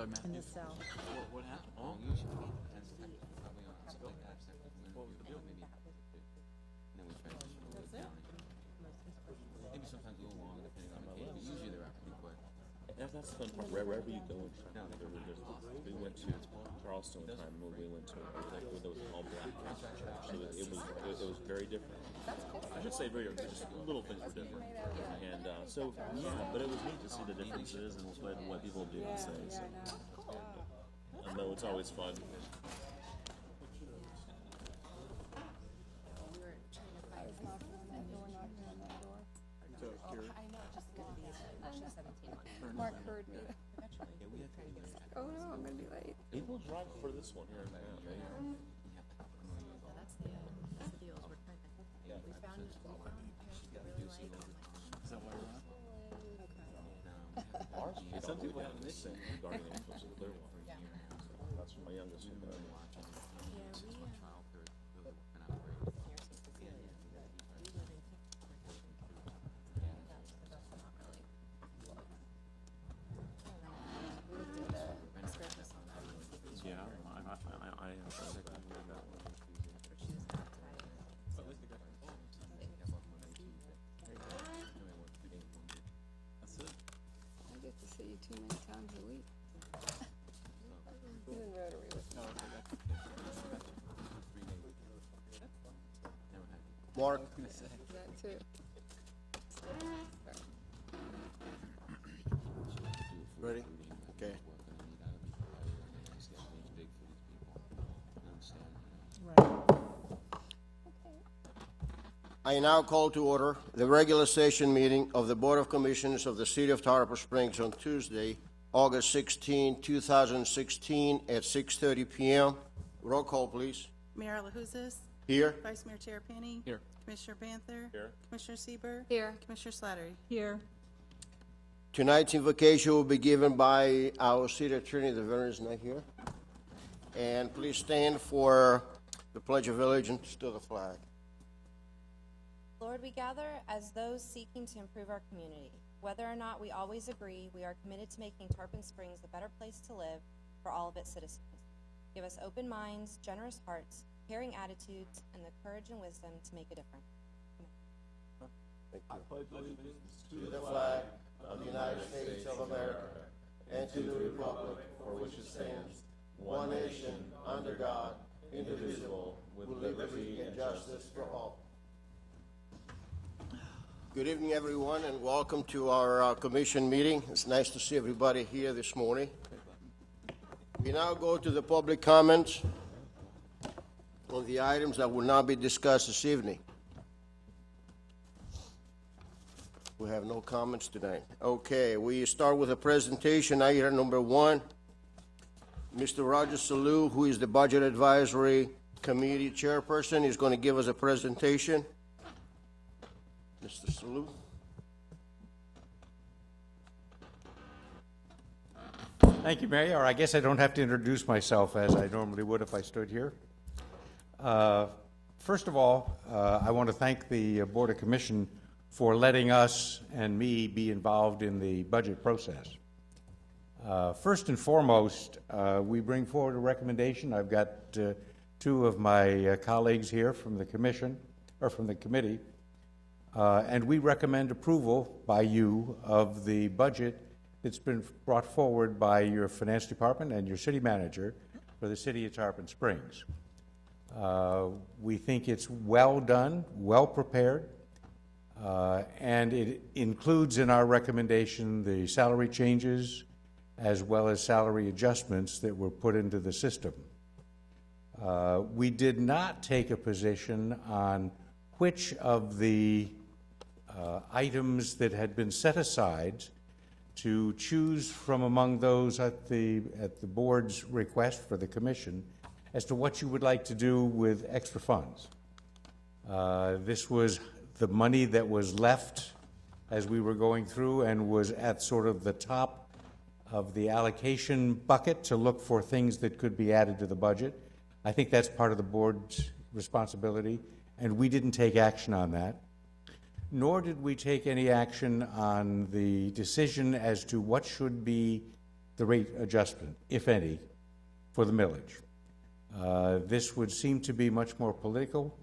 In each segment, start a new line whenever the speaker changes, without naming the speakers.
in the south.
What happened? Oh, what was the deal?
Maybe sometimes a little longer depending on the case, but usually they're out pretty quick.
That's the fun part. Wherever you go in town, we went to Charleston one time when we went to there was an all black Catholic church, so it was very different. I should say very just little things were different, and so yeah, but it was neat to see the differences and what people do and say. So I know it's always fun.
Mark heard me. Oh no, I'm gonna be late.
People drive for this one here in town.
That's the deals we're trying to. We found it.
Is that why we're on?
Ours,
Some people have this thing.
regarding the influence of the clear one. That's from my youngest one.
I get to see you too many times a week. He's in Rotary with me.
Mark,
That too.
ready? Okay. I now call to order the regular session meeting of the Board of Commissioners of the City of Tarpon Springs on Tuesday, August 16, 2016 at 6:30 p.m. Roll call, please.
Mayor LaHousas,
Here.
Vice Mayor Terapany.
Here.
Commissioner Banther.
Here.
Commissioner Sieber.
Here.
Commissioner Slattery.
Here.
Tonight's invocation will be given by our city attorney. The veteran is not here. And please stand for the Pledge of Allegiance to the flag.
Lord, we gather as those seeking to improve our community. Whether or not we always agree, we are committed to making Tarpon Springs a better place to live for all of its citizens. Give us open minds, generous hearts, caring attitudes, and the courage and wisdom to make a difference.
Thank you. I pledge allegiance to the flag of the United States of America and to the republic for which it stands, one nation, under God, indivisible, with liberty and justice for all. Good evening, everyone, and welcome to our commission meeting. It's nice to see everybody here this morning. We now go to the public comments on the items that will not be discussed this evening. We have no comments tonight. Okay, we start with a presentation. Item number 1. Mr. Roger Salou, who is the Budget Advisory Committee Chairperson, is going to give us a presentation. Mr. Salou.
Thank you, Mayor. I guess I don't have to introduce myself as I normally would if I stood here. First of all, I want to thank the Board of Commission for letting us and me be involved in the budget process. First and foremost, we bring forward a recommendation. I've got two of my colleagues here from the commission, or from the committee, and we recommend approval by you of the budget that's been brought forward by your finance department and your city manager for the city of Tarpon Springs. We think it's well done, well prepared, and it includes in our recommendation the salary changes as well as salary adjustments that were put into the system. We did not take a position on which of the items that had been set aside to choose from among those at the board's request for the commission as to what you would like to do with extra funds. This was the money that was left as we were going through and was at sort of the top of the allocation bucket to look for things that could be added to the budget. I think that's part of the board's responsibility, and we didn't take action on that. Nor did we take any action on the decision as to what should be the rate adjustment, if any, for the millage. This would seem to be much more political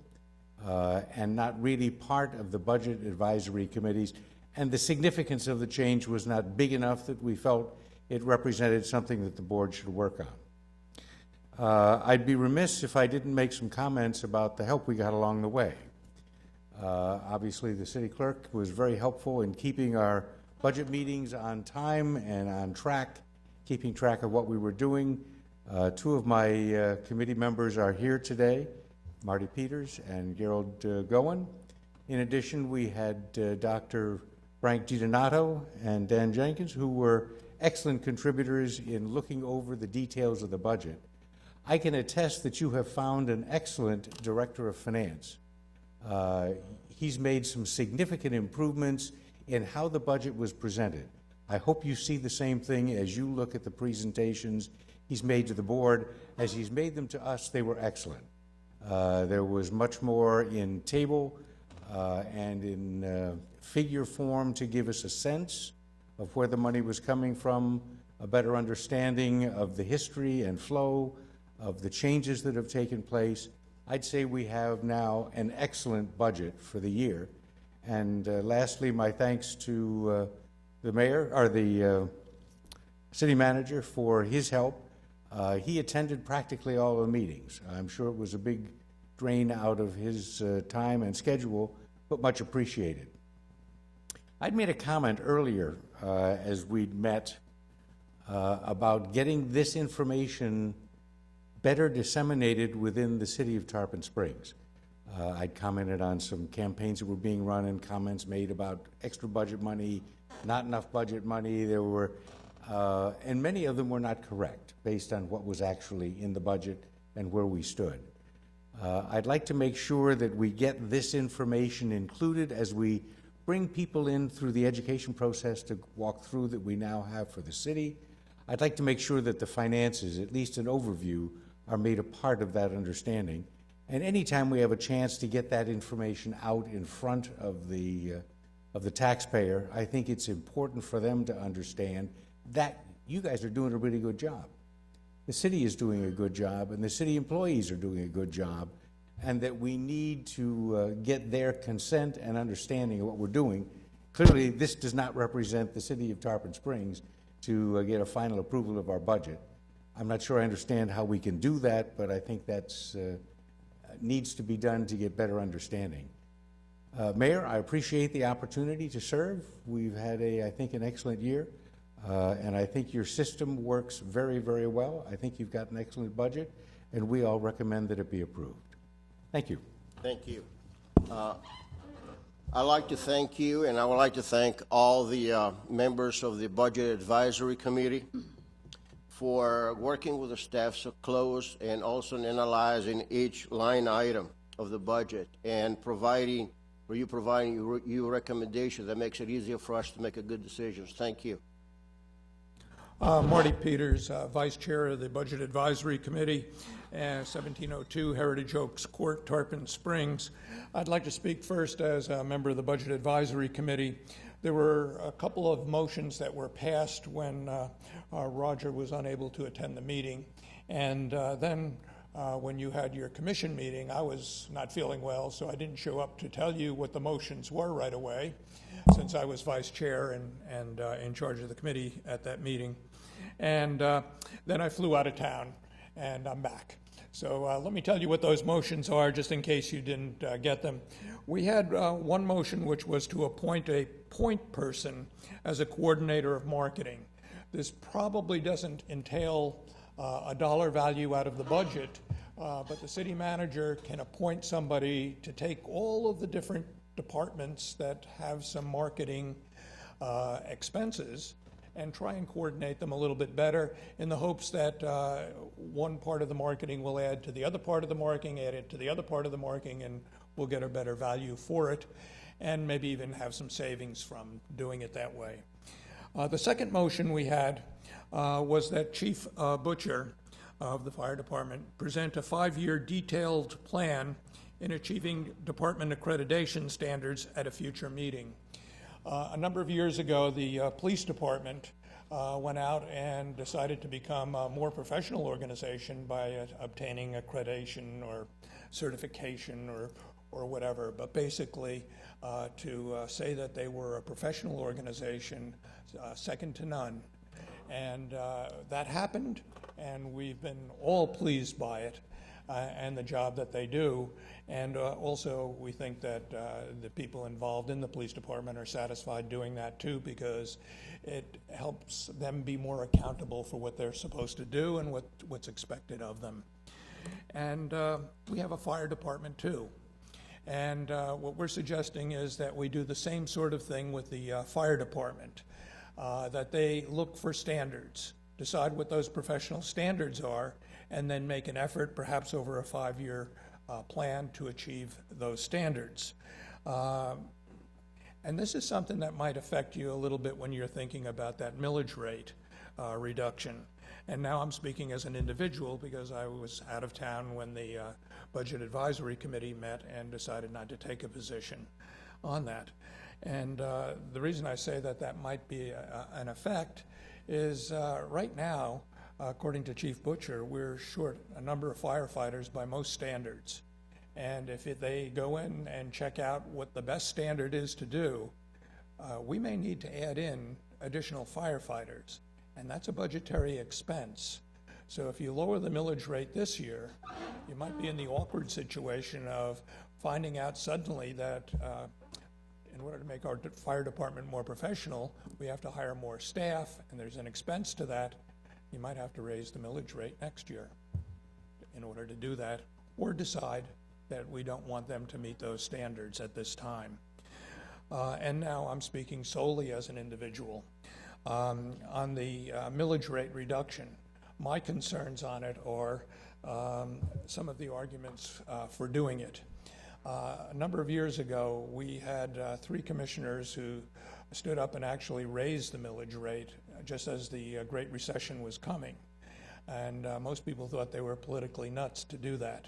and not really part of the budget advisory committees, and the significance of the change was not big enough that we felt it represented something that the board should work on. I'd be remiss if I didn't make some comments about the help we got along the way. Obviously, the city clerk was very helpful in keeping our budget meetings on time and on track, keeping track of what we were doing. Two of my committee members are here today, Marty Peters and Gerald Goen. In addition, we had Dr. Frank DiDonato and Dan Jenkins, who were excellent contributors in looking over the details of the budget. I can attest that you have found an excellent Director of Finance. He's made some significant improvements in how the budget was presented. I hope you see the same thing as you look at the presentations he's made to the board. As he's made them to us, they were excellent. There was much more in table and in figure form to give us a sense of where the money was coming from, a better understanding of the history and flow of the changes that have taken place. I'd say we have now an excellent budget for the year. And lastly, my thanks to the mayor, or the city manager, for his help. He attended practically all the meetings. I'm sure it was a big drain out of his time and schedule, but much appreciated. I'd made a comment earlier as we'd met about getting this information better disseminated within the city of Tarpon Springs. I'd commented on some campaigns that were being run and comments made about extra budget money, not enough budget money. There were, and many of them were not correct based on what was actually in the budget and where we stood. I'd like to make sure that we get this information included as we bring people in through the education process to walk through that we now have for the city. I'd like to make sure that the finances, at least an overview, are made a part of that understanding. And anytime we have a chance to get that information out in front of the taxpayer, I think it's important for them to understand that you guys are doing a really good job. The city is doing a good job, and the city employees are doing a good job, and that we need to get their consent and understanding of what we're doing. Clearly, this does not represent the city of Tarpon Springs to get a final approval of our budget. I'm not sure I understand how we can do that, but I think that's needs to be done to get better understanding. Mayor, I appreciate the opportunity to serve. We've had, I think, an excellent year, and I think your system works very, very well. I think you've got an excellent budget, and we all recommend that it be approved. Thank you.
Thank you. I'd like to thank you, and I would like to thank all the members of the Budget Advisory Committee for working with the staff so close and also analyzing each line item of the budget and providing you recommendations that makes it easier for us to make a good decisions. Thank you.
Marty Peters, Vice Chair of the Budget Advisory Committee, 1702 Heritage Oaks Court, Tarpon Springs. I'd like to speak first as a member of the Budget Advisory Committee. There were a couple of motions that were passed when Roger was unable to attend the meeting. And then when you had your commission meeting, I was not feeling well, so I didn't show up to tell you what the motions were right away, since I was vice chair and in charge of the committee at that meeting. And then I flew out of town, and I'm back. So let me tell you what those motions are, just in case you didn't get them. We had one motion which was to appoint a point person as a coordinator of marketing. This probably doesn't entail a dollar value out of the budget, but the city manager can appoint somebody to take all of the different departments that have some marketing expenses and try and coordinate them a little bit better in the hopes that one part of the marketing will add to the other part of the marketing, add it to the other part of the marketing, and we'll get a better value for it, and maybe even have some savings from doing it that way. The second motion we had was that Chief Butcher of the fire department present a 5-year detailed plan in achieving department accreditation standards at a future meeting. A number of years ago, the police department went out and decided to become a more professional organization by obtaining accreditation or certification or whatever. But basically, to say that they were a professional organization, second to none. And that happened, and we've been all pleased by it and the job that they do. And also, we think that the people involved in the police department are satisfied doing that too, because it helps them be more accountable for what they're supposed to do and what's expected of them. And we have a fire department too. And what we're suggesting is that we do the same sort of thing with the fire department, that they look for standards, decide what those professional standards are, and then make an effort, perhaps over a 5-year plan, to achieve those standards. And this is something that might affect you a little bit when you're thinking about that millage rate reduction. And now I'm speaking as an individual because I was out of town when the Budget Advisory Committee met and decided not to take a position on that. And the reason I say that that might be an effect is right now, according to Chief Butcher, we're short a number of firefighters by most standards. And if they go in and check out what the best standard is to do, we may need to add in additional firefighters. And that's a budgetary expense. So if you lower the millage rate this year, you might be in the awkward situation of finding out suddenly that in order to make our fire department more professional, we have to hire more staff, and there's an expense to that. You might have to raise the millage rate next year in order to do that, or decide that we don't want them to meet those standards at this time. And now I'm speaking solely as an individual. On the millage rate reduction, my concerns on it are some of the arguments for doing it. A number of years ago, we had 3 commissioners who stood up and actually raised the millage rate just as the Great Recession was coming. And most people thought they were politically nuts to do that.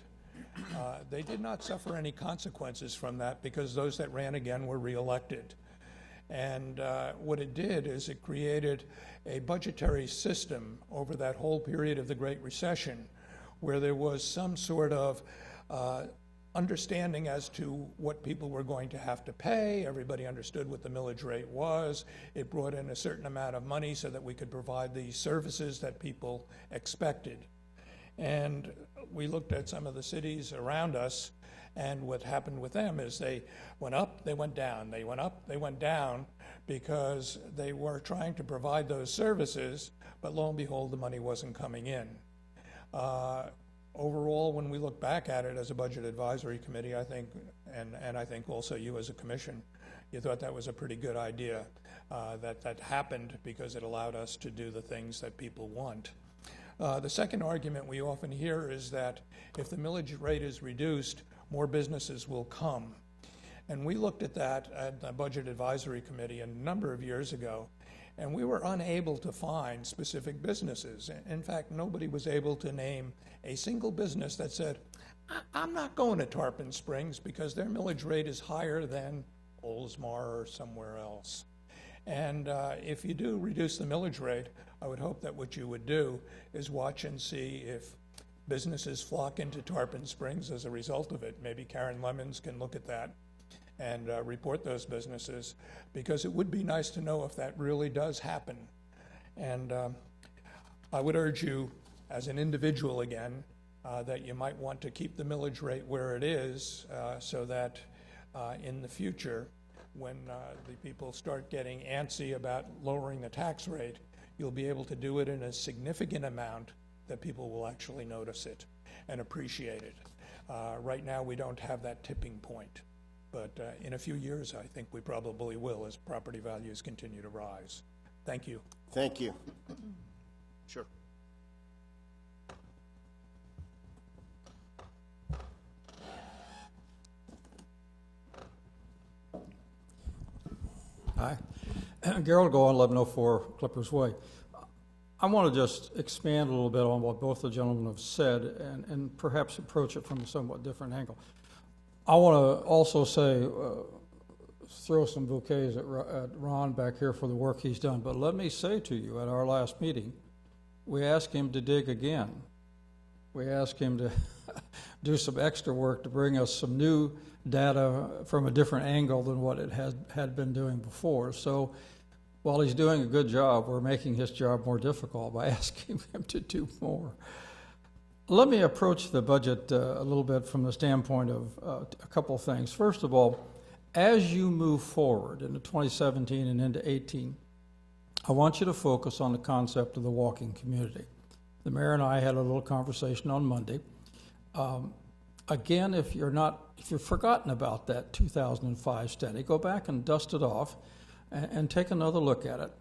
They did not suffer any consequences from that because those that ran again were reelected. And what it did is it created a budgetary system over that whole period of the Great Recession where there was some sort of understanding as to what people were going to have to pay. Everybody understood what the millage rate was. It brought in a certain amount of money so that we could provide the services that people expected. And we looked at some of the cities around us, and what happened with them is they went up, they went down, they went up, they went down, because they were trying to provide those services, but lo and behold, the money wasn't coming in. Overall, when we look back at it as a Budget Advisory Committee, I think, and I think also you as a commission, you thought that was a pretty good idea, that happened because it allowed us to do the things that people want. The second argument we often hear is that if the millage rate is reduced, more businesses will come. And we looked at that at the Budget Advisory Committee a number of years ago, and we were unable to find specific businesses. In fact, nobody was able to name a single business that said, I'm not going to Tarpon Springs because their millage rate is higher than Oldsmar or somewhere else. And if you do reduce the millage rate, I would hope that what you would do is watch and see if businesses flock into Tarpon Springs as a result of it. Maybe Karen Lemons can look at that and report those businesses, because it would be nice to know if that really does happen. And I would urge you, as an individual again, that you might want to keep the millage rate where it is so that in the future, when the people start getting antsy about lowering the tax rate, you'll be able to do it in a significant amount that people will actually notice it and appreciate it. Right now, we don't have that tipping point. But in a few years, I think we probably will as property values continue to rise. Thank you.
Thank you. Sure.
Hi. Gerald Gowan, 1104 Clippers Way. I want to just expand a little bit on what both the gentlemen have said and perhaps approach it from a somewhat different angle. I want to also say throw some bouquets at Ron back here for the work he's done, but let me say to you, at our last meeting, we asked him to dig again. We asked him to do some extra work to bring us some new data from a different angle than what it had been doing before. So while he's doing a good job, we're making his job more difficult by asking him to do more. Let me approach the budget a little bit from the standpoint of a couple things. First of all, as you move forward into 2017 and into 18, I want you to focus on the concept of the walking community. The mayor and I had a little conversation on Monday. Again, if you've forgotten about that 2005 study, go back and dust it off and take another look at it,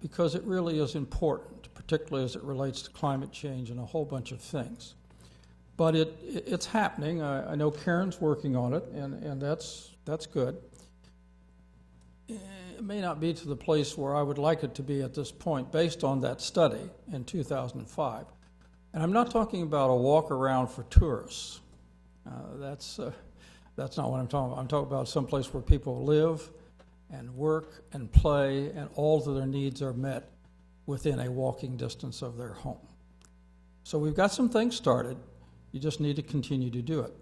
because it really is important, particularly as it relates to climate change and a whole bunch of things. But it's happening. I know Karen's working on it, and that's good. It may not be to the place where I would like it to be at this point based on that study in 2005. And I'm not talking about a walk around for tourists. That's not what I'm talking about. I'm talking about someplace where people live and work and play, and all of their needs are met within a walking distance of their home. So we've got some things started. You just need to continue to do it.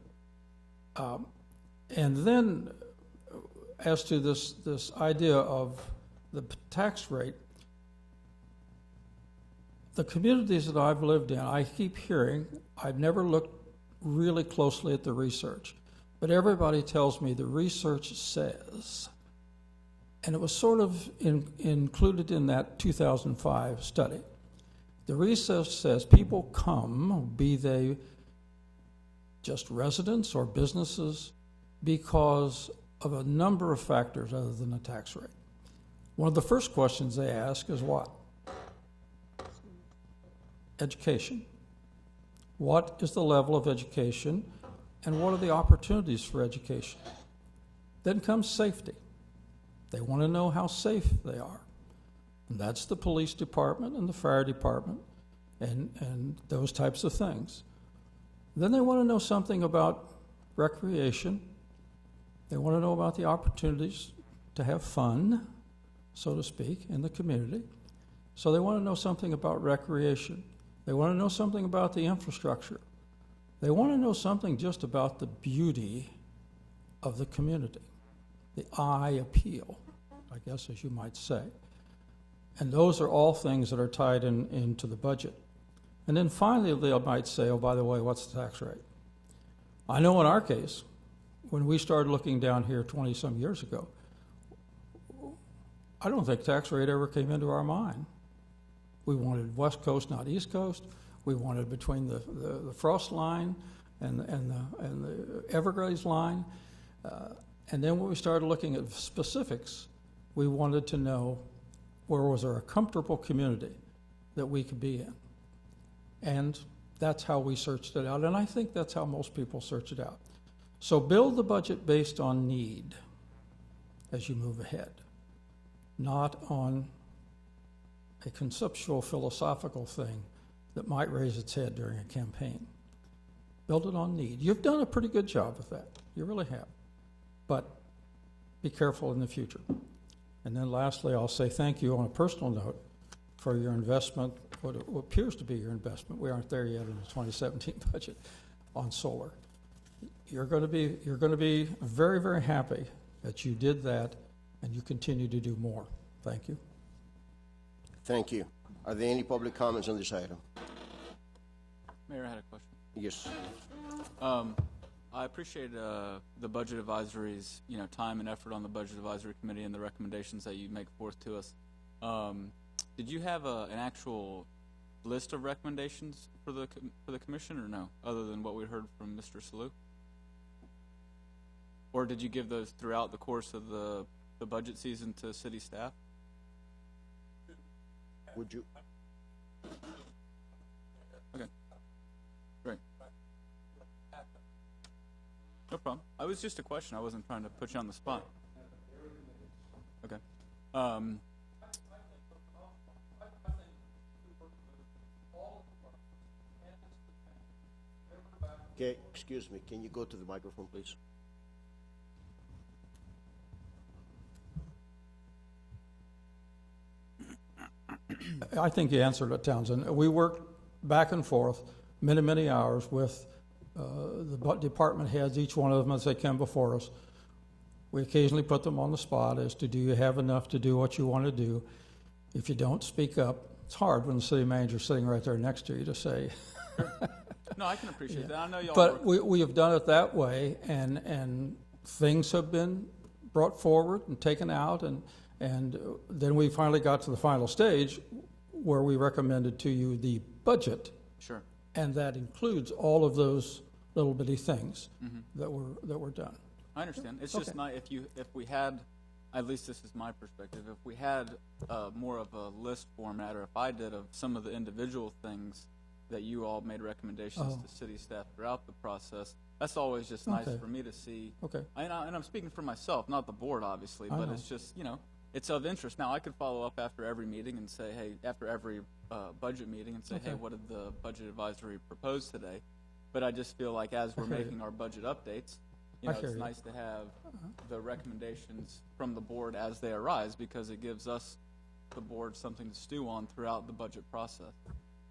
And then, as to this idea of the tax rate, the communities that I've lived in, I keep hearing, I've never looked really closely at the research, but everybody tells me the research says, and it was sort of included in that 2005 study, the research says people come, be they just residents or businesses, because of a number of factors other than the tax rate. One of the first questions they ask is what? Education. What is the level of education, and what are the opportunities for education? Then comes safety. They want to know how safe they are. And that's the police department and the fire department and those types of things. Then they want to know something about recreation. They want to know about the opportunities to have fun, so to speak, in the community. So they want to know something about recreation. They want to know something about the infrastructure. They want to know something just about the beauty of the community, the eye appeal, I guess, as you might say. And those are all things that are tied into the budget. And then finally, they might say, oh, by the way, what's the tax rate? I know in our case, when we started looking down here 20-some years ago, I don't think tax rate ever came into our mind. We wanted West Coast, not East Coast. We wanted between the Frost line and the Everglades line. And then when we started looking at specifics, we wanted to know where was there a comfortable community that we could be in. And that's how we searched it out, and I think that's how most people search it out. So build the budget based on need as you move ahead, not on a conceptual, philosophical thing that might raise its head during a campaign. Build it on need. You've done a pretty good job with that. You really have. But be careful in the future. And then lastly, I'll say thank you on a personal note for your investment, what appears to be your investment. We aren't there yet in the 2017 budget on solar. You're going to be very, very happy that you did that and you continue to do more. Thank you.
Thank you. Are there any public comments on this item?
Mayor, I had a question.
Yes.
I appreciate the budget advisory's time and effort on the budget advisory committee and the recommendations that you make forth to us. Did you have an actual list of recommendations for the commission, or no, other than what we heard from Mr. Salou? Or did you give those throughout the course of the budget season to city staff?
Would you?
Okay. Great. No problem. It was just a question. I wasn't trying to put you on the spot. Okay.
Okay, excuse me. Can you go to the microphone, please?
I think you answered it, Townsend. We worked back and forth many, many hours with the department heads, each one of them as they came before us. We occasionally put them on the spot as to, do you have enough to do what you want to do? If you don't speak up, it's hard when the city manager's sitting right there next to you to say.
No, I can appreciate that. I know y'all
But
work.
we have done it that way, and things have been brought forward and taken out, and then we finally got to the final stage where we recommended to you the budget,
Sure.
and that includes all of those little bitty things that were done.
I understand. It's
Okay.
just not, if we had, at least this is my perspective, if we had more of a list format, or if I did, of some of the individual things that you all made recommendations to city staff throughout the process, that's always just nice
Okay.
for me to see.
Okay.
And I'm speaking for myself, not the board, obviously,
I
but
know.
it's just, it's of interest. Now, I could follow up after every meeting and say, hey, after every budget meeting and say, hey, what did the budget advisory propose today? But I just feel like as we're
hear you.
making our budget updates,
I hear
it's
you.
nice to have the recommendations from the board as they arise, because it gives us, the board, something to stew on throughout the budget process.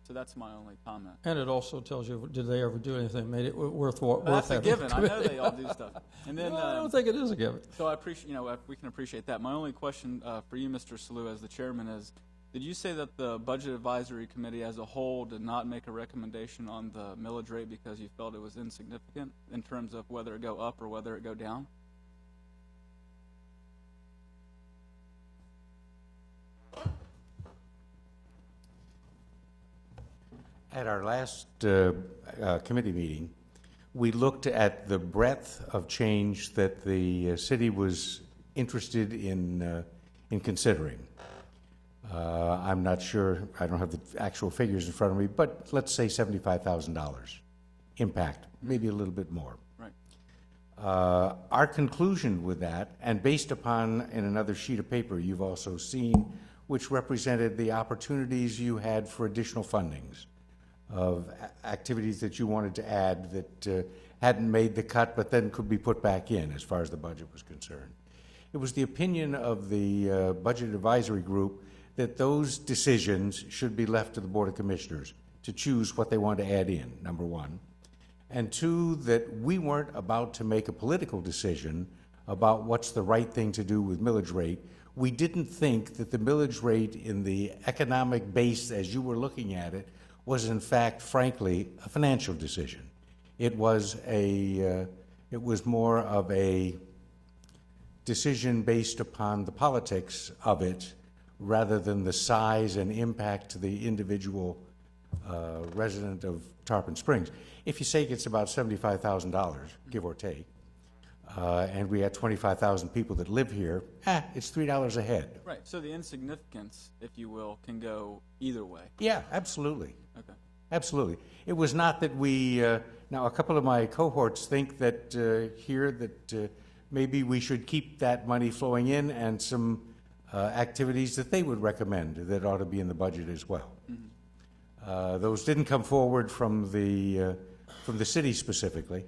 So that's my only comment.
And it also tells you, did they ever do anything that made it worth
That's a
having
given. I know
committee?
they all do stuff. And then,
No, I don't think it is a given.
so I appreciate, we can appreciate that. My only question for you, Mr. Salou, as the chairman, is, did you say that the Budget Advisory Committee as a whole did not make a recommendation on the millage rate because you felt it was insignificant in terms of whether it go up or whether it go down?
At our last committee meeting, we looked at the breadth of change that the city was interested in considering. I'm not sure, I don't have the actual figures in front of me, but let's say $75,000 impact, maybe a little bit more.
Right.
Our conclusion with that, and based upon in another sheet of paper you've also seen, which represented the opportunities you had for additional fundings of activities that you wanted to add that hadn't made the cut but then could be put back in as far as the budget was concerned. It was the opinion of the Budget Advisory Group that those decisions should be left to the Board of Commissioners to choose what they want to add in, number one. And two, that we weren't about to make a political decision about what's the right thing to do with millage rate. We didn't think that the millage rate in the economic base as you were looking at it was in fact, frankly, a financial decision. It was more of a decision based upon the politics of it rather than the size and impact to the individual resident of Tarpon Springs. If you say it's about $75,000, give or take, and we had 25,000 people that live here, it's $3 a head.
Right. So the insignificance, if you will, can go either way.
Yeah, absolutely.
Okay.
Absolutely. It was not that we, now a couple of my cohorts think that maybe we should keep that money flowing in and some activities that they would recommend that ought to be in the budget as well. Those didn't come forward from the city specifically,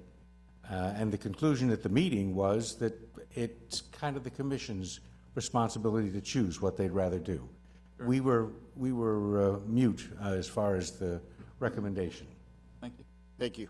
and the conclusion at the meeting was that it's kind of the commission's responsibility to choose what they'd rather do. Sure. We were mute as far as the recommendation.
Thank you.
Thank you.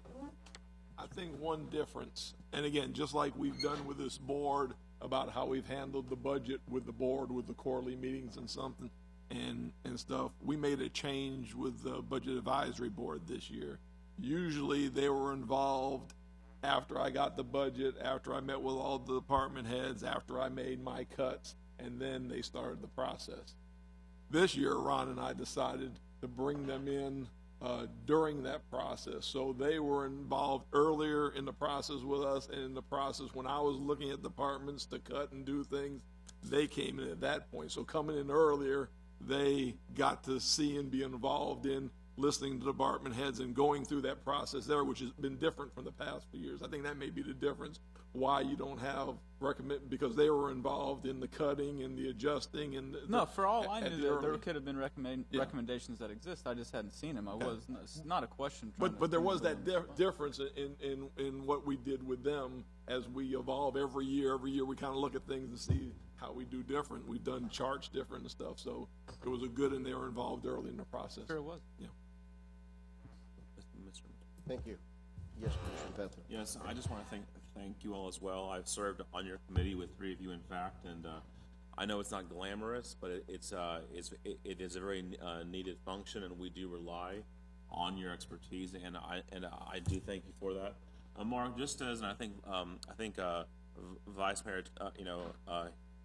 I think one difference, and again, just like we've done with this board about how we've handled the budget with the board, with the quarterly meetings and something and stuff, we made a change with the Budget Advisory Board this year. Usually they were involved after I got the budget, after I met with all the department heads, after I made my cuts, and then they started the process. This year, Ron and I decided to bring them in during that process. So they were involved earlier in the process with us, and in the process when I was looking at departments to cut and do things, they came in at that point. So coming in earlier, they got to see and be involved in listening to department heads and going through that process there, which has been different from the past few years. I think that may be the difference why you don't have recommend, because they were involved in the cutting and the adjusting and
No, for all I knew, there could have been recommendations that exist. I just hadn't seen them. It's not a question.
But there was that difference in what we did with them as we evolve every year we kind of look at things and see how we do different. We've done charts different and stuff, so it was a good, and they were involved early in the process.
Sure it was.
Yeah.
Thank you. Yes, Commissioner Banther.
Yes, I just want to thank you all as well. I've served on your committee with 3 of you, in fact, and I know it's not glamorous, but it is a very needed function, and we do rely on your expertise, and I do thank you for that. Mark, just as, and I think Vice Mayor,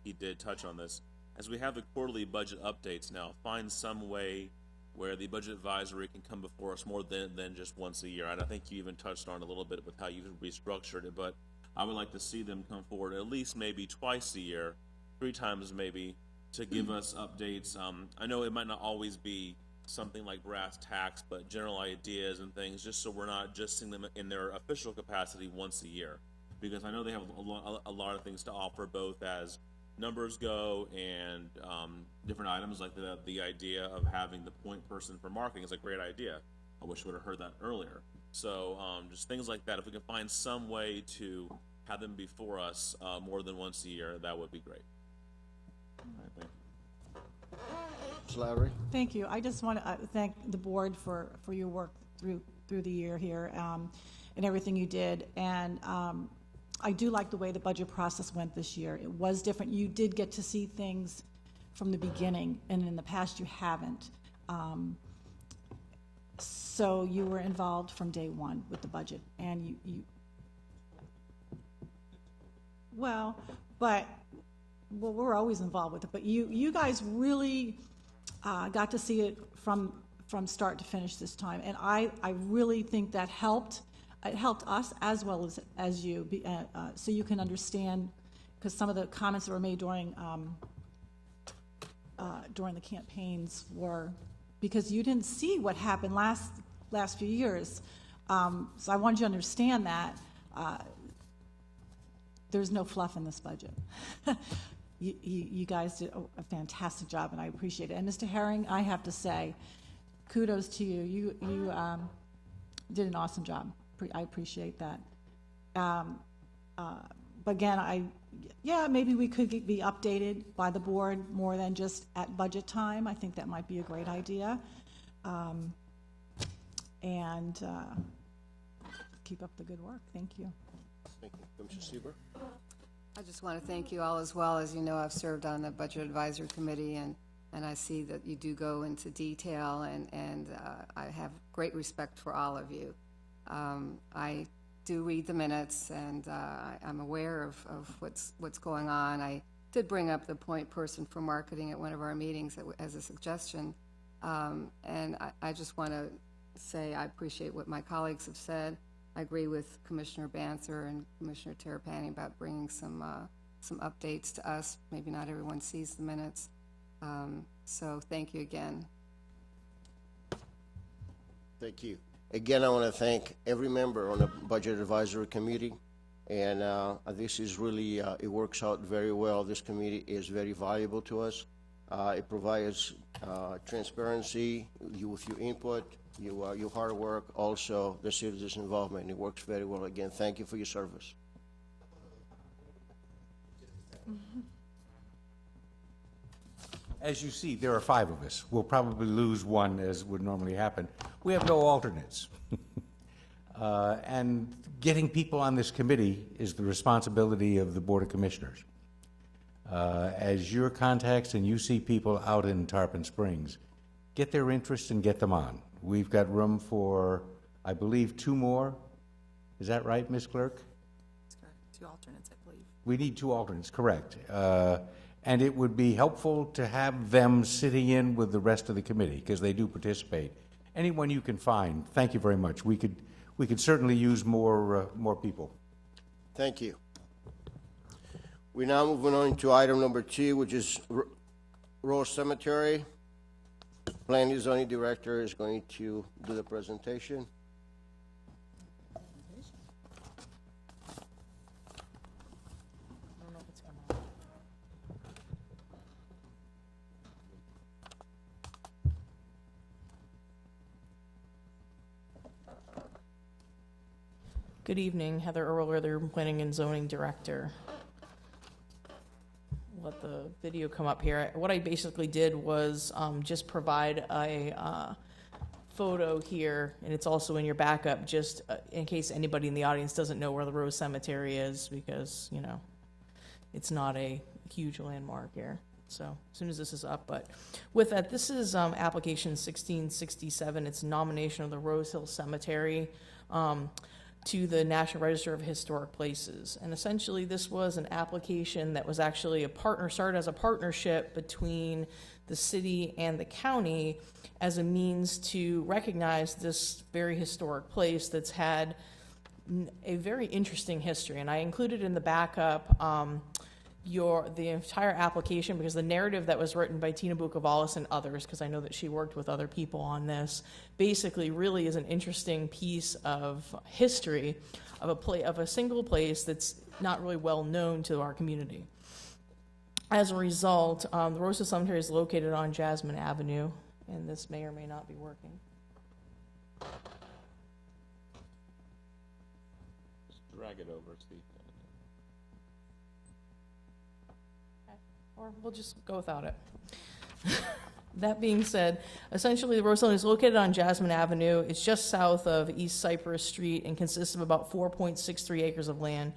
he did touch on this. As we have the quarterly budget updates now, find some way where the budget advisory can come before us more than just once a year. And I think you even touched on it a little bit with how you've restructured it, but I would like to see them come forward at least maybe twice a year, 3 times maybe, to give us updates. I know it might not always be something like brass tacks, but general ideas and things, just so we're not just seeing them in their official capacity once a year. Because I know they have a lot of things to offer, both as numbers go and different items, like the idea of having the point person for marketing is a great idea. I wish we would have heard that earlier. So just things like that. If we can find some way to have them before us more than once a year, that would be great. All right, thank you.
Ms. Lowry.
Thank you. I just want to thank the board for your work through the year here and everything you did. And I do like the way the budget process went this year. It was different. You did get to see things from the beginning, and in the past you haven't. So you were involved from day one with the budget, and well, we're always involved with it, but you guys really got to see it from start to finish this time, and I really think that helped. It helped us as well as you, so you can understand, because some of the comments that were made during the campaigns were because you didn't see what happened last few years. So I wanted you to understand that there's no fluff in this budget. You guys did a fantastic job, and I appreciate it. And Mr. Herring, I have to say, kudos to you. You did an awesome job. I appreciate that. But again, maybe we could be updated by the board more than just at budget time. I think that might be a great idea. And keep up the good work. Thank you.
Thank you. Commissioner Sieber.
I just want to thank you all as well. As you know, I've served on the Budget Advisory Committee, and I see that you do go into detail, and I have great respect for all of you. I do read the minutes, and I'm aware of what's going on. I did bring up the point person for marketing at one of our meetings as a suggestion, and I just want to say I appreciate what my colleagues have said. I agree with Commissioner Banther and Commissioner Tarpon about bringing some updates to us. Maybe not everyone sees the minutes, so thank you again.
Thank you. Again, I want to thank every member on the Budget Advisory Committee, and this is really, it works out very well. This committee is very valuable to us. It provides transparency with your input, your hard work, also the citizens' involvement. It works very well. Again, thank you for your service.
As you see, there are 5 of us. We'll probably lose one, as would normally happen. We have no alternates. And getting people on this committee is the responsibility of the Board of Commissioners. As your contacts and you see people out in Tarpon Springs, get their interest and get them on. We've got room for, I believe, 2 more. Is that right, Ms. Clerk?
That's correct. 2 alternates, I believe.
We need 2 alternates, correct. And it would be helpful to have them sitting in with the rest of the committee, because they do participate. Anyone you can find, thank you very much. We could certainly use more people.
Thank you. We're now moving on to item number 2, which is Rose Cemetery. Planning Zoning Director is going to do the presentation.
Good evening, Heather Earler, Planning and Zoning Director. Let the video come up here. What I basically did was just provide a photo here, and it's also in your backup, just in case anybody in the audience doesn't know where the Rose Cemetery is, because, you know, it's not a huge landmark here. So as soon as this is up, but with that, this is application 1667. It's nomination of the Rose Hill Cemetery to the National Register of Historic Places. And essentially this was an application that was actually started as a partnership between the city and the county as a means to recognize this very historic place that's had a very interesting history. And I included in the backup the entire application, because the narrative that was written by Tina Bukovalis and others, because I know that she worked with other people on this, basically really is an interesting piece of history of a single place that's not really well known to our community. As a result, the Rose Hill Cemetery is located on Jasmine Avenue, and this may or may not be working.
Just drag it over, Steve.
Or we'll just go without it. That being said, essentially the Rose Hill is located on Jasmine Avenue. It's just south of East Cypress Street and consists of about 4.63 acres of land.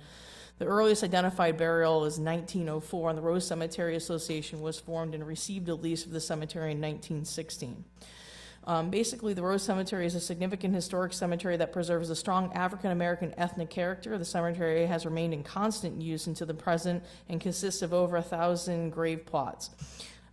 The earliest identified burial is 1904, and the Rose Cemetery Association was formed and received a lease of the cemetery in 1916. Basically, the Rose Cemetery is a significant historic cemetery that preserves a strong African-American ethnic character. The cemetery has remained in constant use until the present and consists of over 1,000 grave plots.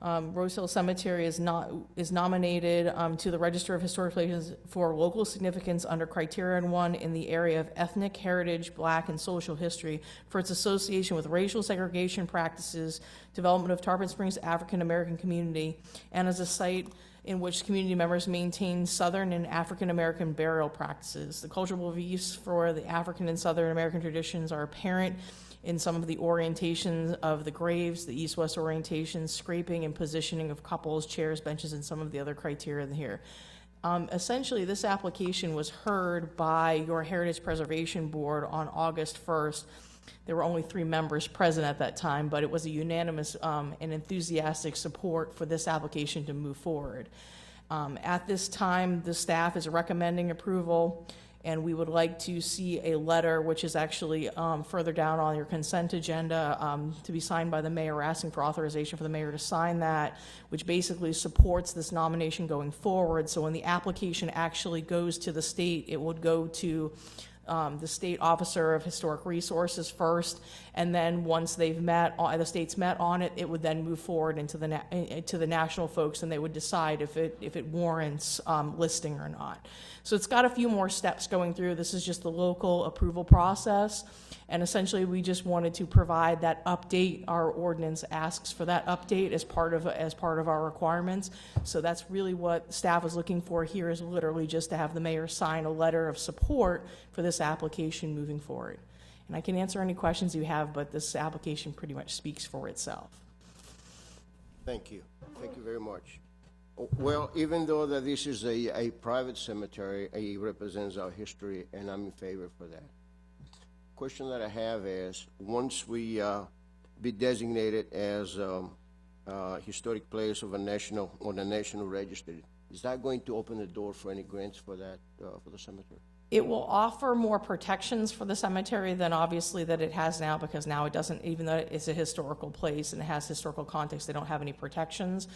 Rose Hill Cemetery is nominated to the Register of Historic Places for local significance under Criterion 1 in the area of ethnic, heritage, black, and social history for its association with racial segregation practices, development of Tarpon Springs African-American community, and as a site in which community members maintain Southern and African American burial practices. The cultural beliefs for the African and Southern American traditions are apparent in some of the orientations of the graves, the east-west orientations, scraping and positioning of couples, chairs, benches, and some of the other criteria here. Essentially, this application was heard by your Heritage Preservation Board on August 1st. There were only 3 members present at that time, but it was a unanimous and enthusiastic support for this application to move forward. At this time, the staff is recommending approval, and we would like to see a letter, which is actually further down on your consent agenda, to be signed by the mayor, asking for authorization for the mayor to sign that, which basically supports this nomination going forward. So when the application actually goes to the state, it would go to the State Officer of Historic Resources first, and then once they've met, the state's met on it, it would then move forward into the national folks, and they would decide if it warrants listing or not. So it's got a few more steps going through. This is just the local approval process, and essentially we just wanted to provide that update. Our ordinance asks for that update as part of our requirements. So that's really what staff is looking for here, is literally just to have the mayor sign a letter of support for this application moving forward. And I can answer any questions you have, but this application pretty much speaks for itself.
Thank you. Thank you very much. Well, even though that this is a private cemetery, it represents our history, and I'm in favor for that. Question that I have is, once we be designated as a historic place of on the national register, is that going to open the door for any grants for that, for the cemetery?
It will offer more protections for the cemetery than obviously that it has now, because now it doesn't, even though it's a historical place and it has historical context, they don't have any protections.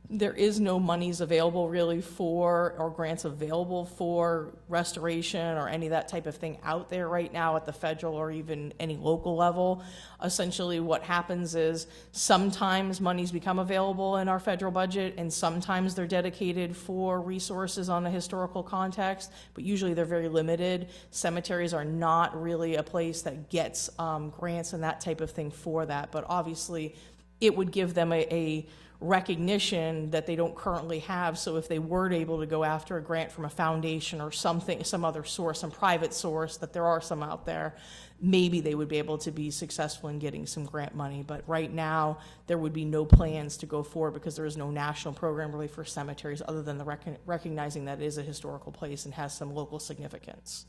There is no monies available really for, or grants available for restoration or any of that type of thing out there right now at the federal or even any local level. Essentially what happens is sometimes monies become available in our federal budget, and sometimes they're dedicated for resources on a historical context, but usually they're very limited. Cemeteries are not really a place that gets grants and that type of thing for that, but obviously it would give them a recognition that they don't currently have. So if they were able to go after a grant from a foundation or something, some other source, some private source, that there are some out there, maybe they would be able to be successful in getting some grant money. But right now, there would be no plans to go forward because there is no national program really for cemeteries other than recognizing that it is a historical place and has some local significance.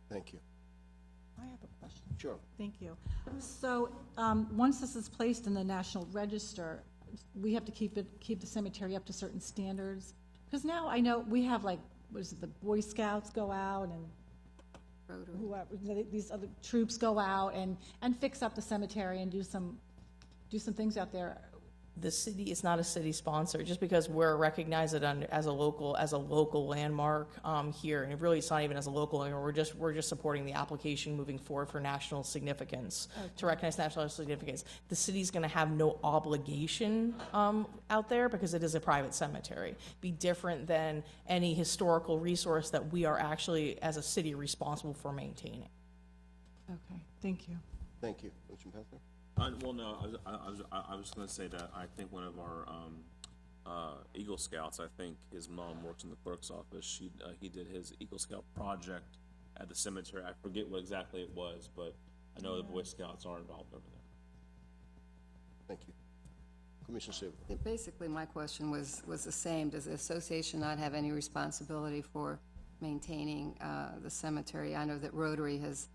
Thank you.
I have a question.
Sure.
Thank you. So, once this is placed in the National Register, we have to keep the cemetery up to certain standards? Because now I know we have like, what is it, the Boy Scouts go out and
Rotary.
whoever, these other troops go out and fix up the cemetery and do some things out there.
The city is not a city sponsor, just because we're recognized as a local landmark here, and really it's not even as a local landmark. We're just supporting the application moving forward for national significance, to recognize national significance. The city's going to have no obligation out there because it is a private cemetery. Be different than any historical resource that we are actually, as a city, responsible for maintaining.
Okay, thank you.
Thank you. Councilman Panther?
Well, no, I was going to say that I think one of our Eagle Scouts, I think his mom works in the clerk's office. He did his Eagle Scout project at the cemetery. I forget what exactly it was, but I know the Boy Scouts are involved over there.
Thank you. Commissioner Silva?
Basically, my question was the same. Does the association not have any responsibility for maintaining the cemetery? I know that Rotary has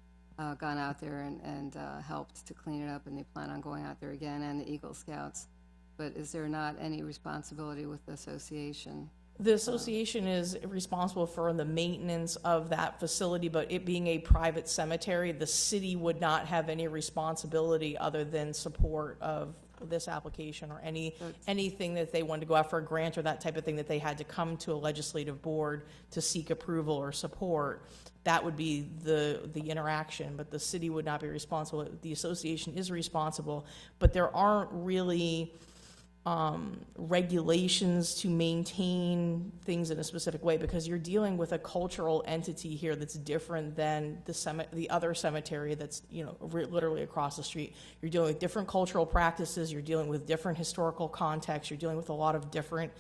gone out there and helped to clean it up, and they plan on going out there again, and the Eagle Scouts. But is there not any responsibility with the association?
The association is responsible for the maintenance of that facility, but it being a private cemetery, the city would not have any responsibility other than support of this application or anything that they wanted to go out for a grant or that type of thing that they had to come to a legislative board to seek approval or support. That would be the interaction, but the city would not be responsible. The association is responsible, but there aren't really regulations to maintain things in a specific way, because you're dealing with a cultural entity here that's different than the other cemetery that's, you know, literally across the street. You're dealing with different cultural practices, you're dealing with different historical contexts, you're dealing with a lot of different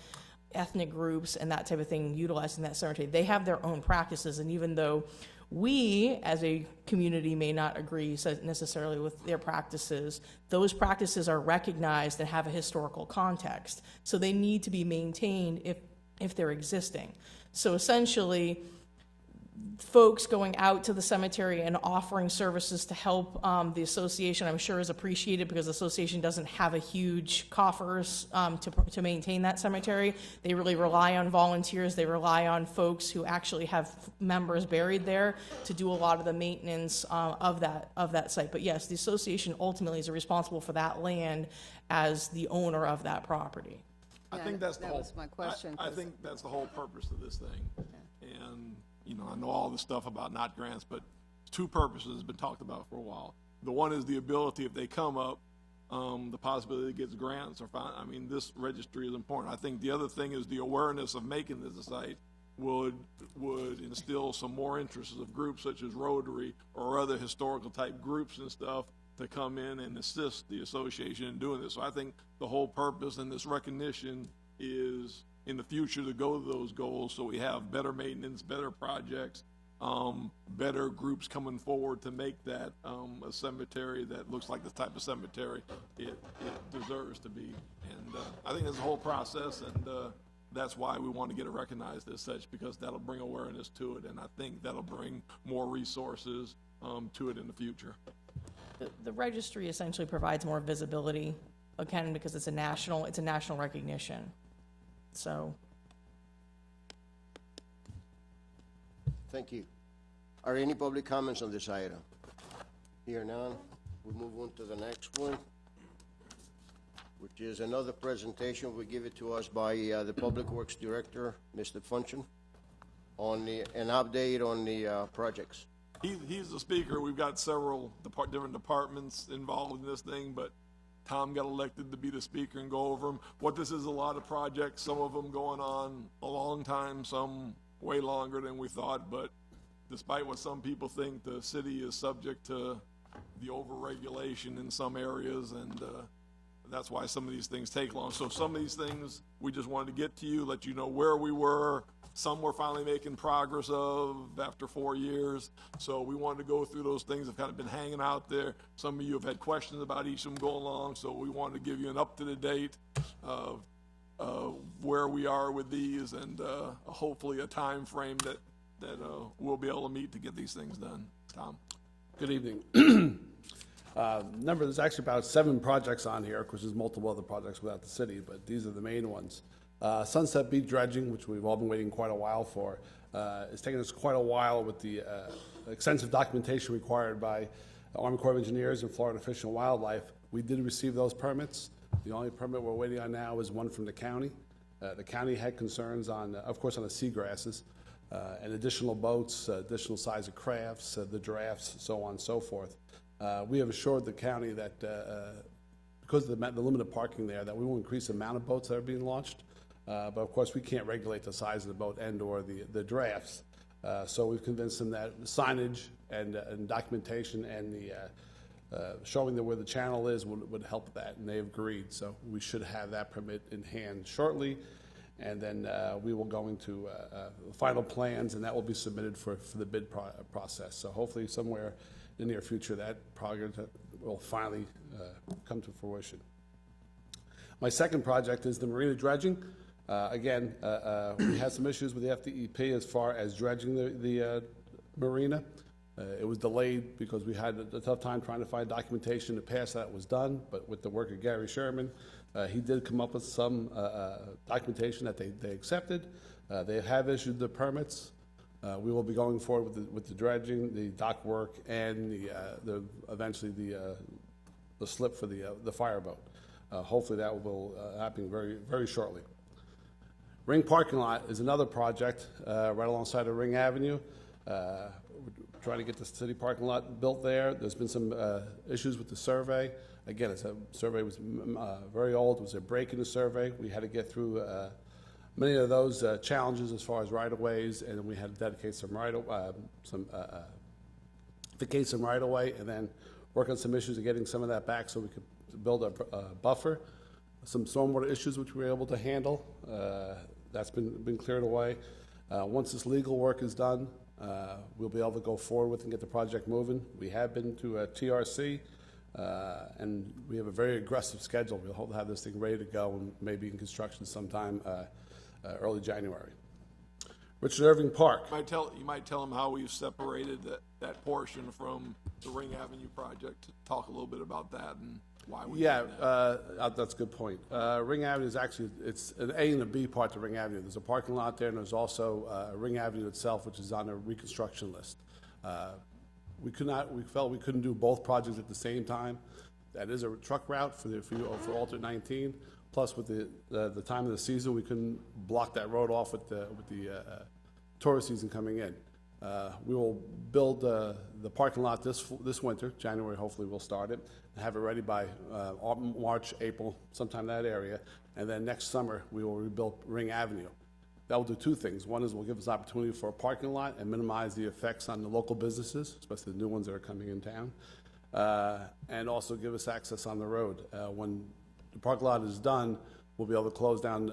ethnic groups and that type of thing utilizing that cemetery. They have their own practices, and even though we as a community may not agree necessarily with their practices, those practices are recognized and have a historical context. So they need to be maintained if they're existing. So essentially, folks going out to the cemetery and offering services to help the association, I'm sure, is appreciated, because the association doesn't have a huge coffers to maintain that cemetery. They really rely on volunteers. They rely on folks who actually have members buried there to do a lot of the maintenance of that site. But yes, the association ultimately is responsible for that land as the owner of that property.
I think that's
that was my question.
I think that's the whole purpose of this thing. And you know, I know all this stuff about not grants, but two purposes have been talked about for a while. The one is the ability, if they come up, the possibility it gets grants or I mean, this registry is important. I think the other thing is the awareness of making this a site would instill some more interest of groups such as Rotary or other historical type groups and stuff to come in and assist the association in doing this. So I think the whole purpose in this recognition is in the future to go to those goals, so we have better maintenance, better projects, better groups coming forward to make that a cemetery that looks like the type of cemetery it deserves to be. And I think that's the whole process, and that's why we want to get it recognized as such, because that'll bring awareness to it, and I think that'll bring more resources to it in the future.
The registry essentially provides more visibility, again, because it's a national recognition. So,
Thank you. Are there any public comments on this item? Here none. We move on to the next one, which is another presentation. We give it to us by the Public Works Director, Mr. Funchen, on an update on the projects.
He's the speaker. We've got several different departments involved in this thing, but Tom got elected to be the speaker and go over them. What this is, a lot of projects, some of them going on a long time, some way longer than we thought, but despite what some people think, the city is subject to the over-regulation in some areas, and that's why some of these things take long. So some of these things, we just wanted to get to you, let you know where we were. Some we're finally making progress of after 4 years. So we wanted to go through those things that have kind of been hanging out there. Some of you have had questions about each of them going along, so we wanted to give you an up-to-the-date of where we are with these, and hopefully a time frame that we'll be able to meet to get these things done. Tom?
Good evening. There's actually about 7 projects on here. Of course, there's multiple other projects without the city, but these are the main ones. Sunset Beach dredging, which we've all been waiting quite a while for. It's taken us quite a while with the extensive documentation required by Army Corps of Engineers and Florida Fish and Wildlife. We did receive those permits. The only permit we're waiting on now is one from the county. The county had concerns on, of course, on the seagrasses and additional boats, additional size of crafts, the giraffes, so on and so forth. We have assured the county that because of the limited parking there, that we will increase the amount of boats that are being launched. But of course, we can't regulate the size of the boat and or the giraffes. So we've convinced them that signage and documentation and the showing them where the channel is would help that, and they've agreed. So we should have that permit in hand shortly, and then we will go into final plans, and that will be submitted for the bid process. So hopefully somewhere in the near future that project will finally come to fruition. My second project is the marina dredging. Again, we had some issues with the FDEP as far as dredging the marina. It was delayed because we had a tough time trying to find documentation to pass that was done, but with the work of Gary Sherman, he did come up with some documentation that they accepted. They have issued the permits. We will be going forward with the dredging, the dock work, and eventually the slip for the fireboat. Hopefully that will happen very, very shortly. Ring parking lot is another project right alongside of Ring Avenue. We're trying to get the city parking lot built there. There's been some issues with the survey. Again, the survey was very old. It was a break in the survey. We had to get through many of those challenges as far as right-of-ways, and we had to dedicate some vacate some right-of-way, and then work on some issues of getting some of that back so we could build a buffer. Some stormwater issues which we were able to handle. That's been cleared away. Once this legal work is done, we'll be able to go forward with and get the project moving. We have been to TRC, and we have a very aggressive schedule. We'll hope to have this thing ready to go and maybe in construction sometime early January. Richard Irving Park.
You might tell them how we've separated that portion from the Ring Avenue project. Talk a little bit about that and why we did that.
That's a good point. Ring Avenue is actually, it's an A and a B part to Ring Avenue. There's a parking lot there, and there's also Ring Avenue itself, which is on the reconstruction list. We felt we couldn't do both projects at the same time. That is a truck route for alternate 19. Plus, with the time of the season, we couldn't block that road off with the tourist season coming in. We will build the parking lot this winter, January. Hopefully, we'll start it and have it ready by March, April, sometime in that area. And then next summer, we will rebuild Ring Avenue. That will do 2 things. One is we'll give us opportunity for a parking lot and minimize the effects on the local businesses, especially the new ones that are coming in town, and also give us access on the road. When the parking lot is done, we'll be able to close down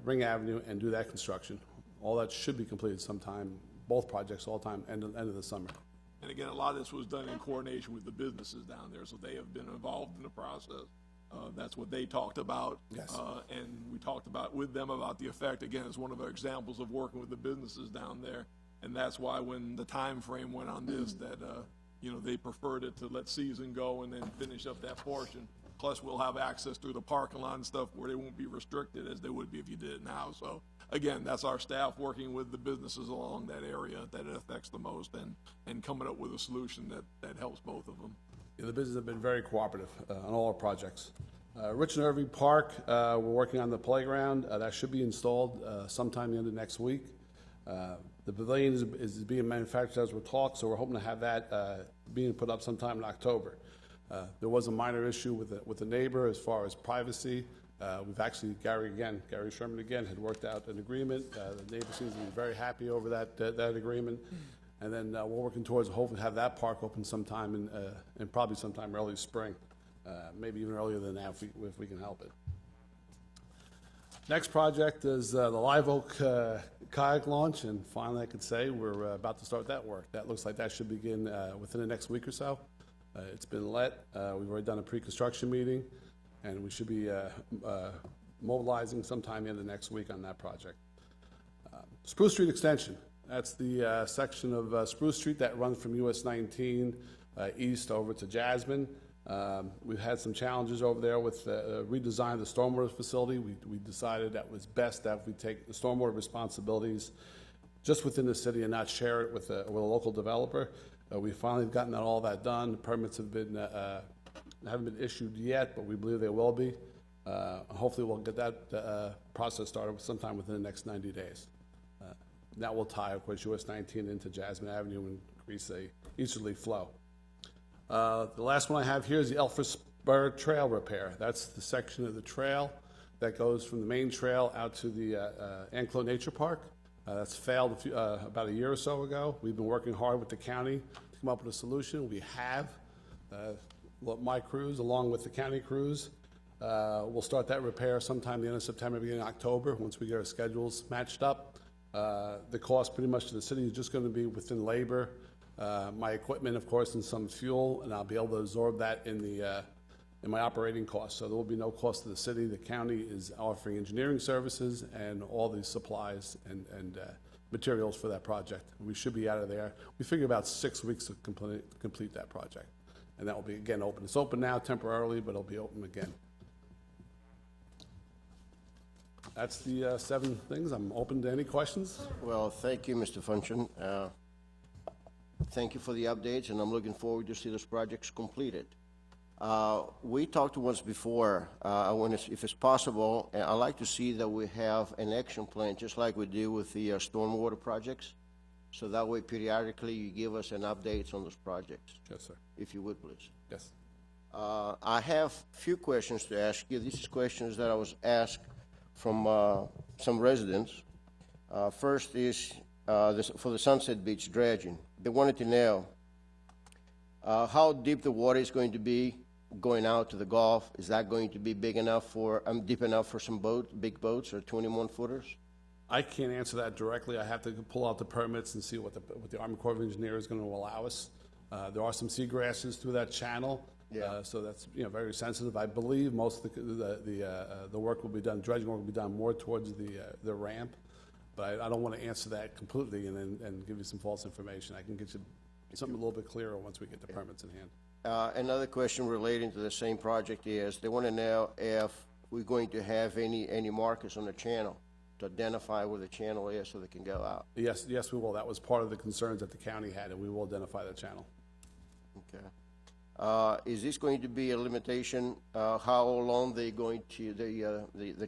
Ring Avenue and do that construction. All that should be completed sometime, both projects all time, end of the summer.
And again, a lot of this was done in coordination with the businesses down there, so they have been involved in the process. That's what they talked about.
Yes.
And we talked with them about the effect. Again, it's one of our examples of working with the businesses down there. And that's why when the time frame went on this, that, they preferred it to let season go and then finish up that portion. Plus, we'll have access through the parking lot and stuff where they won't be restricted as they would be if you did it now. So, again, that's our staff working with the businesses along that area that it affects the most and coming up with a solution that helps both of them.
Yeah, the business have been very cooperative on all our projects. Richard Irving Park, we're working on the playground. That should be installed sometime the end of next week. The pavilion is being manufactured as we talk, so we're hoping to have that being put up sometime in October. There was a minor issue with the neighbor as far as privacy. We've actually, Gary Sherman again, had worked out an agreement. The neighbor seems to be very happy over that agreement. And then we're working towards hoping to have that park open sometime in probably sometime early spring, maybe even earlier than that if we can help it. Next project is the Live Oak kayak launch, and finally I could say we're about to start that work. That looks like that should begin within the next week or so. It's been let. We've already done a pre-construction meeting, and we should be mobilizing sometime in the next week on that project. Spruce Street Extension. That's the section of Spruce Street that runs from US 19 east over to Jasmine. We've had some challenges over there with redesign of the stormwater facility. We decided that was best that we take the stormwater responsibilities just within the city and not share it with a local developer. We've finally gotten all that done. The permits have been haven't been issued yet, but we believe they will be. Hopefully, we'll get that process started sometime within the next 90 days. That will tie, of course, US 19 into Jasmine Avenue and increase a easterly flow. The last one I have here is the Elfer Spur Trail repair. That's the section of the trail that goes from the main trail out to the Anclo Nature Park. That's failed about a year or so ago. We've been working hard with the county to come up with a solution. We have. My crews, along with the county crews, we'll start that repair sometime the end of September, beginning of October, once we get our schedules matched up. The cost pretty much to the city is just going to be within labor, my equipment, of course, and some fuel, and I'll be able to absorb that in my operating costs. So there will be no cost to the city. The county is offering engineering services and all the supplies and materials for that project. We should be out of there. We figure about 6 weeks to complete that project. And that will be, again, open. It's open now temporarily, but it'll be open again. That's the 7 things. I'm open to any questions.
Well, thank you, Mr. Function. Thank you for the updates, and I'm looking forward to see those projects completed. We talked once before, if it's possible, I'd like to see that we have an action plan, just like we do with the stormwater projects. So that way, periodically, you give us an updates on those projects.
Yes, sir.
If you would, please.
Yes.
I have a few questions to ask you. These is questions that I was asked from some residents. First is for the Sunset Beach dredging. They wanted to know how deep the water is going to be going out to the Gulf. Is that going to be big enough for, deep enough for some big boats or 21-footers?
I can't answer that directly. I have to pull out the permits and see what the Army Corps of Engineers is going to allow us. There are some seagrasses through that channel, so that's very sensitive. I believe most of the work will be done, dredging work will be done more towards the ramp, but I don't want to answer that completely and give you some false information. I can get you something a little bit clearer once we get the permits in hand.
Another question relating to the same project is they want to know if we're going to have any markers on the channel to identify where the channel is so they can go out.
Yes, we will. That was part of the concerns that the county had, and we will identify the channel.
Okay. Is this going to be a limitation, how long the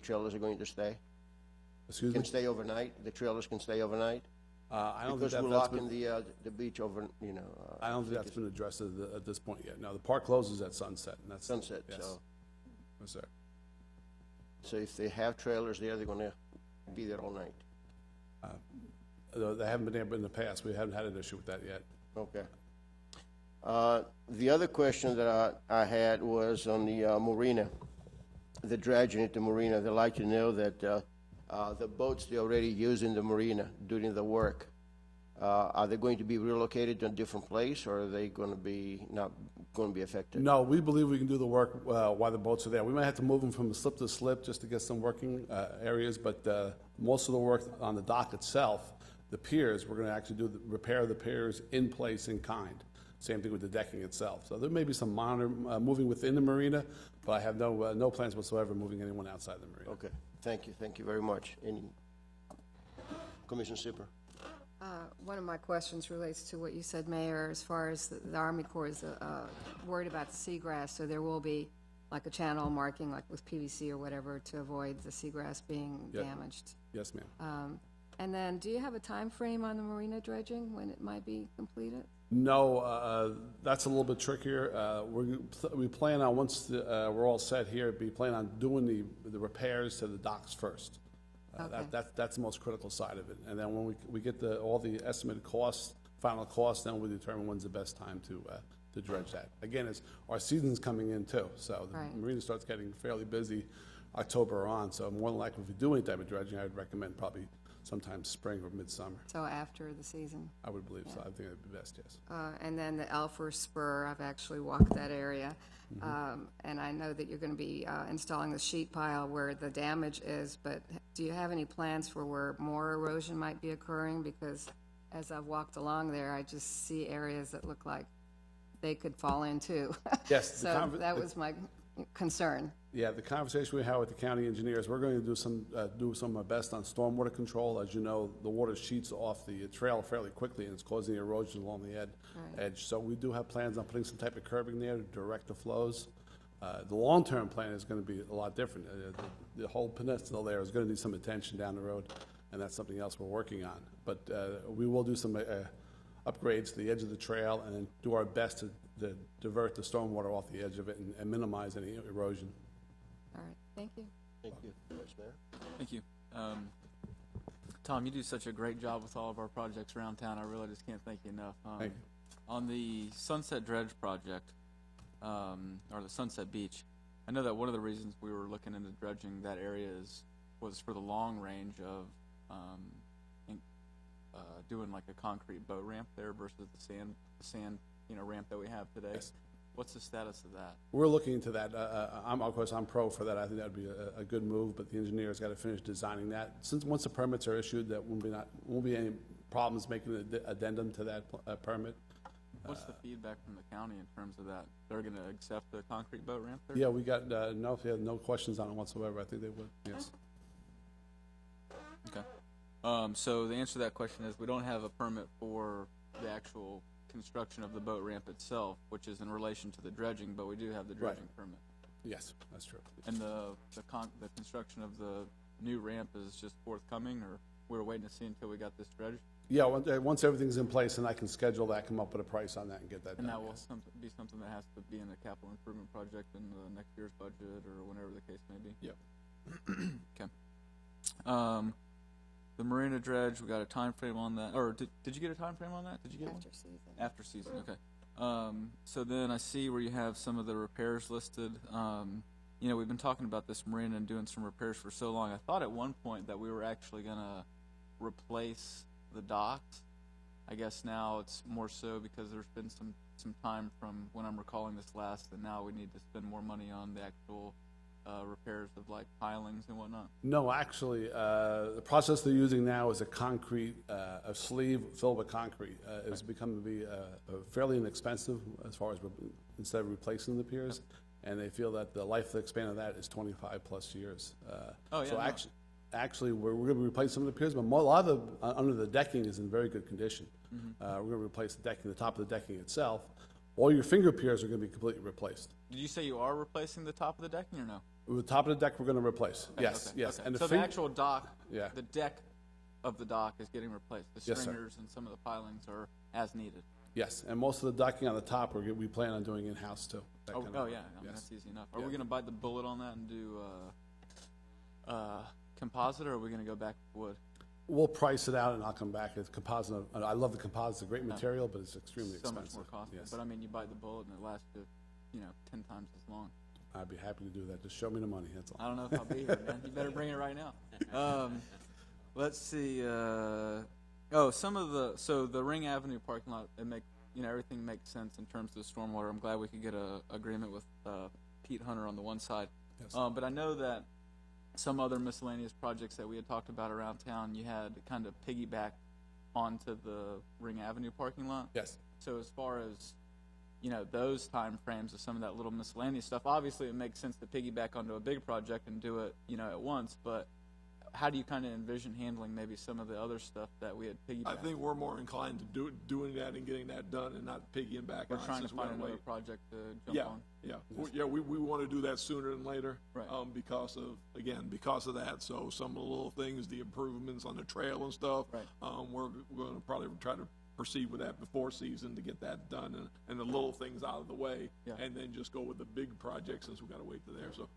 trailers are going to stay?
Excuse me?
Can stay overnight? The trailers can stay overnight?
I don't
because
think
we're
that's
locking the beach over,
I don't think that's been addressed at this point yet. No, the park closes at sunset, and that's
sunset.
Yes.
So.
Yes, sir.
So if they have trailers there, they're going to be there all night.
They haven't been there in the past. We haven't had an issue with that yet.
Okay. The other question that I had was on the marina, the dredging at the marina. They'd like to know that the boats they already use in the marina during the work, are they going to be relocated to a different place, or are they going to be not going to be affected?
No, we believe we can do the work while the boats are there. We might have to move them from slip to slip just to get some working areas, but most of the work on the dock itself, the piers, we're going to actually do repair the piers in place in kind. Same thing with the decking itself. So there may be some minor moving within the marina, but I have no plans whatsoever moving anyone outside the marina.
Okay, thank you very much. Commissioner Sipper.
One of my questions relates to what you said, Mayor, as far as the Army Corps is worried about the seagrass, so there will be like a channel marking, like with PVC or whatever, to avoid the seagrass being damaged.
Yes, ma'am.
And then, do you have a time frame on the marina dredging, when it might be completed?
No, that's a little bit trickier. We plan on, once we're all set here, we plan on doing the repairs to the docks first.
Okay.
That's the most critical side of it. And then when we get all the estimated costs, final costs, then we determine when's the best time to dredge that. Again, our season's coming in too, so the marina starts getting fairly busy October on. So more than likely, if we do any type of dredging, I would recommend probably sometime spring or midsummer.
So after the season?
I would believe so. I think that'd be best, yes.
And then the Elfer Spur, I've actually walked that area. And I know that you're going to be installing the sheet pile where the damage is, but do you have any plans for where more erosion might be occurring? Because as I've walked along there, I just see areas that look like they could fall in too.
Yes, the
So that was my concern.
Yeah, the conversation we had with the county engineers, we're going to do some of our best on stormwater control. As you know, the water sheets off the trail fairly quickly, and it's causing erosion along the edge. So we do have plans on putting some type of curbing there to direct the flows. The long-term plan is going to be a lot different. The whole peninsula there is going to need some attention down the road, and that's something else we're working on. But we will do some upgrades to the edge of the trail and then do our best to divert the stormwater off the edge of it and minimize any erosion.
All right, thank you.
Thank you, Vice Mayor.
Thank you. Tom, you do such a great job with all of our projects around town. I really just can't thank you enough.
Thank you.
On the Sunset Dredge project, or the Sunset Beach, I know that one of the reasons we were looking into dredging that area was for the long range of doing like a concrete boat ramp there versus the sand ramp that we have today.
Yes.
What's the status of that?
We're looking into that. Of course, I'm pro for that. I think that would be a good move, but the engineer's got to finish designing that. Once the permits are issued, that won't be any problems making an addendum to that permit.
What's the feedback from the county in terms of that? They're going to accept the concrete boat ramp there?
Yeah, we got no questions on it whatsoever. I think they would. Yes.
Okay. So the answer to that question is we don't have a permit for the actual construction of the boat ramp itself, which is in relation to the dredging, but we do have the dredging permit.
Yes, that's true.
And the construction of the new ramp is just forthcoming, or we're waiting to see until we got this dredged?
Yeah, once everything's in place and I can schedule that, come up with a price on that and get that done.
And that will
yes.
be something that has to be in the capital improvement project in the next year's budget or whenever the case may be?
Yep.
Okay. The marina dredge, we got a time frame on that, or did you get a time frame on that? Did you get
After
one?
season.
After season, okay. So then I see where you have some of the repairs listed. We've been talking about this marina and doing some repairs for so long. I thought at one point that we were actually gonna replace the docks. I guess now it's more so because there's been some time from when I'm recalling this last, and now we need to spend more money on the actual repairs of like pilings and whatnot.
No, actually, the process they're using now is a sleeve filled with concrete. It's become to be fairly inexpensive as far as instead of replacing the piers, and they feel that the life span of that is 25 plus years. Actually, we're going to replace some of the piers, but a lot of under the decking is in very good condition.
Mm-hmm.
We're going to replace the decking, the top of the decking itself. All your finger piers are going to be completely replaced.
Did you say you are replacing the top of the decking or no?
The top of the deck we're going to replace.
Okay,
yes,
okay,
yes.
okay.
And
so the actual dock,
yeah.
the deck of the dock is getting replaced. The
Yes,
stringers and some of the pilings are as needed.
Yes, and most of the decking on the top we plan on doing in-house too.
Yeah, I mean, that's easy enough. Are we going to bite the bullet on that and do composite, or are we going to go back to wood?
We'll price it out and I'll come back. It's composite. I love the composite. It's a great material, but it's extremely
so
expensive.
much more costly.
Yes.
But I mean, you bite the bullet and it lasts you, 10 times as long.
I'd be happy to do that. Just show me the money. That's all.
I don't know if I'll be here, man. You better bring it right now. Let's see. So the Ring Avenue parking lot, everything makes sense in terms of the stormwater. I'm glad we could get a agreement with Pete Hunter on the one side.
Yes.
But I know that some other miscellaneous projects that we had talked about around town, you had kind of piggyback onto the Ring Avenue parking lot.
Yes.
So as far as those time frames of some of that little miscellaneous stuff, obviously it makes sense to piggyback onto a big project and do it, at once, but how do you kind of envision handling maybe some of the other stuff that we had piggybacked?
I think we're more inclined to doing that and getting that done and not piggyback.
We're trying to find another project to jump on.
Yeah, we want to do that sooner than later.
Right.
Because of that. So some of the little things, the improvements on the trail and stuff.
Right.
We're going to probably try to proceed with that before season to get that done and the little things out of the way, and then just go with the big project since we got to wait to there. So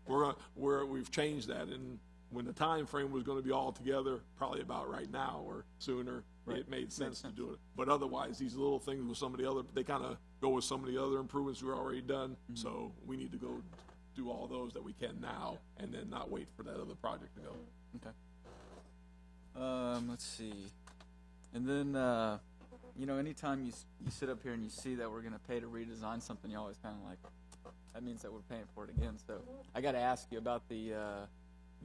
we've changed that, and when the time frame was going to be all together, probably about right now or sooner, it made sense to do it. But otherwise, these little things with some of the other, they kind of go with some of the other improvements we're already done. Mm-hmm. So we need to go do all those that we can now, and then not wait for that other project to go.
Okay. Let's see, and then. Anytime you sit up here and you see that we're going to pay to redesign something, you always kind of like, that means that we're paying for it again. So I got to ask you about the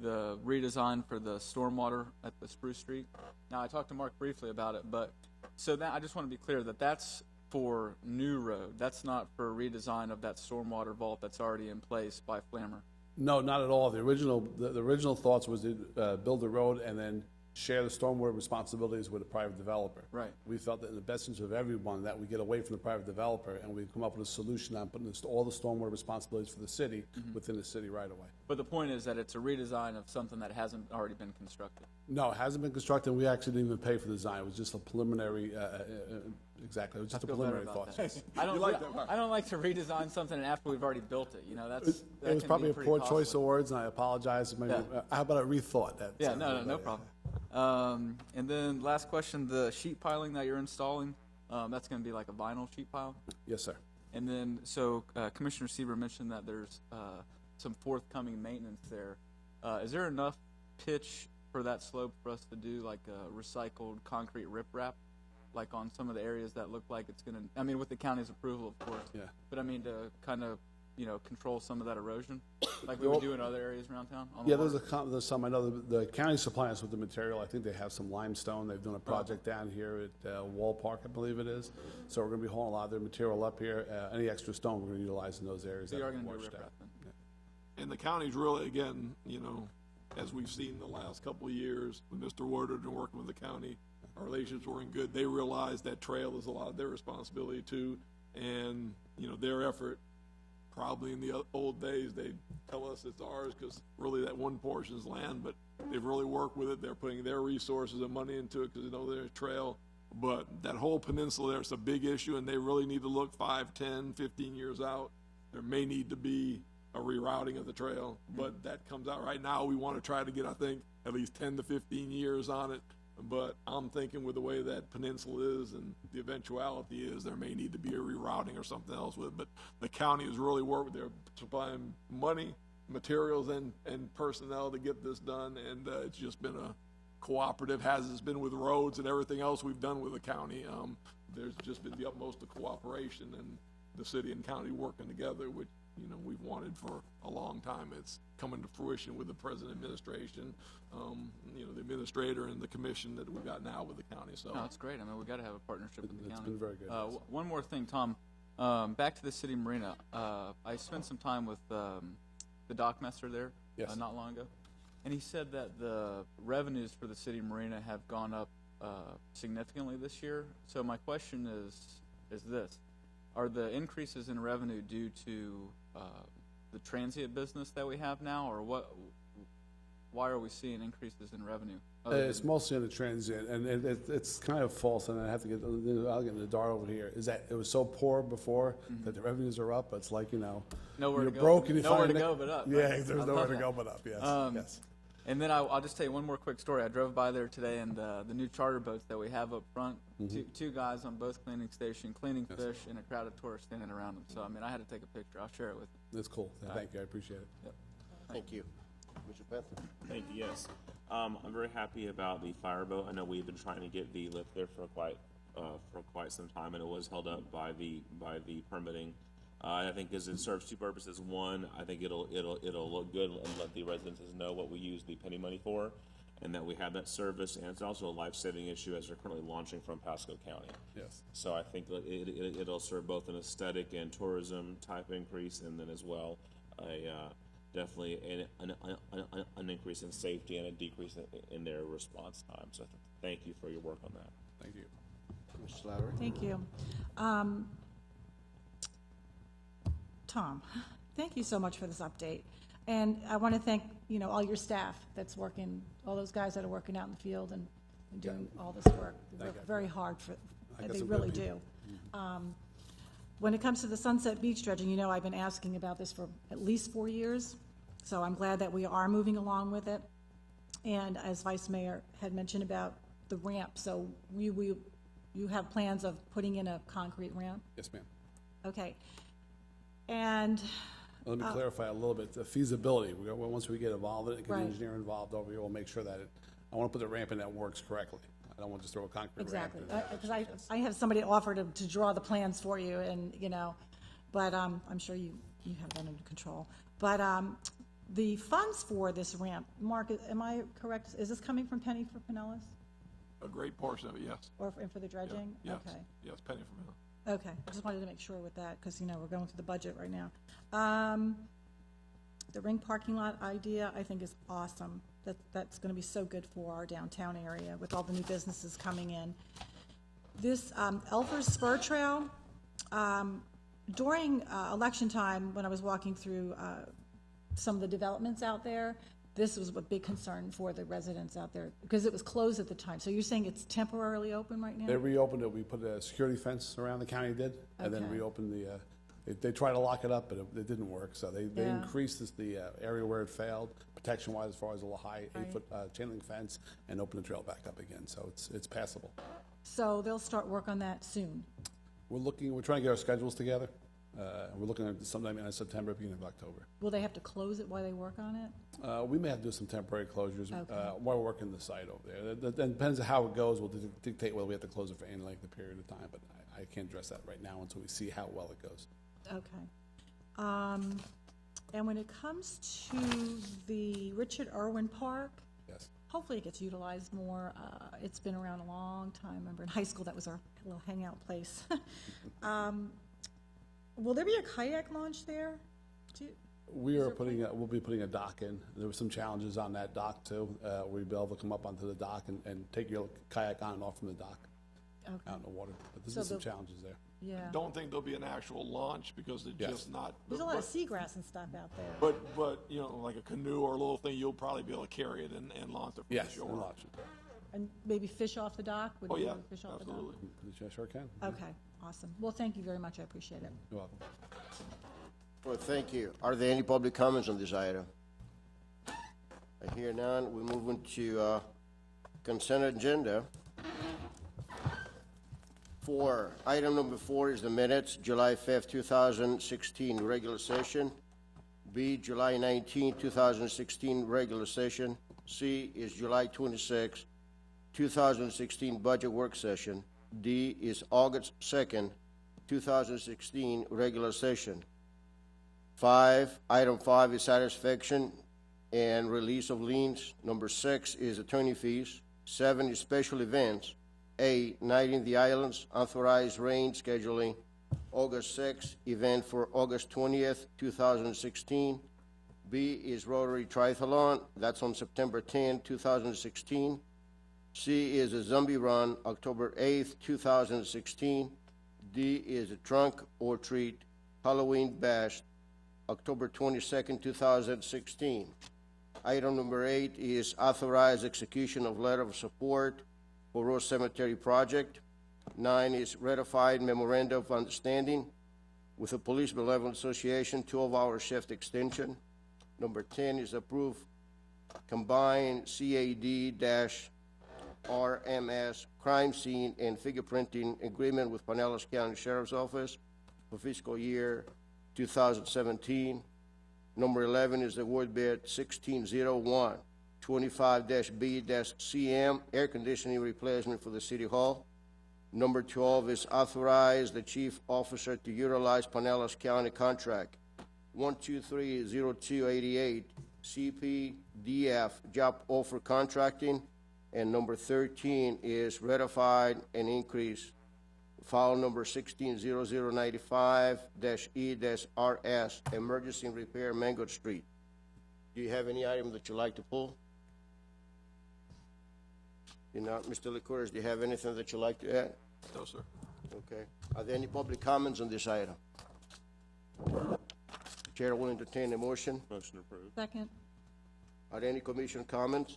redesign for the stormwater at the Spruce Street. Now, I talked to Mark briefly about it, but so that I just want to be clear that that's for new road. That's not for redesign of that stormwater vault that's already in place by Flammer.
No, not at all. The original thoughts was to build the road and then share the stormwater responsibilities with a private developer.
Right.
We felt that in the best interest of everyone, that we get away from the private developer and we come up with a solution on putting all the stormwater responsibilities for the city within the city right away.
But the point is that it's a redesign of something that hasn't already been constructed.
No, it hasn't been constructed. We actually didn't even pay for the design. It was just a preliminary, exactly, it was just a
I feel better
preliminary
about
thought.
that. I don't like to redesign something after we've already built it. You know, that
It was
can
probably
be
a
pretty
poor
costly.
choice of words, and I apologize. Maybe, how about a rethought? That
Yeah,
sounds
no
better.
problem. And then last question, the sheet piling that you're installing, that's going to be like a vinyl sheet pile?
Yes, sir.
And then, so Commissioner Sieber mentioned that there's some forthcoming maintenance there. Is there enough pitch for that slope for us to do like a recycled concrete riprap, like on some of the areas that look like it's going to, I mean, with the county's approval, of course.
Yeah.
But I mean, to kind of, control some of that erosion, like we would do in other areas around town? On the
Yeah,
water?
there's some. I know the county supplying us with the material. I think they have some limestone. They've done a project down here at Wall Park, I believe it is. So we're going to be hauling a lot of their material up here. Any extra stone we're going to utilize in those areas.
So you
that
are
are
going to do
washed
riprap
out.
then?
And the county's really, again, as we've seen the last couple of years, with Mr. Woodard and working with the county, our relationships weren't good. They realized that trail is a lot of their responsibility too. And, their effort, probably in the old days, they'd tell us it's ours because really that one portion is land, but they've really worked with it. They're putting their resources and money into it because they know there's a trail. But that whole peninsula there is a big issue, and they really need to look 5, 10, 15 years out. There may need to be a rerouting of the trail, but that comes out right now. We want to try to get, I think, at least 10 to 15 years on it. But I'm thinking with the way that peninsula is and the eventuality is there may need to be a rerouting or something else with it. But the county has really worked with their supplying money, materials, and personnel to get this done. And it's just been a cooperative, as it's been with roads and everything else we've done with the county. There's just been the utmost of cooperation and the city and county working together, which we've wanted for a long time. It's coming to fruition with the present administration, the administrator and the commission that we've got now with the county. So
No, it's great. I mean, we've got to have a partnership with the
It's
county.
been very good.
One more thing, Tom. Back to the city marina. I spent some time with the dockmaster there
Yes.
not long ago, and he said that the revenues for the city marina have gone up significantly this year. So my question is this. Are the increases in revenue due to the transient business that we have now, or what? Why are we seeing increases in revenue?
It's mostly in the transient, and it's kind of false, and I'll get into the dart over here, is that it was so poor before that the revenues are up. It's like,
Nowhere
you're
to go.
broke and you
Nowhere
find
to go but up.
Yeah,
Right?
there's
I
nowhere
love
to
that.
go but up, yes. Yes.
And then I'll just tell you one more quick story. I drove by there today, and the new charter boats that we have up front, two guys on both cleaning station, cleaning fish, and a crowd of tourists standing around them. So, I mean, I had to take a picture. I'll share it with you.
That's cool. Thank you. I appreciate it.
Yep.
Thank you. Mr. Panther?
Thank you, yes. I'm very happy about the fireboat. I know we've been trying to get the lift there for quite some time, and it was held up by the permitting. I think because it serves two purposes. One, I think it'll look good and let the residents know what we use the penny money for, and that we have that service. And it's also a life-saving issue as we're currently launching from Pasco County.
Yes.
So I think that it'll serve both an aesthetic and tourism type increase, and then as well definitely an increase in safety and a decrease in their response time. So thank you for your work on that.
Thank you.
Mr. Slattery?
Thank you. Tom, thank you so much for this update. And I want to thank, all your staff that's working, all those guys that are working out in the field and doing all this work. They work very hard they really do. When it comes to the Sunset Beach dredging, I've been asking about this for at least 4 years. So I'm glad that we are moving along with it. And as Vice Mayor had mentioned about the ramp, so you have plans of putting in a concrete ramp?
Yes, ma'am.
Okay. And
let me clarify a little bit. The feasibility, once we get involved in it, get
Right.
the engineer involved over here, we'll make sure that I want to put the ramp in that works correctly. I don't want to just throw a concrete
exactly,
ramp in.
because I have somebody offer to draw the plans for you, and but I'm sure you have that under control. But the funds for this ramp, Mark, am I correct? Is this coming from Penny for Pinellas,
a great portion of it, yes.
or for the dredging?
Yes.
Okay.
Yes, penny for minute.
Okay, I just wanted to make sure with that, because, we're going through the budget right now. The ring parking lot idea, I think, is awesome. That's gonna be so good for our downtown area with all the new businesses coming in. This Elfers Spur Trail, during election time, when I was walking through some of the developments out there, this was a big concern for the residents out there, because it was closed at the time. So you're saying it's temporarily open right now?
They reopened it. We put a security fence around, the county did, and then
Okay.
reopened they tried to lock it up, but it didn't work. So they
Yeah.
increased the area where it failed, protection-wise, as far as a little high
Right.
8-foot chain link fence, and opened the trail back up again. So it's passable.
So they'll start work on that soon?
We're trying to get our schedules together. We're looking at sometime in September, beginning of October.
Will they have to close it while they work on it?
We may have to do some temporary closures
Okay.
while we're working the site over there. That depends on how it goes. Will dictate whether we have to close it for any length of period of time, but I can't address that right now until we see how well it goes.
Okay. And when it comes to the Richard Irwin Park,
Yes.
hopefully it gets utilized more. It's been around a long time. Remember in high school, that was our little hangout place. Will there be a kayak launch there?
We'll be putting a dock in. There were some challenges on that dock too. We'll be able to come up onto the dock and take your kayak on and off from the dock out in the water. But there's some challenges there.
Yeah.
Don't think there'll be an actual launch because they're
Yes.
just not.
There's a lot of seagrass and stuff out there.
But like a canoe or a little thing, you'll probably be able to carry it and launch it from
Yes,
the
we'll
shore.
launch it.
And maybe fish off the dock? Would
Oh,
you
yeah,
wanna fish off the dock?
absolutely.
Sure can.
Okay, awesome. Well, thank you very much. I appreciate it.
You're welcome.
Well, thank you. Are there any public comments on this item? I hear none. We move into consent agenda. Item number 4 is the minutes, July 5th, 2016, regular session. B, July 19th, 2016, regular session. C is July 26th, 2016, budget work session. D is August 2nd, 2016, regular session. Item 5 is satisfaction and release of liens. Number 6 is attorney fees. 7 is special events. 8, Night in the Islands, authorized rain scheduling, August 6th, event for August 20th, 2016. B is Rotary Triathlon, that's on September 10, 2016. C is a Zombie Run, October 8th, 2016. D is a Trunk or Treat Halloween Bash, October 22nd, 2016. Item number 8 is authorized execution of letter of support for Rose Cemetery project. 9 is ratified memorandum of understanding with the Police Benevolent Association, 12-hour shift extension. Number 10 is approved combined CAD-RMS crime scene and fingerprinting agreement with Pinellas County Sheriff's Office for fiscal year 2017. Number 11 is the award bid 1601, 25-B-CM, air conditioning replacement for the City Hall. Number 12 is authorize the chief officer to utilize Pinellas County contract 1230288, CPDF, job offer contracting. And number 13 is ratified and increase file number 160095-E-RS, emergency repair, Mango Street. Do you have any item that you'd like to pull? You know, Mr. Licouris, do you have anything that you'd like to add?
No, sir.
Okay. Are there any public comments on this item? Chair will entertain a motion.
Motion approved.
Second.
Are there any commission comments?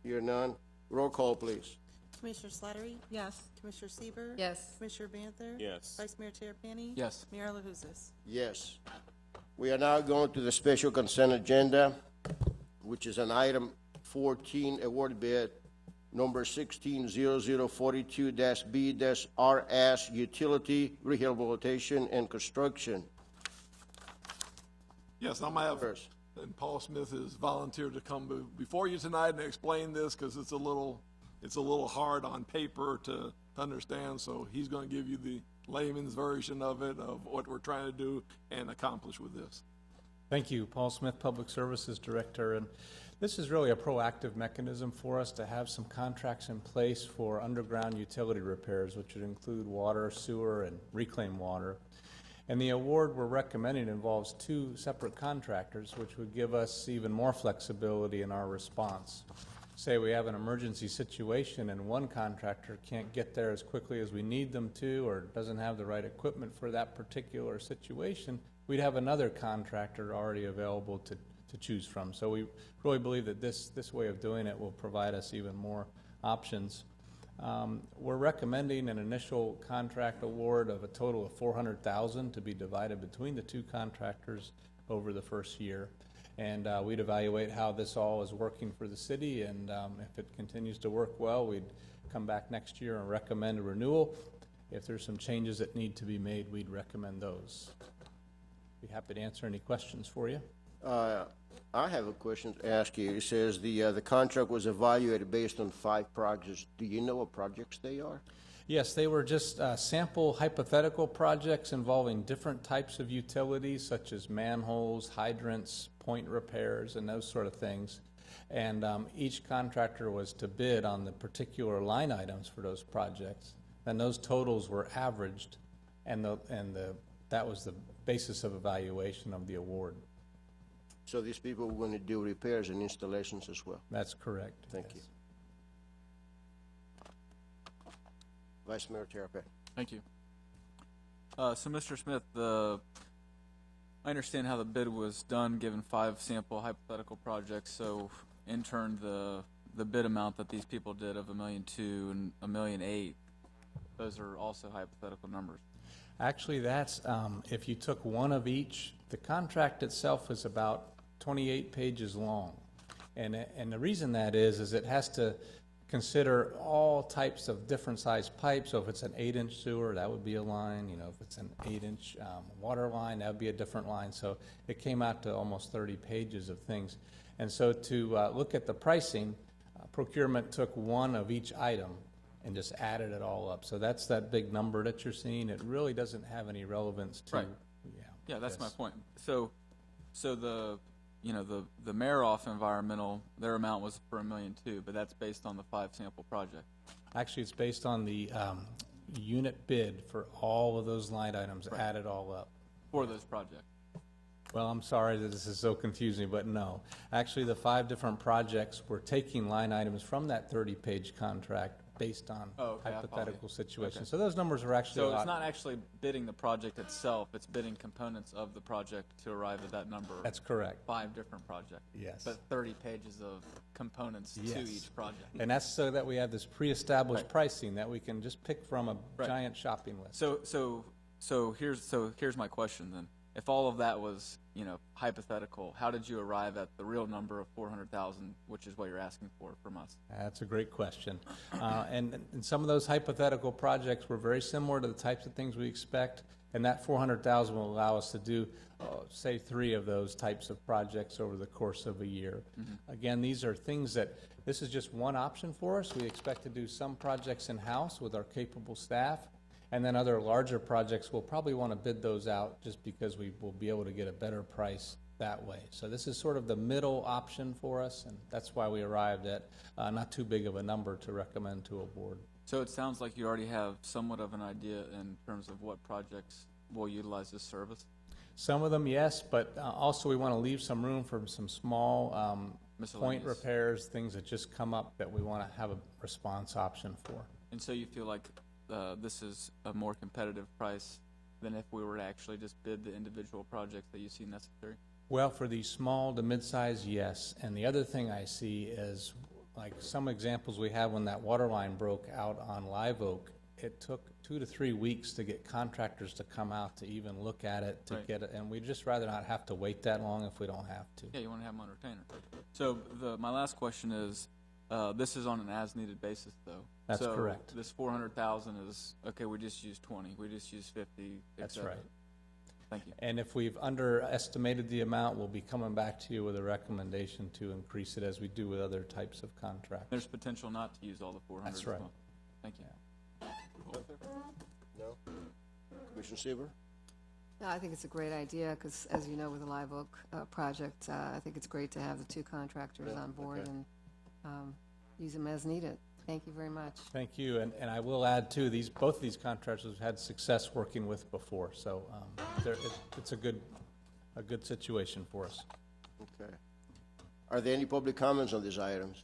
Hear none. Roll call, please.
Commissioner Slattery?
Yes.
Commissioner Sieber,
Yes.
Commissioner Banther?
Yes.
Vice Mayor Terapany?
Yes.
Mayor LaHousas?
Yes. We are now going to the special consent agenda, which is an item 14, award bid number 160042-B-RS, utility rehabilitation and construction.
Yes, I'm gonna have,
First.
and Paul Smith has volunteered to come before you tonight and explain this because it's a little hard on paper to understand. So he's going to give you the layman's version of it, of what we're trying to do and accomplish with this.
Thank you. Paul Smith, Public Services Director. And This is really a proactive mechanism for us to have some contracts in place for underground utility repairs, which would include water, sewer, and reclaimed water. And the award we're recommending involves 2 separate contractors, which would give us even more flexibility in our response. Say we have an emergency situation and one contractor can't get there as quickly as we need them to, or doesn't have the right equipment for that particular situation, we'd have another contractor already available to choose from. So we really believe that this way of doing it will provide us even more options. We're recommending an initial contract award of a total of $400,000 to be divided between the 2 contractors over the first year. And we'd evaluate how this all is working for the city, and if it continues to work well, we'd come back next year and recommend a renewal. If there's some changes that need to be made, we'd recommend those. Be happy to answer any questions for you.
I have a question to ask you. It says the contract was evaluated based on 5 projects. Do you know what projects they are?
Yes, they were just sample hypothetical projects involving different types of utilities, such as manholes, hydrants, point repairs, and those sort of things. And each contractor was to bid on the particular line items for those projects. And those totals were averaged, and that was the basis of evaluation of the award.
So these people were going to do repairs and installations as well?
That's correct.
Thank you. Vice Mayor Tarpon.
Thank you. So, Mr. Smith, I understand how the bid was done, given 5 sample hypothetical projects. So, in turn, the bid amount that these people did of $1.2 million and $1.8 million, those are also hypothetical numbers.
Actually, that's if you took one of each. The contract itself is about 28 pages long, and the reason that is it has to consider all types of different size pipes. So if it's an 8-inch sewer, that would be a line. You know, if it's an 8-inch water line, that would be a different line. So it came out to almost 30 pages of things. And so to look at the pricing, procurement took one of each item and just added it all up. So that's that big number that you're seeing. It really doesn't have any relevance to.
Right. Yeah, that's my point. So the Maroff Environmental, their amount was for $1.2 million, but that's based on the 5 sample project.
Actually, it's based on the unit bid for all of those line items,
Right.
added all up.
For those projects.
Well, I'm sorry that this is so confusing, but no. Actually, the 5 different projects were taking line items from that 30-page contract based on hypothetical situations.
Okay.
So those numbers are actually
So it's not actually bidding the project itself, it's bidding components of the project to arrive at that number.
That's correct.
5 different projects.
Yes.
But 30 pages of components to each project.
And that's so that we have this pre-established pricing that we can just pick from a giant shopping list.
So here's my question then. If all of that was, hypothetical, how did you arrive at the real number of $400,000, which is what you're asking for from us?
That's a great question. And some of those hypothetical projects were very similar to the types of things we expect, and that $400,000 will allow us to do, say, 3 of those types of projects over the course of a year. Mm-hmm. Again, these are things this is just one option for us. We expect to do some projects in-house with our capable staff, and then other larger projects, we'll probably want to bid those out just because we will be able to get a better price that way. So this is sort of the middle option for us, and that's why we arrived at not too big of a number to recommend to a board.
So it sounds like you already have somewhat of an idea in terms of what projects will utilize this service?
Some of them, yes, but also we want to leave some room for some small point repairs, things that just come up that we want to have a response option for.
And so you feel like this is a more competitive price than if we were to actually just bid the individual projects that you see necessary?
Well, for these small to mid-size, yes. And the other thing I see is, like some examples we have when that water line broke out on Live Oak, it took 2 to 3 weeks to get contractors to come out to even look at it, to get it, and we'd just rather not have to wait that long if we don't have to.
Yeah, you want to have them on retainer. So my last question is, this is on an as-needed basis, though.
That's correct.
This $400,000 is, okay, we just use 20, we just use 50,
That's right.
Thank you.
And if we've underestimated the amount, we'll be coming back to you with a recommendation to increase it as we do with other types of contracts.
There's potential not to use all the 400.
That's right.
As well. Thank you.
No? Commissioner Sieber?
No, I think it's a great idea, because as you know, with the Live Oak project, I think it's great to have the two contractors on board and use them as needed. Thank you very much.
Thank you, and I will add too, both of these contractors have had success working with before, so it's a good situation for us.
Okay. Are there any public comments on these items?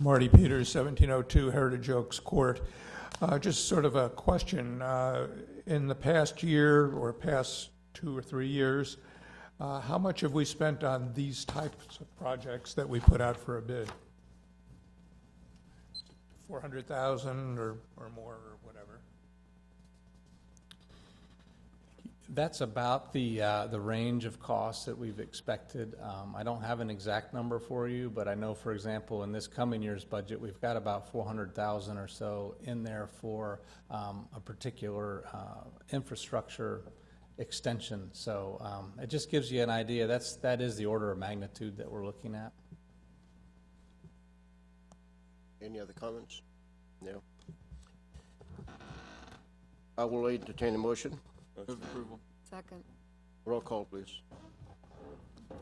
Marty Peters, 1702 Heritage Oaks Court. Just sort of a question. In the past year or past 2 or 3 years, how much have we spent on these types of projects that we put out for a bid? 400,000 or more or whatever?
That's about the range of costs that we've expected. I don't have an exact number for you, but I know, for example, in this coming year's budget, we've got about 400,000 or so in there for a particular infrastructure extension. So it just gives you an idea. That is the order of magnitude that we're looking at.
Any other comments? No. I will entertain a motion.
Move approval.
Second.
Roll call, please.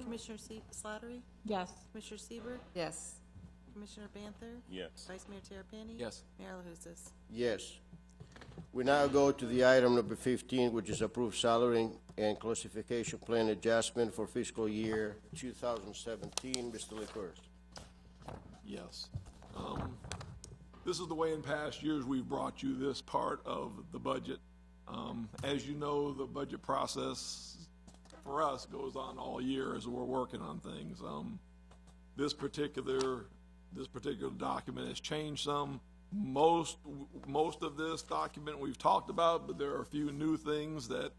Commissioner Slattery?
Yes.
Commissioner Sieber,
Yes.
Commissioner Banther?
Yes.
Vice Mayor Terapany?
Yes.
Mayor LaHousas?
Yes. We now go to the item number 15, which is approved salary and classification plan adjustment for fiscal year 2017. Mr. LaCourse.
Yes. This is the way in past years we've brought you this part of the budget. As you know, the budget process for us goes on all year as we're working on things. This particular document has changed some. Most of this document we've talked about, but there are a few new things that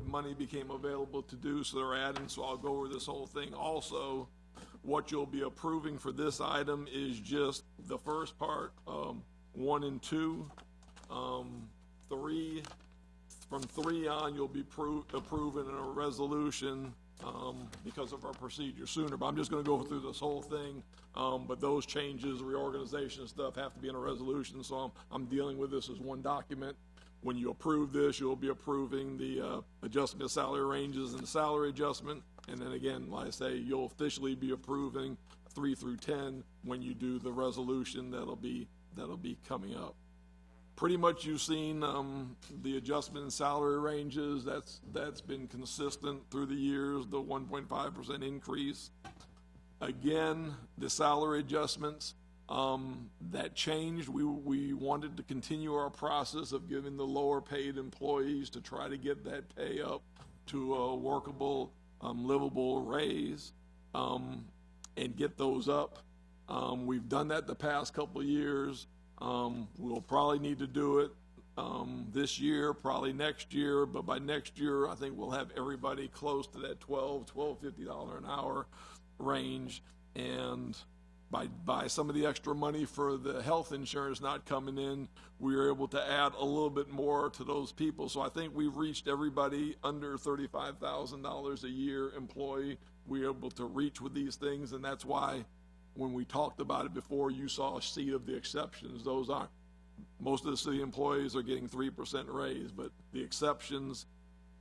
money became available to do, so they're adding. So I'll go over this whole thing. Also, what you'll be approving for this item is just the first part, 1 and 2. 3, from 3 on, you'll be approving a resolution because of our procedure sooner. But I'm just going to go through this whole thing. But those changes, reorganization stuff have to be in a resolution. So I'm dealing with this as one document. When you approve this, you'll be approving the adjustment of salary ranges and the salary adjustment. And then again, like I say, you'll officially be approving 3 through 10 when you do the resolution that'll be coming up. Pretty much you've seen the adjustment in salary ranges. That's been consistent through the years, the 1.5% increase. Again, the salary adjustments, that changed. We wanted to continue our process of giving the lower paid employees to try to get that pay up to a workable, livable raise and get those up. We've done that the past couple of years. We'll probably need to do it this year, probably next year, but by next year, I think we'll have everybody close to that $12.50 an hour range. And by some of the extra money for the health insurance not coming in, we were able to add a little bit more to those people. So I think we've reached everybody under $35,000 a year employee. We're able to reach with these things, and that's why when we talked about it before, you saw a sheet of the exceptions. Those aren't. Most of the city employees are getting 3% raise, but the exceptions,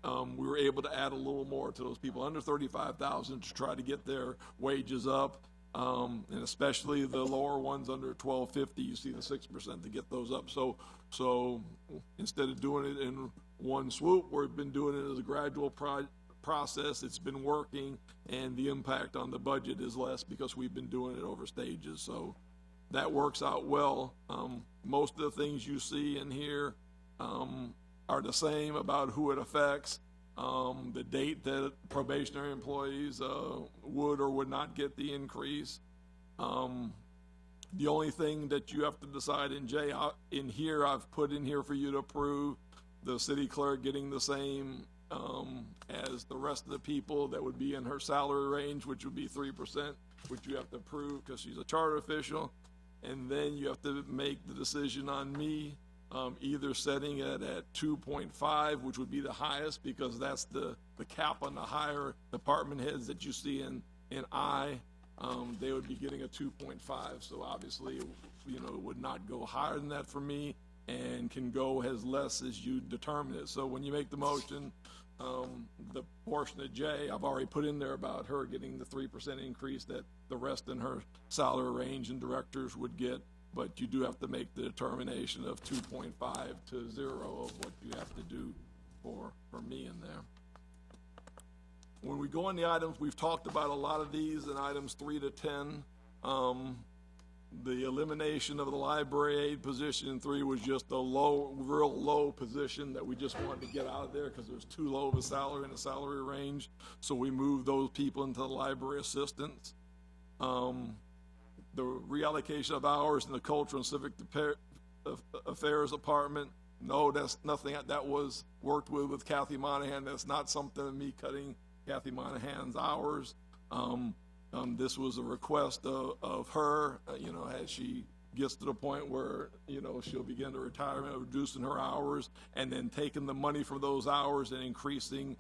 we were able to add a little more to those people under 35,000 to try to get their wages up, and especially the lower ones under 1250. You see the 6% to get those up. So instead of doing it in one swoop, we've been doing it as a gradual process. It's been working, and the impact on the budget is less because we've been doing it over stages. So that works out well. Most of the things you see in here are the same about who it affects, the date that probationary employees would or would not get the increase. The only thing that you have to decide in here, I've put in here for you to approve the city clerk getting the same as the rest of the people that would be in her salary range, which would be 3%, which you have to approve because she's a charter official. And then you have to make the decision on me, either setting it at 2.5, which would be the highest because that's the cap on the higher department heads that you see in I, they would be getting a 2.5. So obviously, you know, it would not go higher than that for me and can go as less as you determine it. So when you make the motion, the portion of J, I've already put in there about her getting the 3% increase that the rest in her salary range and directors would get, but you do have to make the determination of 2.5 to 0 of what you have to do for me in there. When we go on the items, we've talked about a lot of these in items 3 to 10. The elimination of the library aide position in 3 was just a real low position that we just wanted to get out of there because it was too low of a salary in the salary range. So we moved those people into the library assistants. The reallocation of hours in the Cultural and Civic Affairs Department, no, that's nothing that was worked with Kathy Monahan. That's not something of me cutting Kathy Monahan's hours. This was a request of her, you know, as she gets to the point where, you know, she'll begin to retirement, reducing her hours, and then taking the money from those hours and increasing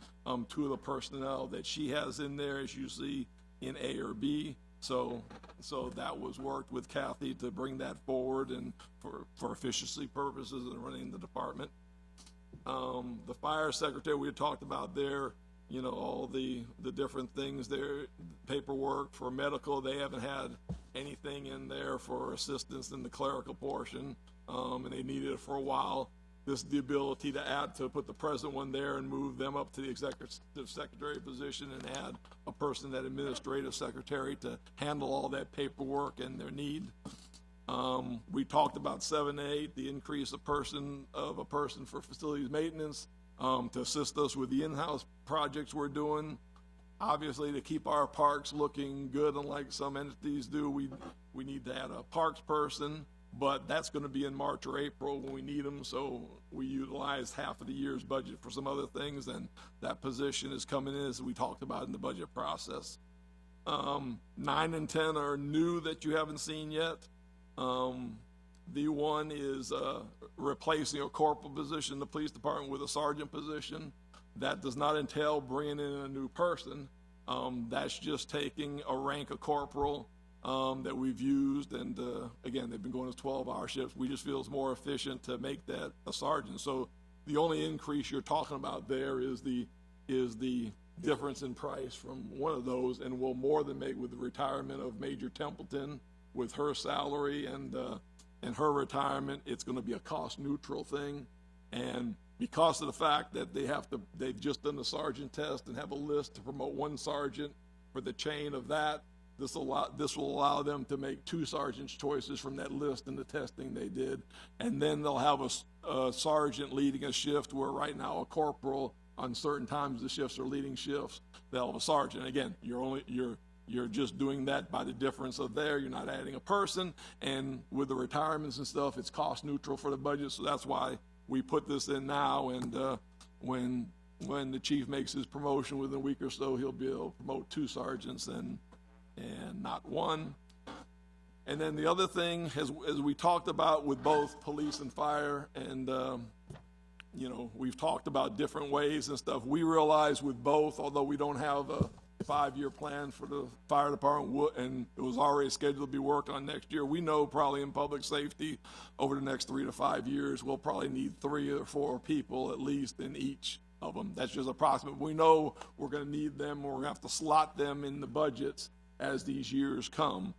two of the personnel that she has in there, as you see in A or B. So that was worked with Kathy to bring that forward and for efficiency purposes and running the department. The fire secretary, we had talked about there, you know, all the different things there, paperwork for medical. They haven't had anything in there for assistance in the clerical portion, and they needed it for a while. This is the ability to put the present one there and move them up to the executive secretary position and add a person, that administrative secretary, to handle all that paperwork and their need. We talked about 7 and 8, the increase of a person for facilities maintenance, to assist us with the in-house projects we're doing. Obviously, to keep our parks looking good, unlike some entities do, we need to add a parks person, but that's going to be in March or April when we need them, so we utilize half of the year's budget for some other things, and that position is coming in as we talked about in the budget process. 9 and 10 are new that you haven't seen yet. The one is replacing a corporal position in the police department with a sergeant position. That does not entail bringing in a new person. That's just taking a rank of corporal that we've used, and again, they've been going as 12-hour shifts. We just feel it's more efficient to make that a sergeant. So the only increase you're talking about there is the difference in price from one of those, and will more than make with the retirement of Major Templeton with her salary and her retirement. It's going to be a cost neutral thing, and because of the fact that they've just done the sergeant test and have a list to promote one sergeant for the chain of that, this will allow them to make 2 sergeant's choices from that list in the testing they did, and then they'll have a sergeant leading a shift where right now a corporal on certain times the shifts are leading shifts. They'll have a sergeant. Again, you're just doing that by the difference of there. You're not adding a person, and with the retirements and stuff, it's cost neutral for the budget. So that's why we put this in now. And when the chief makes his promotion within a week or so, he'll be able to promote 2 sergeants and not 1. And then the other thing, as we talked about with both police and fire, and you know, we've talked about different ways and stuff. We realize with both, although we don't have a 5-year plan for the fire department, and it was already scheduled to be worked on next year, we know probably in public safety over the next 3 to 5 years, we'll probably need 3 or 4 people at least in each of them. That's just approximate. We know we're going to need them, or we're going to have to slot them in the budgets as these years come.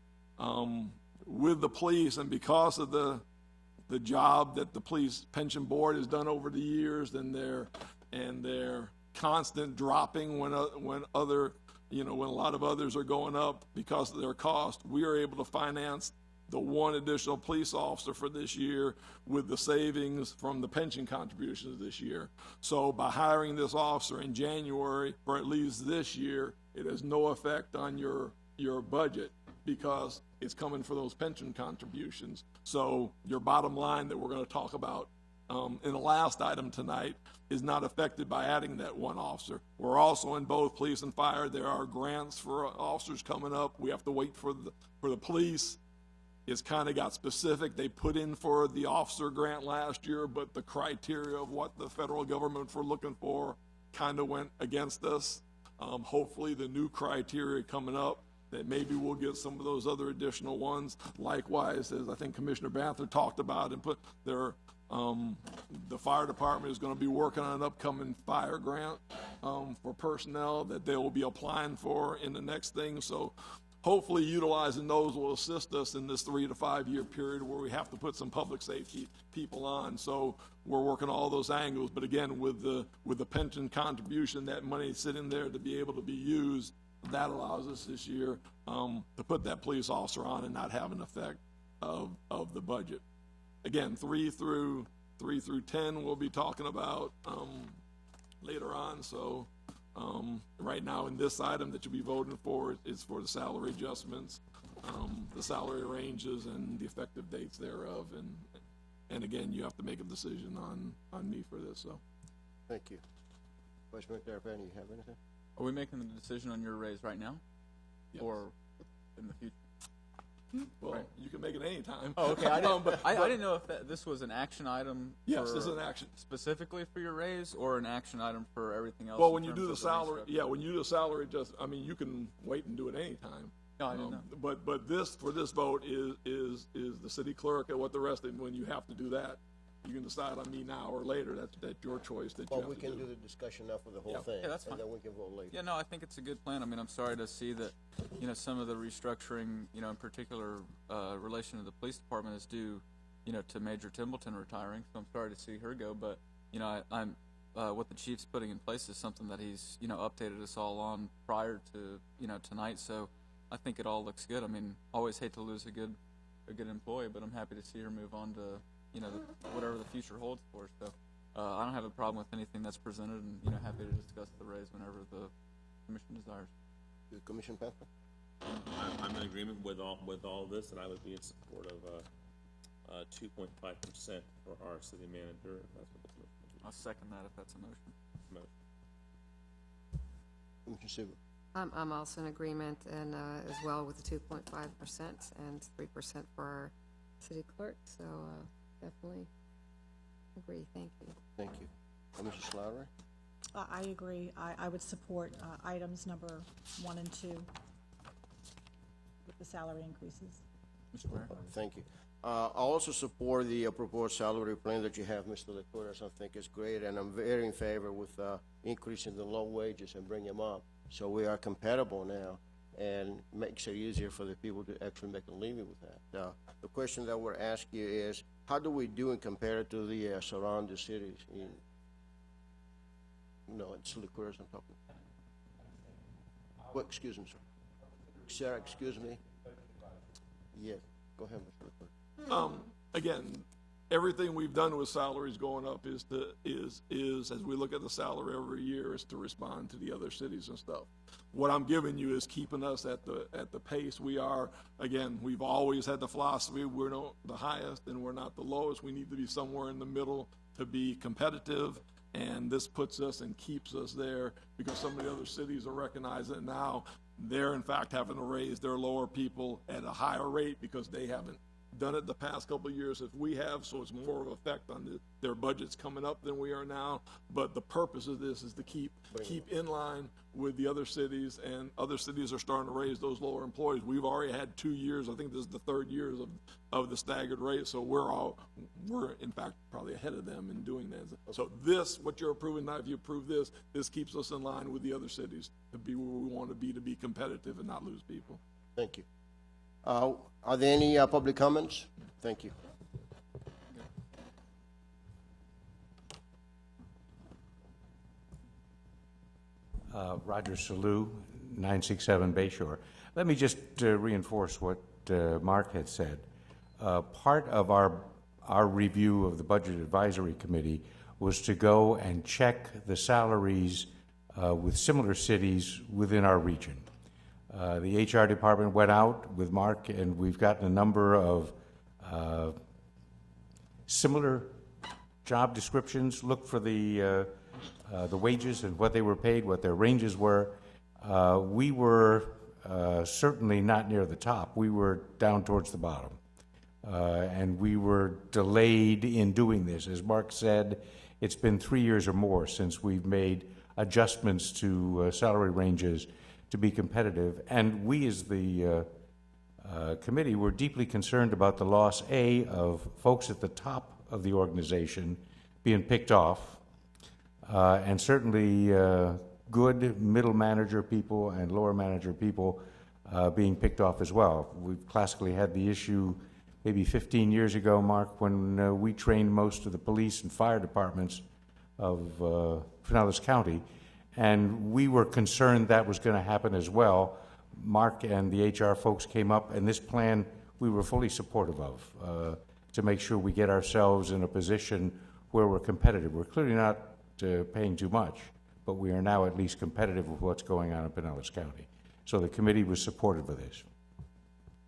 With the police, and because of the job that the police pension board has done over the years, and their constant dropping when a lot of others are going up because of their cost, we are able to finance the 1 additional police officer for this year with the savings from the pension contributions this year. So by hiring this officer in January for at least this year, it has no effect on your budget because it's coming for those pension contributions. So your bottom line that we're going to talk about in the last item tonight is not affected by adding that 1 officer. We're also in both police and fire. There are grants for officers coming up. We have to wait for the police. It's kind of got specific. They put in for the officer grant last year, but the criteria of what the federal government were looking for kind of went against us. Hopefully the new criteria coming up that maybe we'll get some of those other additional ones. Likewise, as I think Commissioner Banther talked about, and put their, the fire department is gonna be working on an upcoming fire grant, for personnel that they will be applying for in the next thing. So hopefully utilizing those will assist us in this 3 to 5 year period where we have to put some public safety people on. So we're working all those angles, but again, with the pension contribution, that money sitting there to be able to be used, that allows us this year, to put that police officer on and not have an effect of the budget. Again, 3 through 10 we'll be talking about, later on. So, right now in this item that you'll be voting for is for the salary adjustments, the salary ranges and the effective dates thereof. And again, you have to make a decision on me for this, so.
Thank you. Vice Mayor Tarpon, you have anything?
Are we making the decision on your raise right now?
Yes.
Or in the future?
Well,
Right.
you can make it any time.
Oh, okay. I didn't know if this was an action item.
Yes,
for,
this is an action.
Specifically for your raise, or an action item for everything else?
Well,
in
when you
terms
do the
of
salary,
restructure?
yeah, when you do the salary I mean, you can wait and do it anytime.
No, I didn't know.
But this, for this vote is the city clerk and what the rest of, when you have to do that, you can decide on me now or later. That's your choice that you
Well,
have
we
to
can
do.
do the discussion now for the whole
Yeah.
thing.
Yeah, that's fine.
And then we can vote later.
Yeah, no, I think it's a good plan. I mean, I'm sorry to see that, some of the restructuring, in particular, relation to the police department is due, to Major Timbleton retiring. So I'm sorry to see her go, but, I'm what the chief's putting in place is something that he's, updated us all on prior to, tonight. So I think it all looks good. I mean, always hate to lose a good employee, but I'm happy to see her move on to, whatever the future holds for us. So I don't have a problem with anything that's presented, and happy to discuss the raise whenever the commission desires.
Commissioner Panther?
I'm in agreement with all this, and I would be in support of 2.5% for our city manager. If that's what the commission would do.
I'll second that if that's a motion.
Commissioner Seaver?
I'm also in agreement, and as well with the 2.5% and 3% for our city clerk. So definitely agree. Thank you.
Thank you. Commissioner Slattery?
I agree. I would support items number 1 and 2 with the salary increases.
Mr. Mayor?
Thank you. I also support the proposed salary plan that you have, Mr. Licorice. I think it's great, and I'm very in favor with increasing the low wages and bring them up. So we are compatible now, and makes it easier for the people to actually make a living with that. The question that we're asking you is, how do we do in compared to the surrounding cities? No, it's Licorice I'm talking. Well, excuse me, sir. Sarah, excuse me. Yes, go ahead, Mr. Licorice.
Again, everything we've done with salaries going up is as we look at the salary every year, is to respond to the other cities and stuff. What I'm giving you is keeping us at the pace we are. Again, we've always had the philosophy, we're not the highest and we're not the lowest. We need to be somewhere in the middle to be competitive, and this puts us and keeps us there, because some of the other cities are recognizing it now. They're in fact having to raise their lower people at a higher rate because they haven't done it the past couple of years as we have, so it's more of an effect on their budgets coming up than we are now. But the purpose of this is to keep in line with the other cities, and other cities are starting to raise those lower employees. We've already had 2 years. I think this is the 3rd year of the staggered rate, so we're in fact probably ahead of them in doing that. So this, what you're approving now, if you approve this keeps us in line with the other cities to be where we want to be competitive and not lose people.
Thank you. Are there any public comments? Thank you.
Roger Salou, 967 Bayshore. Let me just reinforce what Mark had said. Part of our review of the Budget Advisory Committee was to go and check the salaries with similar cities within our region. The HR department went out with Mark, and we've gotten a number of similar job descriptions, looked for the wages and what they were paid, what their ranges were. We were certainly not near the top. We were down towards the bottom. And we were delayed in doing this. As Mark said, it's been 3 years or more since we've made adjustments to salary ranges to be competitive. And we, as the committee, were deeply concerned about the loss, A, of folks at the top of the organization being picked off, and certainly good middle manager people and lower manager people being picked off as well. We've classically had the issue maybe 15 years ago, Mark, when we trained most of the police and fire departments of Pinellas County, and we were concerned that was going to happen as well. Mark and the HR folks came up, and this plan we were fully supportive of to make sure we get ourselves in a position where we're competitive. We're clearly not paying too much, but we are now at least competitive with what's going on in Pinellas County. So the committee was supportive of this.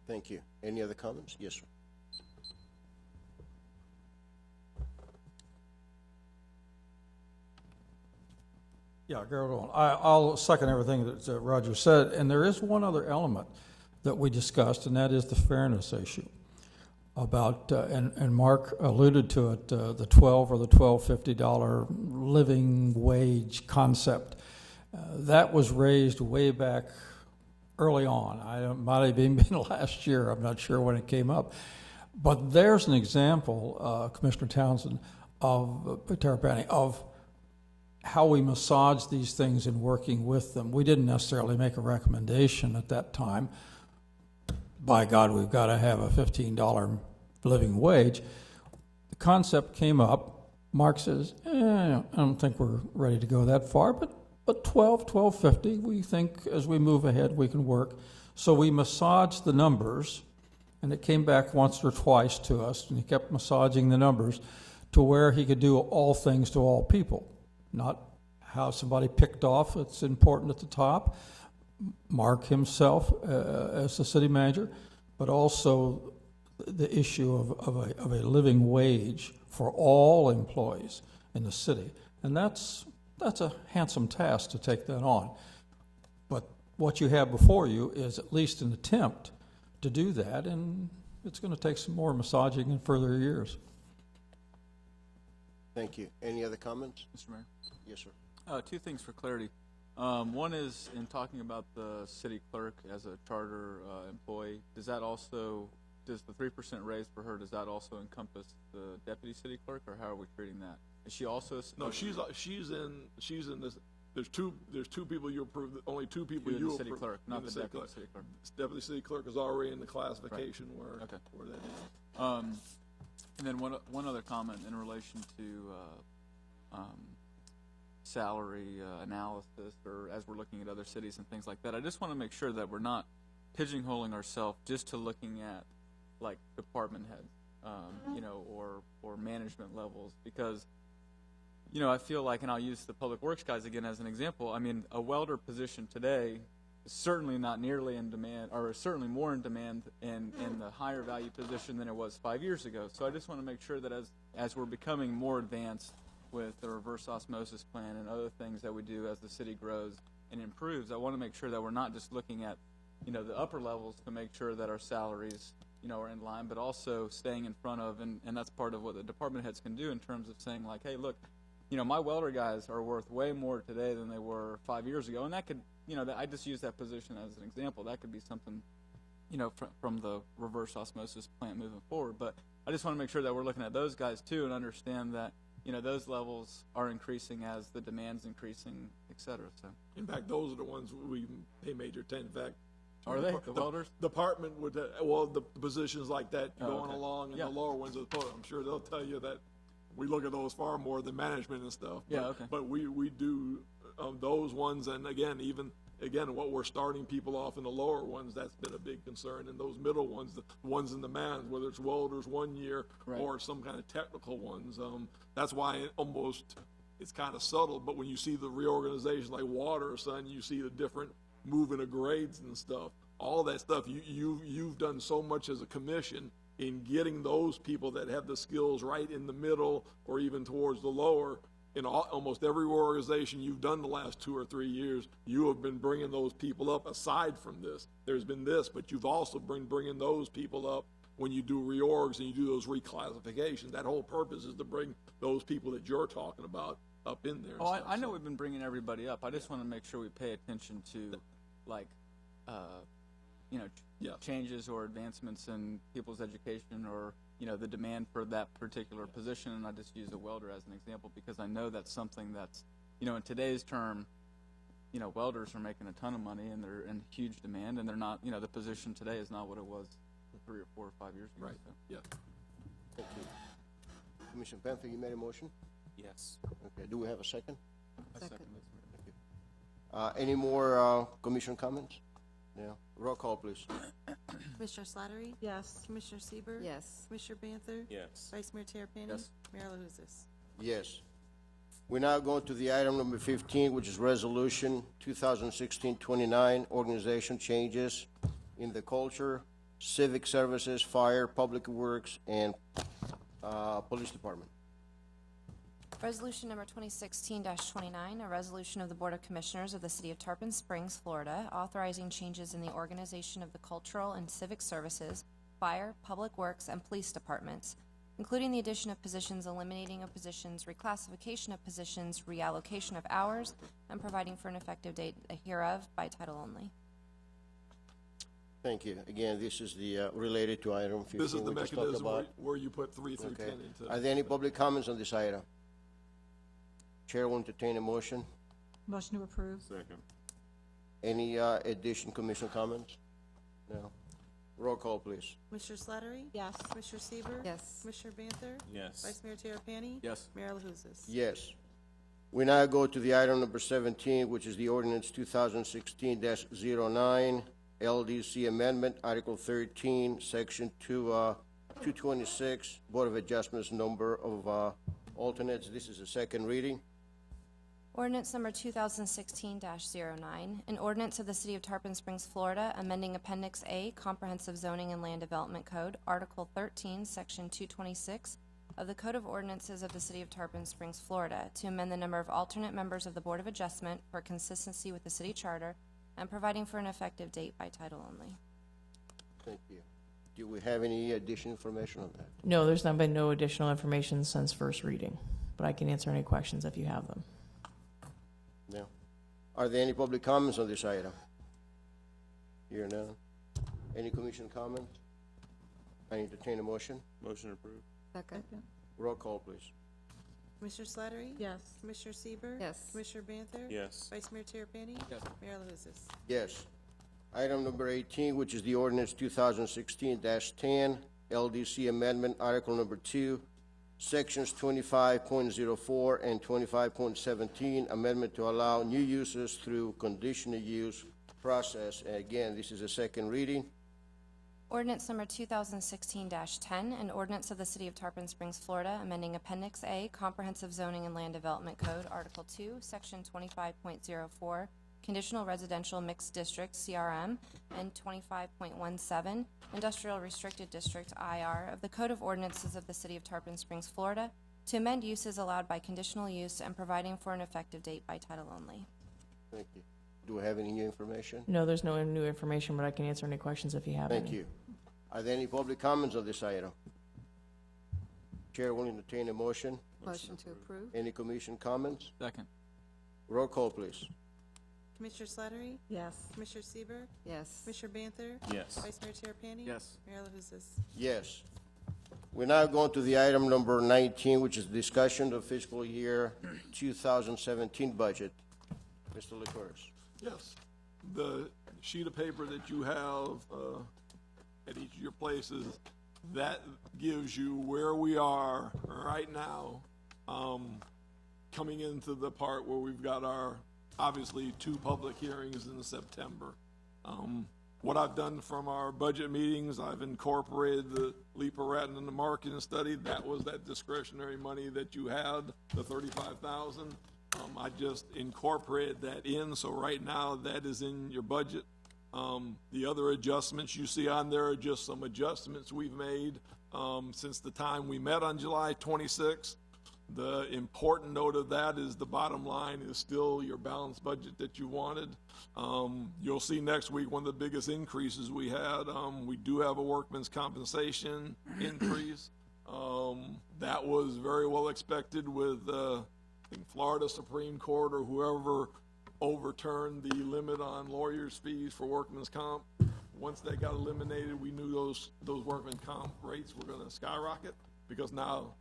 Thank you. Any other comments? Yes, sir.
Yeah, Gerald, I'll second everything that Roger said, and there is one other element that we discussed, and that is the fairness issue. About, and Mark alluded to it, the $12 or the $12.50 living wage concept. That was raised way back early on. It might have even been last year. I'm not sure when it came up. But there's an example, Commissioner Townsend, of Tarpon, of how we massage these things in working with them. We didn't necessarily make a recommendation at that time. By God, we've got to have a $15 living wage. The concept came up. Mark says, I don't think we're ready to go that far, but $12.50, we think as we move ahead we can work. So we massaged the numbers, and it came back once or twice to us, and he kept massaging the numbers to where he could do all things to all people. Not how somebody picked off, it's important at the top. Mark himself as the city manager, but also the issue of a living wage for all employees in the city. And that's a handsome task to take that on. But what you have before you is at least an attempt to do that, and it's going to take some more massaging in further years.
Thank you. Any other comments?
Mr. Mayor?
Yes, sir.
Two things for clarity. One is in talking about the city clerk as a charter employee, does the 3% raise for her, does that also encompass the deputy city clerk, or how are we treating that? Is she also?
No, she's in this. There's two people you approve. Only two people
you
approve.
The city clerk, not the deputy city clerk.
Deputy city clerk is already in the classification where that is.
And then one other comment in relation to salary analysis, or as we're looking at other cities and things like that. I just want to make sure that we're not pigeonholing ourselves just to looking at like department heads, or management levels, because I feel like, and I'll use the public works guys again as an example. I mean, a welder position today is certainly not nearly in demand, or certainly more in demand in the higher value position than it was 5 years ago. So I just want to make sure that as we're becoming more advanced with the reverse osmosis plan and other things that we do as the city grows and improves, I want to make sure that we're not just looking at, the upper levels to make sure that our salaries, are in line, but also staying in front of, and that's part of what the department heads can do in terms of saying like, hey, look, my welder guys are worth way more today than they were 5 years ago. And that could, I just use that position as an example. That could be something, from the reverse osmosis plant moving forward. But I just want to make sure that we're looking at those guys too and understand that, those levels are increasing as the demand's increasing, et cetera. So, in
fact, those are the ones we pay major attention. In fact,
are they the welders?
Department would the positions like that going along, and the lower ones. I'm sure they'll tell you that we look at those far more than management and stuff. But we do those ones, and again, what we're starting people off in the lower ones, that's been a big concern. And those middle ones, the ones in the mans, whether it's welders 1 year or some kind of technical ones, that's why it's kind of subtle. But when you see the reorganization like water or something, you see the different moving of grades and stuff. All that stuff, you've done so much as a commission in getting those people that have the skills right in the middle or even towards the lower. In almost every organization you've done the last 2 or 3 years, you have been bringing those people up. Aside from this, there's been this, but you've also been bringing those people up when you do reorgs and you do those reclassifications. That whole purpose is to bring those people that you're talking about up in there.
I know we've been bringing everybody up. I just want to make sure we pay attention to like, you know, changes or advancements in people's education or, you know, the demand for that particular position. And I just use a welder as an example because I know that's something that's, you know, in today's term, you know, welders are making a ton of money and they're in huge demand, and they're not, you know, the position today is not what it was 3 or 4 or 5 years ago.
Right.
So.
Yeah.
Thank you. Commissioner Panther, you made a motion?
Yes.
Okay, do we have a second?
Second.
Any more, commission comments? No. Roll call, please.
Commissioner Slattery?
Yes.
Commissioner Sieber,
Yes.
Commissioner Banther?
Yes.
Vice Mayor Terapany?
Yes.
Mayor LaHousas?
Yes. We now go to the item number 15, which is Resolution 2016-29, organization changes in the culture, civic services, fire, public works, and police department.
Resolution number 2016-29, a resolution of the Board of Commissioners of the City of Tarpon Springs, Florida, authorizing changes in the organization of the cultural and civic services, fire, public works, and police departments, including the addition of positions, eliminating of positions, reclassification of positions, reallocation of hours, and providing for an effective date hereof by title only.
Thank you. Again, this is the, related to item 15.
This is the
we just talked
mechanism
about.
where you put 3 through
Okay.
10 into.
Are there any public comments on this item? Chair will entertain a motion.
Motion to approve.
Second.
Any addition, commission comments? No. Roll call, please.
Commissioner Slattery?
Yes.
Commissioner Sieber,
Yes.
Commissioner Banther?
Yes.
Vice Mayor Terapany?
Yes.
Mayor LaHousas?
Yes. We now go to the item number 17, which is the ordinance 2016-09, LDC amendment, Article 13, Section 226, Board of Adjustments, number of alternates. This is a second reading.
Ordinance number 2016-09, an ordinance of the City of Tarpon Springs, Florida, amending Appendix A, Comprehensive Zoning and Land Development Code, Article 13, Section 226 of the Code of Ordinances of the City of Tarpon Springs, Florida, to amend the number of alternate members of the Board of Adjustment for consistency with the city charter and providing for an effective date by title only.
Thank you. Do we have any additional information on that?
No, there's not been no additional information since first reading, but I can answer any questions if you have them.
No. Are there any public comments on this item? Here none. Any commission comments? I entertain a motion.
Motion approved.
Second.
Roll call, please.
Commissioner Slattery?
Yes.
Commissioner Sieber,
Yes.
Commissioner Banther?
Yes.
Vice Mayor Terapany?
Yes.
Mayor LaHousas?
Yes. Item number 18, which is the ordinance 2016-10, LDC amendment, Article number 2, Sections 25.04 and 25.17, amendment to allow new uses through conditional use process. And again, this is a second reading.
Ordinance number 2016-10, an ordinance of the City of Tarpon Springs, Florida, amending Appendix A, Comprehensive Zoning and Land Development Code, Article 2, Section 25.04, Conditional Residential Mixed District, CRM, and 25.17, Industrial Restricted District, IR, of the Code of Ordinances of the City of Tarpon Springs, Florida, to amend uses allowed by conditional use and providing for an effective date by title only.
Thank you. Do we have any new information?
No, there's no new information, but I can answer any questions if you have any.
Thank you. Are there any public comments on this item? Chair will entertain a motion.
Motion to approve?
Any commission comments?
Second.
Roll call, please.
Commissioner Slattery?
Yes.
Commissioner Sieber,
Yes.
Commissioner Banther?
Yes.
Vice Mayor Terapany?
Yes.
Mayor LaHousas?
Yes. We're now going to the item number 19, which is discussion of fiscal year 2017 budget. Mr. Licorice.
Yes. The sheet of paper that you have at each of your places, that gives you where we are right now, coming into the part where we've got our, obviously, 2 public hearings in September. What I've done from our budget meetings, I've incorporated the LEPA Ratton and the marketing study. That was that discretionary money that you had, the $35,000. I just incorporated that in, so right now that is in your budget. The other adjustments you see on there are just some adjustments we've made since the time we met on July 26th. The important note of that is the bottom line is still your balanced budget that you wanted. You'll see next week one of the biggest increases we had. We do have a workman's compensation increase. That was very well expected with Florida Supreme Court or whoever overturned the limit on lawyers' fees for workman's comp. Once that got eliminated, we knew those workman comp rates were gonna skyrocket, because now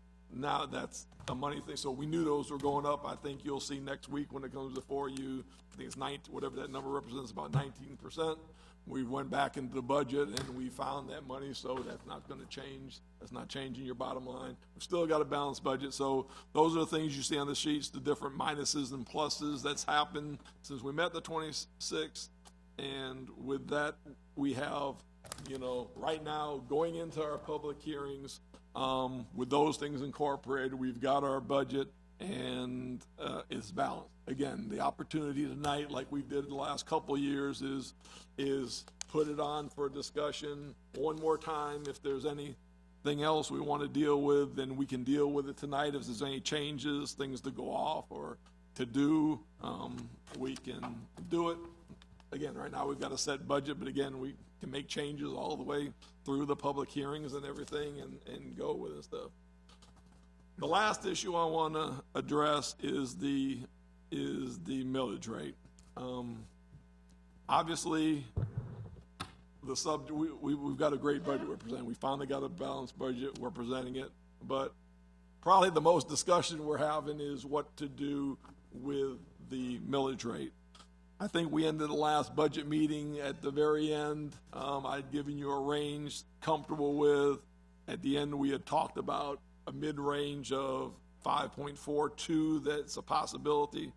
that's a money thing. So we knew those were going up. I think you'll see next week when it comes before you, I think it's 19, whatever that number represents, about 19%. We went back into the budget and we found that money, so that's not gonna change. That's not changing your bottom line. We've still got a balanced budget, so those are the things you see on the sheets, the different minuses and pluses that's happened since we met the 26th. And with that, we have, right now, going into our public hearings, with those things incorporated, we've got our budget, and it's balanced. Again, the opportunity tonight, like we did the last couple of years, is put it on for discussion one more time. If there's anything else we want to deal with, then we can deal with it tonight. If there's any changes, things to go off or to do, we can do it. Again, right now we've got a set budget, but again, we can make changes all the way through the public hearings and everything and go with it stuff. The last issue I want to address is the millage rate. Obviously, we've got a great budget we're presenting. We finally got a balanced budget. We're presenting it, but probably the most discussion we're having is what to do with the millage rate. I think we ended the last budget meeting at the very end. I'd given you a range comfortable with. At the end, we had talked about a mid-range of 5.42. That's a possibility.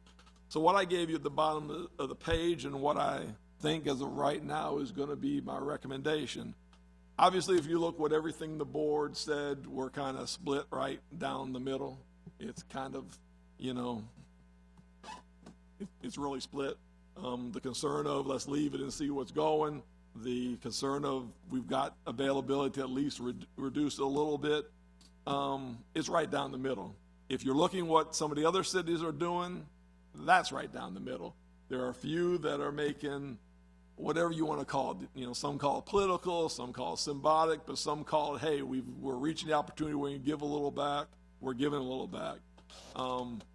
So what I gave you at the bottom of the page and what I think as of right now is going to be my recommendation. Obviously, if you look what everything the board said, we're kind of split right down the middle. It's kind of, it's really split. The concern of let's leave it and see what's going. The concern of we've got availability to at least reduce it a little bit. It's right down the middle. If you're looking what some of the other cities are doing, that's right down the middle. There are a few that are making whatever you want to call it. Some call it political, some call it symbolic, but some call it, hey, we're reaching the opportunity where we can give a little back. We're giving a little back.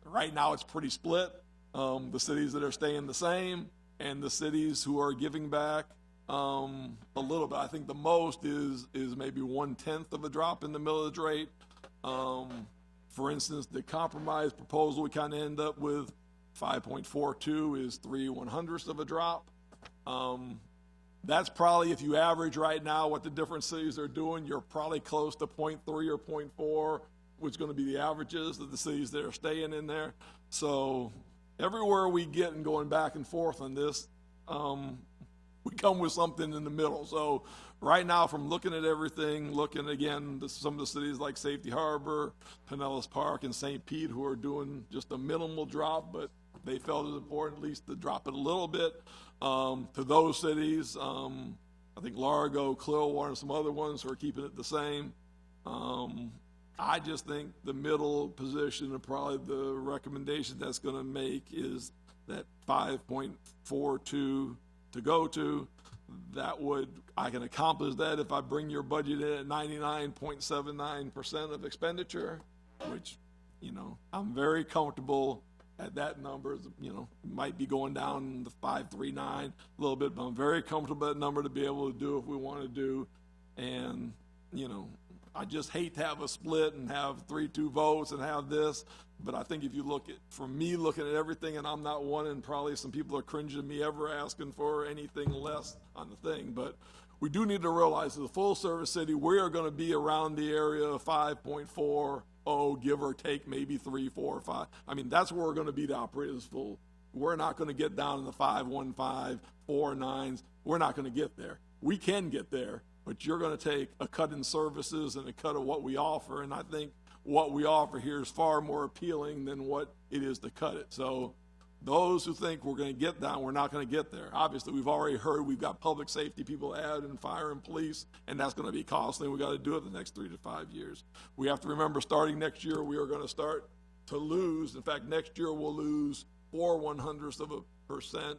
Right now it's pretty split. The cities that are staying the same and the cities who are giving back a little bit. I think the most is maybe 1/10 of a drop in the millage rate. For instance, the compromise proposal we kind of end up with 5.42 is 3/100ths of a drop. That's probably, if you average right now what the different cities are doing, you're probably close to 0.3 or 0.4, which is going to be the averages of the cities that are staying in there. So everywhere we get and going back and forth on this, we come with something in the middle. So right now, from looking at everything, looking again, some of the cities like Safety Harbor, Pinellas Park, and St. Pete, who are doing just a minimal drop, but they felt it important at least to drop it a little bit. To those cities, I think Largo, Clearwater, and some other ones who are keeping it the same. I just think the middle position and probably the recommendation that's going to make is that 5.42 to go to. I can accomplish that if I bring your budget in at 99.79% of expenditure, which, I'm very comfortable at that number. Might be going down to 5.39 a little bit, but I'm very comfortable at that number to be able to do if we want to do. And, I just hate to have a split and have 3-2 votes and have this, but I think if you look at, for me, looking at everything, and I'm not one, and probably some people are cringing at me ever asking for anything less on the thing, but we do need to realize as a full-service city, we are going to be around the area of 5.40, give or take maybe 3, 4, 5. I mean, that's where we're going to be to operate as full. We're not going to get down in the 5.15, 4.9s. We're not going to get there. We can get there, but you're going to take a cut in services and a cut of what we offer, and I think what we offer here is far more appealing than what it is to cut it. So those who think we're going to get down, we're not going to get there. Obviously, we've already heard we've got public safety people added and fire and police, and that's going to be costly. We've got to do it the next 3 to 5 years. We have to remember starting next year, we are going to start to lose. In fact, next year we'll lose 4/100%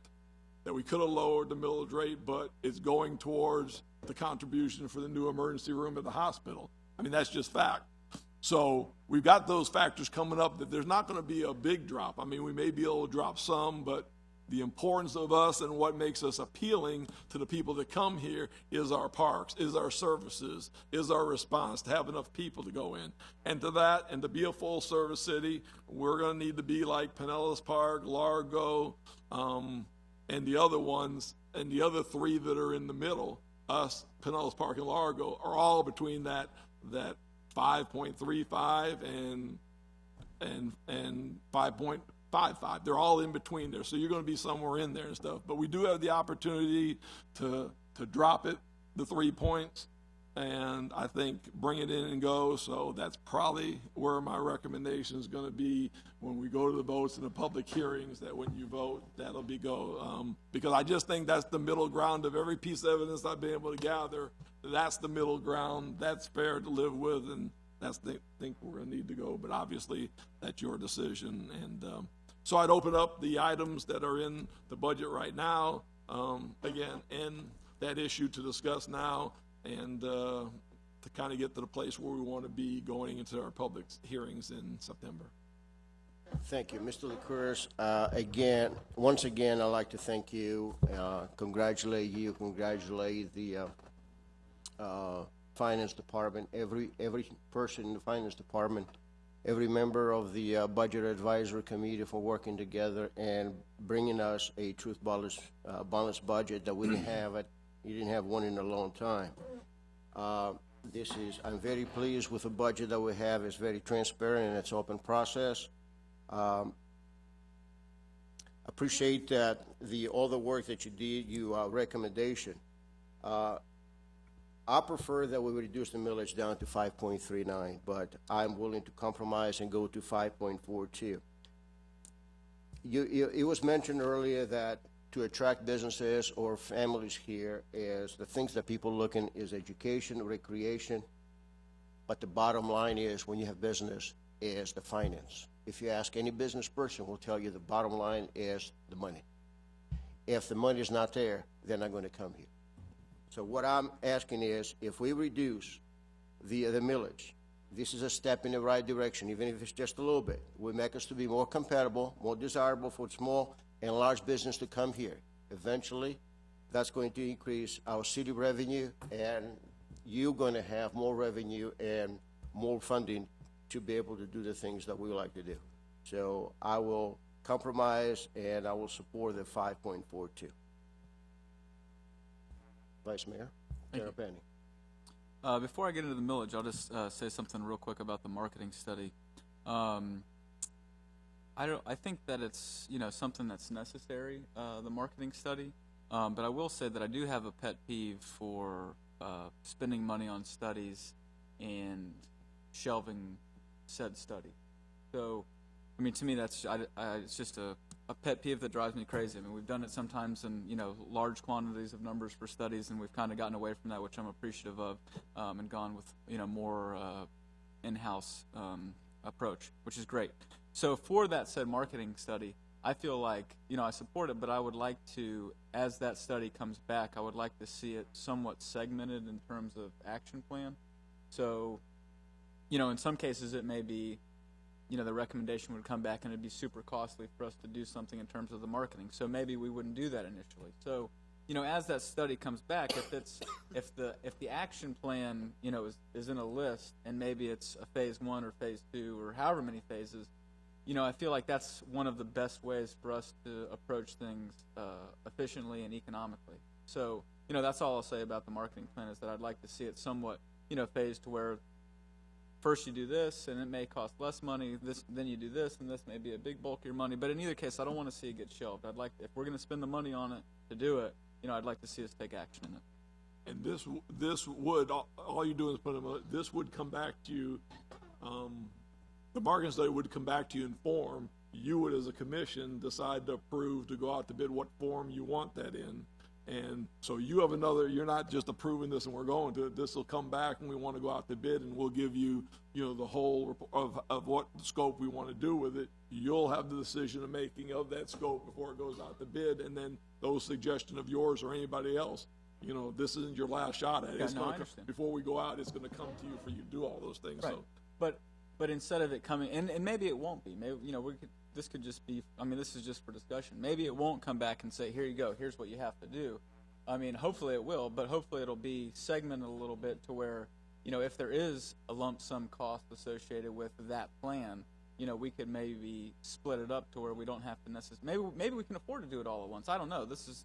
that we could have lowered the millage rate, but it's going towards the contribution for the new emergency room at the hospital. I mean, that's just fact. So we've got those factors coming up that there's not going to be a big drop. I mean, we may be able to drop some, but the importance of us and what makes us appealing to the people that come here is our parks, is our services, is our response, to have enough people to go in. And to that, and to be a full-service city, we're going to need to be like Pinellas Park, Largo, and the other ones, and the other three that are in the middle, us, Pinellas Park, and Largo, are all between that 5.35 and 5.55. They're all in between there, so you're going to be somewhere in there and stuff. But we do have the opportunity to drop it, the 3 points, and I think bring it in and go. So that's probably where my recommendation is going to be when we go to the votes and the public hearings, that when you vote, that'll be go. Because I just think that's the middle ground of every piece of evidence I've been able to gather. That's the middle ground. That's fair to live with, and that's the think we're going to need to go. But obviously, that's your decision. And so I'd open up the items that are in the budget right now, again, and that issue to discuss now, and to kind of get to the place where we want to be going into our public hearings in September.
Thank you, Mr. Licouris. Once again, I'd like to thank you, congratulate the Finance Department, every person in the Finance Department, every member of the Budget Advisory Committee for working together and bringing us a truth balanced budget that we didn't have. You didn't have one in a long time. I'm very pleased with the budget that we have. It's very transparent and it's open process. Appreciate that all the work that you did, your recommendation. I prefer that we reduce the millage down to 5.39, but I'm willing to compromise and go to 5.42. It was mentioned earlier that to attract businesses or families here is the things that people look in is education, recreation, but the bottom line is when you have business is the finance. If you ask any business person, will tell you the bottom line is the money. If the money is not there, they're not going to come here. So what I'm asking is, if we reduce the millage, this is a step in the right direction, even if it's just a little bit. It will make us to be more compatible, more desirable for small and large business to come here. Eventually, that's going to increase our city revenue, and you're going to have more revenue and more funding to be able to do the things that we like to do. So I will compromise, and I will support the 5.42. Vice Mayor, Tarpon.
Before I get into the millage, I'll just say something real quick about the marketing study. I think that it's something that's necessary, the marketing study. But I will say that I do have a pet peeve for spending money on studies and shelving said study. So, I mean, to me, that's it's just a pet peeve that drives me crazy. I mean, we've done it sometimes in large quantities of numbers for studies, and we've kind of gotten away from that, which I'm appreciative of, and gone with more in-house approach, which is great. So for that said marketing study, I feel like I support it, but I would like to, as that study comes back, I would like to see it somewhat segmented in terms of action plan. So, in some cases it may be the recommendation would come back and it'd be super costly for us to do something in terms of the marketing. So maybe we wouldn't do that initially. So, as that study comes back, if the action plan, is in a list and maybe it's a phase 1 or phase 2 or however many phases, I feel like that's one of the best ways for us to approach things efficiently and economically. So, that's all I'll say about the marketing plan, is that I'd like to see it somewhat, phased to where first you do this, and it may cost less money. Then you do this, and this may be a big bulk of your money. But in either case, I don't want to see it get shelved. I'd like, if we're going to spend the money on it to do it, I'd like to see us take action in it.
And this would, all you're doing is putting them, this would come back to you, the marketing study would come back to you in form. You would, as a commission, decide to approve to go out to bid what form you want that in. And so you have you're not just approving this and we're going to it. This will come back and we want to go out to bid, and we'll give you, the whole of what scope we want to do with it. You'll have the decision making of that scope before it goes out to bid, and then those suggestions of yours or anybody else, this isn't your last shot at it.
Yeah,
Before we go out, it's going to come to you for you to do all those things.
Right.
So.
But instead of it coming, and maybe it won't be. Maybe this could just be, I mean, this is just for discussion. Maybe it won't come back and say, here you go, here's what you have to do. I mean, hopefully it will, but hopefully it'll be segmented a little bit to where, if there is a lump sum cost associated with that plan, we could maybe split it up to where we don't have to necessarily, maybe we can afford to do it all at once. I don't know. This is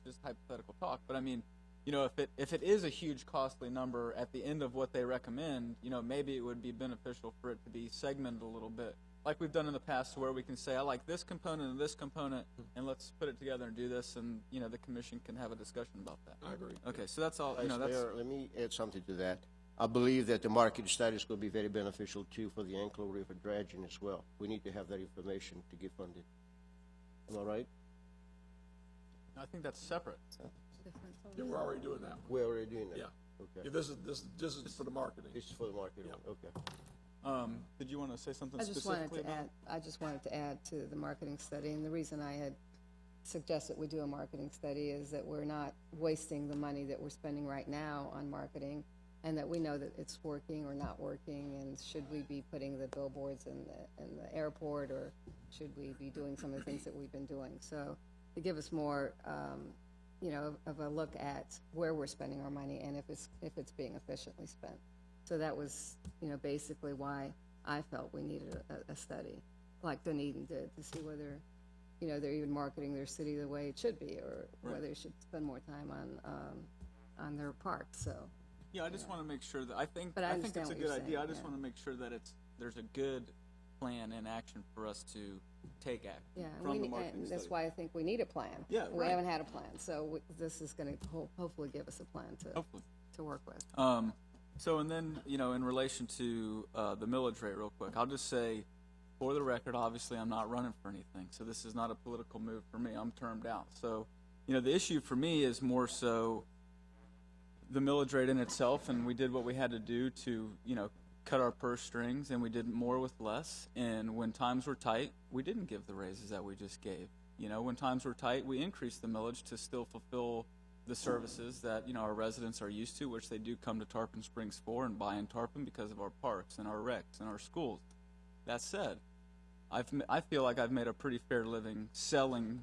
just hypothetical talk, but I mean, if it is a huge costly number at the end of what they recommend, maybe it would be beneficial for it to be segmented a little bit, like we've done in the past, to where we can say, I like this component and this component, and let's put it together and do this, and the commission can have a discussion about that.
I agree.
Okay, so that's all.
Vice
That's
Mayor, let me add something to that. I believe that the market study is going to be very beneficial too for the Anklo River dredging as well. We need to have that information to get funded. Am I right?
I think that's separate.
Yeah, we're already doing that.
We're already doing that?
Yeah.
Okay.
Yeah, this is for the marketing.
This is for the marketing,
Yeah.
okay.
Did you want to say something
I just
specifically?
wanted to add to the marketing study, and the reason I had suggested we do a marketing study is that we're not wasting the money that we're spending right now on marketing, and that we know that it's working or not working, and should we be putting the billboards in the airport, or should we be doing some of the things that we've been doing? So to give us more, of a look at where we're spending our money and if it's being efficiently spent. So that was, basically why I felt we needed a study, like Dunedin did, to see whether, they're even marketing their city the way it should be, or whether they should spend more time on their parks. So.
Yeah, I just want to make sure that I think
But I
think it's
understand
a
what
good
you're
idea. I
saying,
just
yeah.
want to make sure that there's a good plan in action for us to take action
Yeah,
from the marketing
and that's
study.
why I think we need a plan.
Yeah,
We
right.
haven't had a plan, so this is going to hopefully give us a plan
Hopefully.
to work with.
So, and then, in relation to the millage rate, real quick, I'll just say, for the record, obviously I'm not running for anything, so this is not a political move for me. I'm termed out. So, the issue for me is more so the millage rate in itself, and we did what we had to do to, cut our purse strings, and we did more with less. And when times were tight, we didn't give the raises that we just gave. When times were tight, we increased the millage to still fulfill the services that our residents are used to, which they do come to Tarpon Springs for and buy in Tarpon because of our parks and our recs and our schools. That said, I feel like I've made a pretty fair living selling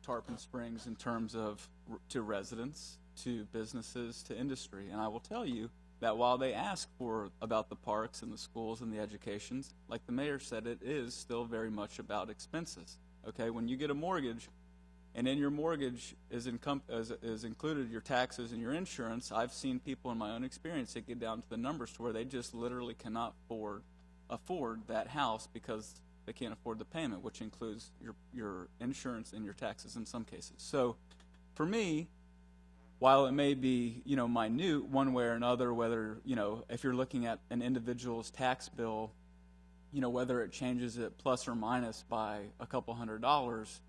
Tarpon Springs in terms of to residents, to businesses, to industry, and I will tell you that while they ask about the parks and the schools and the educations, like the mayor said, it is still very much about expenses. Okay, when you get a mortgage, and in your mortgage is included your taxes and your insurance, I've seen people in my own experience that get down to the numbers to where they just literally cannot afford that house because they can't afford the payment, which includes your insurance and your taxes in some cases. So for me, while it may be, minute one way or another, whether, if you're looking at an individual's tax bill, whether it changes it plus or minus by a couple $100,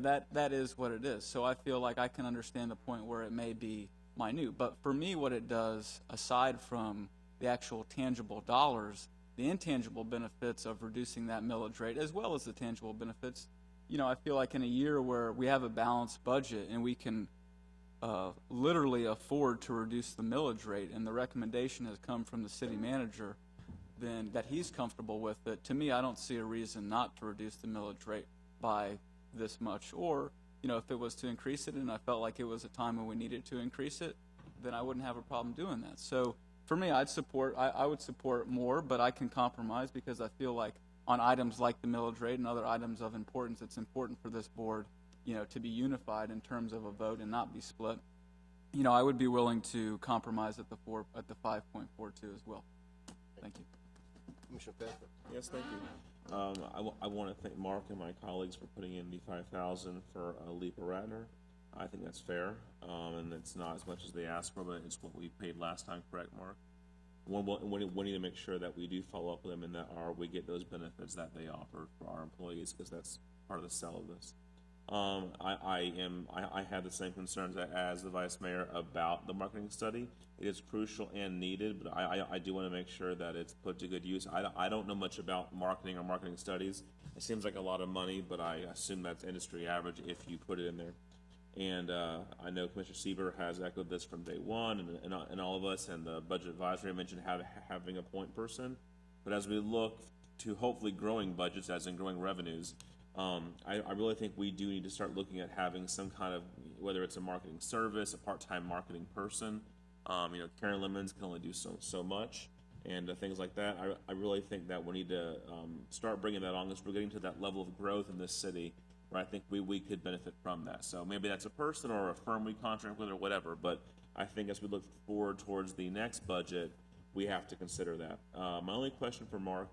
that is what it is. So I feel like I can understand the point where it may be minute. But for me, what it does, aside from the actual tangible dollars, the intangible benefits of reducing that millage rate, as well as the tangible benefits, I feel like in a year where we have a balanced budget and we can literally afford to reduce the millage rate, and the recommendation has come from the city manager, then that he's comfortable with it. To me, I don't see a reason not to reduce the millage rate by this much. Or, if it was to increase it and I felt like it was a time when we needed to increase it, then I wouldn't have a problem doing that. So for me, I would support more, but I can compromise because I feel like on items like the millage rate and other items of importance, it's important for this board to be unified in terms of a vote and not be split. I would be willing to compromise at the 5.42 as well. Thank you.
Commissioner Pfeffer.
Yes, thank you. I want to thank Mark and my colleagues for putting in the $5,000 for Leaper Ratner. I think that's fair, and it's not as much as they asked for, but it's what we paid last time, correct, Mark? We need to make sure that we do follow up with them and that we get those benefits that they offer for our employees, because that's part of the sell of this. I have the same concerns as the Vice Mayor about the marketing study. It is crucial and needed, but I do want to make sure that it's put to good use. I don't know much about marketing or marketing studies. It seems like a lot of money, but I assume that's industry average if you put it in there. And I know Commissioner Sieber has echoed this from day one, and all of us, and the Budget Advisory mentioned having a point person. But as we look to hopefully growing budgets, as in growing revenues, I really think we do need to start looking at having some kind of, whether it's a marketing service, a part-time marketing person. Karen Lemons can only do so much, and things like that. I really think that we need to start bringing that on, as we're getting to that level of growth in this city, where I think we could benefit from that. So maybe that's a person or a firm we contract with or whatever, but I think as we look forward towards the next budget, we have to consider that. My only question for Mark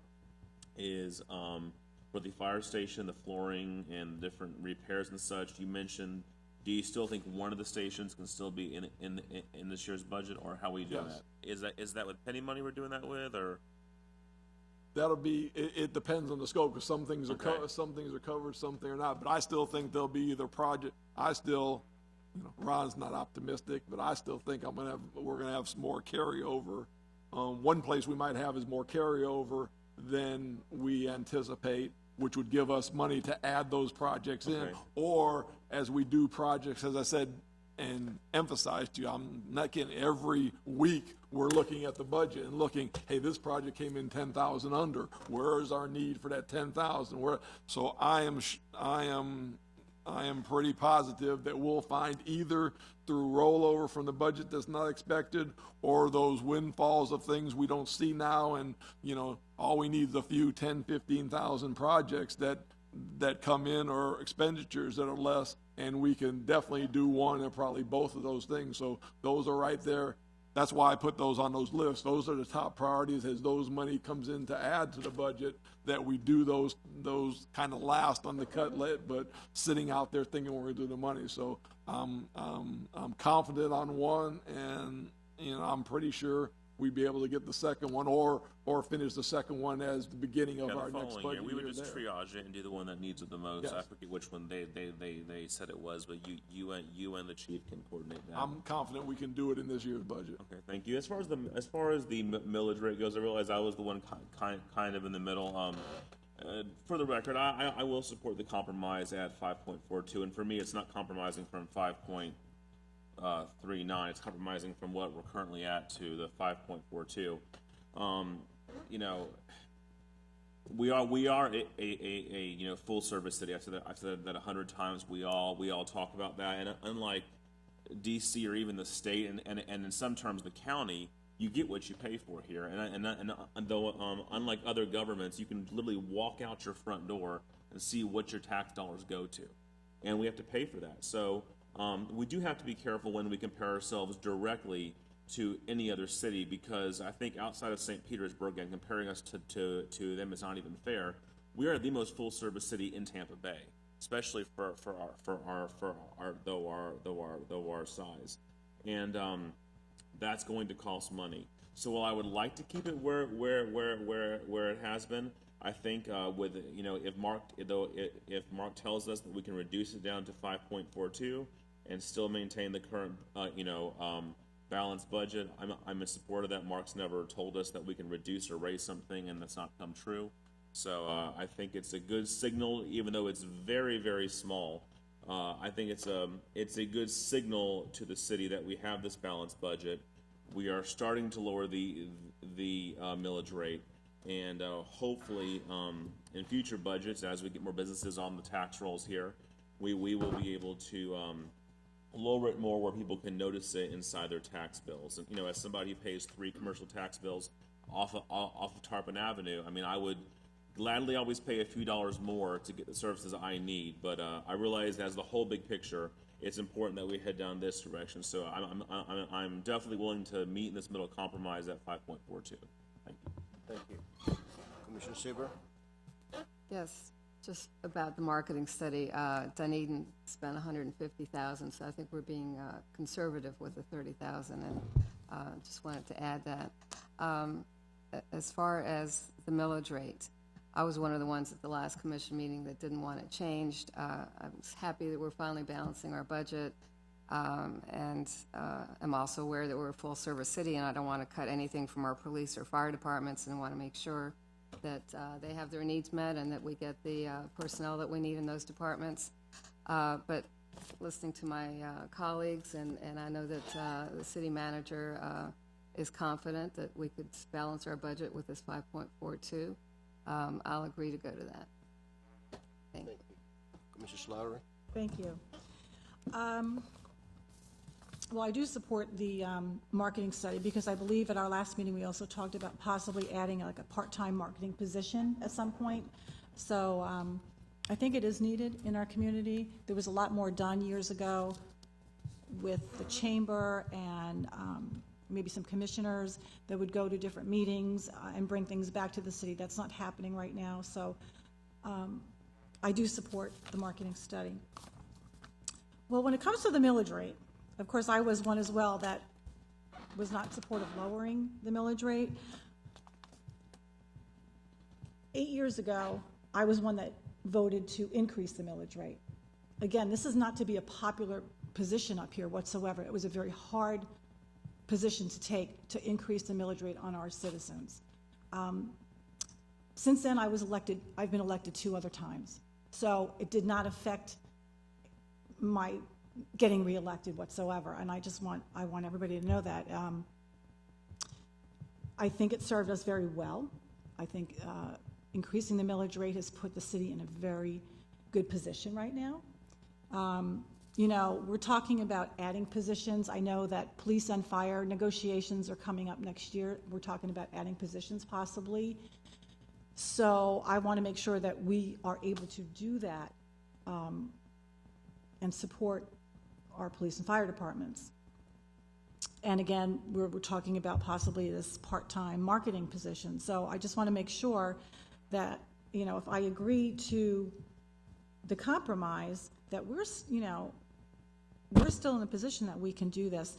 is for the fire station, the flooring and different repairs and such, you mentioned, do you still think one of the stations can still be in this year's budget, or how are we doing
Yes.
that? Is that with penny money we're doing that with, or?
That'll be, it depends on the scope, because some things are
Okay.
covered, some things are covered, some things are not. But I still think there'll be either project, Ron's not optimistic, but I still think we're gonna have some more carryover. One place we might have is more carryover than we anticipate, which would give us money to add those projects in.
Okay.
Or as we do projects, as I said and emphasized to you, I'm not kidding, every week we're looking at the budget and looking, hey, this project came in 10,000 under. Where is our need for that 10,000? So I am pretty positive that we'll find, either through rollover from the budget that's not expected, or those windfalls of things we don't see now, and all we need is a few 10, 15,000 projects that come in, or expenditures that are less, and we can definitely do one or probably both of those things. So those are right there. That's why I put those on those lists. Those are the top priorities, as those money comes in to add to the budget, that we do those kind of last on the cutlet, but sitting out there thinking we're gonna do the money. So I'm confident on one, and I'm pretty sure we'd be able to get the second one, or finish the second one as the beginning of our next budget
We would
year
just
there.
triage it and do the one that needs it the most.
Yes.
I forget which one they said it was, but you and the chief can coordinate that.
I'm confident we can do it in this year's budget.
Okay, thank you. As far as the millage rate goes, I realize I was the one kind of in the middle. For the record, I will support the compromise at 5.42, and for me, it's not compromising from 5.39. It's compromising from what we're currently at to the 5.42. We are a full service city. I've said that 100 times. We all talk about that, and unlike DC or even the state, and in some terms the county, you get what you pay for here. And though unlike other governments, you can literally walk out your front door and see what your tax dollars go to, and we have to pay for that. So we do have to be careful when we compare ourselves directly to any other city, because I think outside of St. Petersburg, and comparing us to them is not even fair. We are the most full service city in Tampa Bay, especially for our size, and that's going to cost money. So while I would like to keep it where it has been, I think if Mark tells us that we can reduce it down to 5.42 and still maintain the current balanced budget, I'm in support of that. Mark's never told us that we can reduce or raise something, and that's not come true. So I think it's a good signal, even though it's very, very small. I think it's a good signal to the city that we have this balanced budget. We are starting to lower the millage rate, and hopefully in future budgets, as we get more businesses on the tax rolls here, we will be able to lower it more where people can notice it inside their tax bills. And as somebody who pays 3 commercial tax bills off of Tarpon Avenue, I mean, I would gladly always pay a few dollars more to get the services I need. But I realize, as the whole big picture, it's important that we head down this direction. So I'm definitely willing to meet in this middle compromise at 5.42. Thank you.
Thank you. Commissioner Sieber?
Yes, just about the marketing study. Dunedin spent $150,000, so I think we're being conservative with the $30,000, and just wanted to add that. As far as the millage rate, I was one of the ones at the last commission meeting that didn't want it changed. I was happy that we're finally balancing our budget, and I'm also aware that we're a full-service city, and I don't want to cut anything from our police or fire departments, and want to make sure that they have their needs met and that we get the personnel that we need in those departments. But listening to my colleagues, and I know that the city manager is confident that we could balance our budget with this 5.42. I'll agree to go to that. Thank you.
Mrs. Slattery?
Thank you. Well, I do support the marketing study because I believe at our last meeting, we also talked about possibly adding like a part-time marketing position at some point. So I think it is needed in our community. There was a lot more done years ago with the chamber and maybe some commissioners that would go to different meetings and bring things back to the city. That's not happening right now. So I do support the marketing study. Well, when it comes to the millage rate, of course, I was one as well that was not in support of lowering the millage rate. 8 years ago, I was one that voted to increase the millage rate. Again, this is not to be a popular position up here whatsoever. It was a very hard position to take to increase the millage rate on our citizens. Since then, I've been elected 2 other times. So it did not affect my getting reelected whatsoever, and I want everybody to know that. I think it served us very well. I think increasing the millage rate has put the city in a very good position right now. You know, we're talking about adding positions. I know that police and fire negotiations are coming up next year. We're talking about adding positions possibly. So I want to make sure that we are able to do that and support our police and fire departments. And again, we're talking about possibly this part-time marketing position. So I just want to make sure that, you know, if I agree to the compromise, that we're still in a position that we can do this.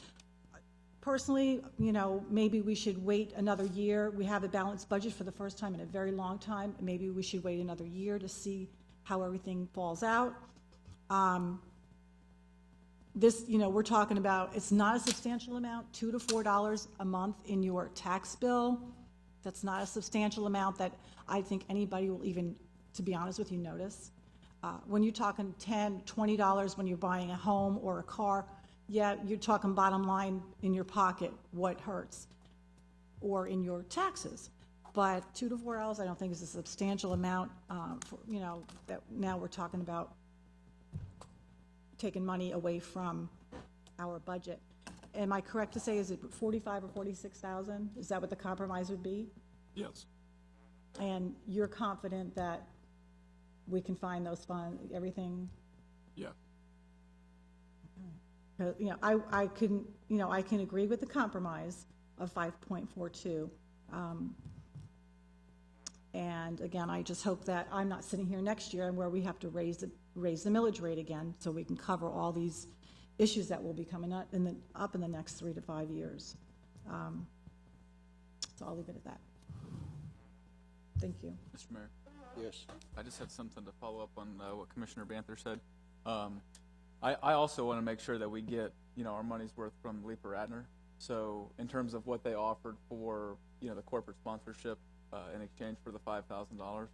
Personally, you know, maybe we should wait another year. We have a balanced budget for the first time in a very long time. Maybe we should wait another year to see how everything falls out. This, you know, we're talking about, it's not a substantial amount, $2 to $4 a month in your tax bill. That's not a substantial amount that I think anybody will even, to be honest with you, notice. When you're talking $10, $20 when you're buying a home or a car, yeah, you're talking bottom line in your pocket, what hurts, or in your taxes. But $2 to $4, I don't think is a substantial amount, you know, that now we're talking about taking money away from our budget. Am I correct to say, is it 45 or 46,000? Is that what the compromise would be?
Yes.
And you're confident that we can find those funds, everything?
Yeah.
You know, I couldn't, you know, I can agree with the compromise of 5.42. And again, I just hope that I'm not sitting here next year and where we have to raise the millage rate again so we can cover all these issues that will be coming up in the next 3 to 5 years. So I'll leave it at that. Thank you.
Mr. Mayor.
Yes.
I just had something to follow up on what Commissioner Banther said. I also want to make sure that we get, you know, our money's worth from Leeper Ratner. So in terms of what they offered for, you know, the corporate sponsorship in exchange for the $5,000.
Well,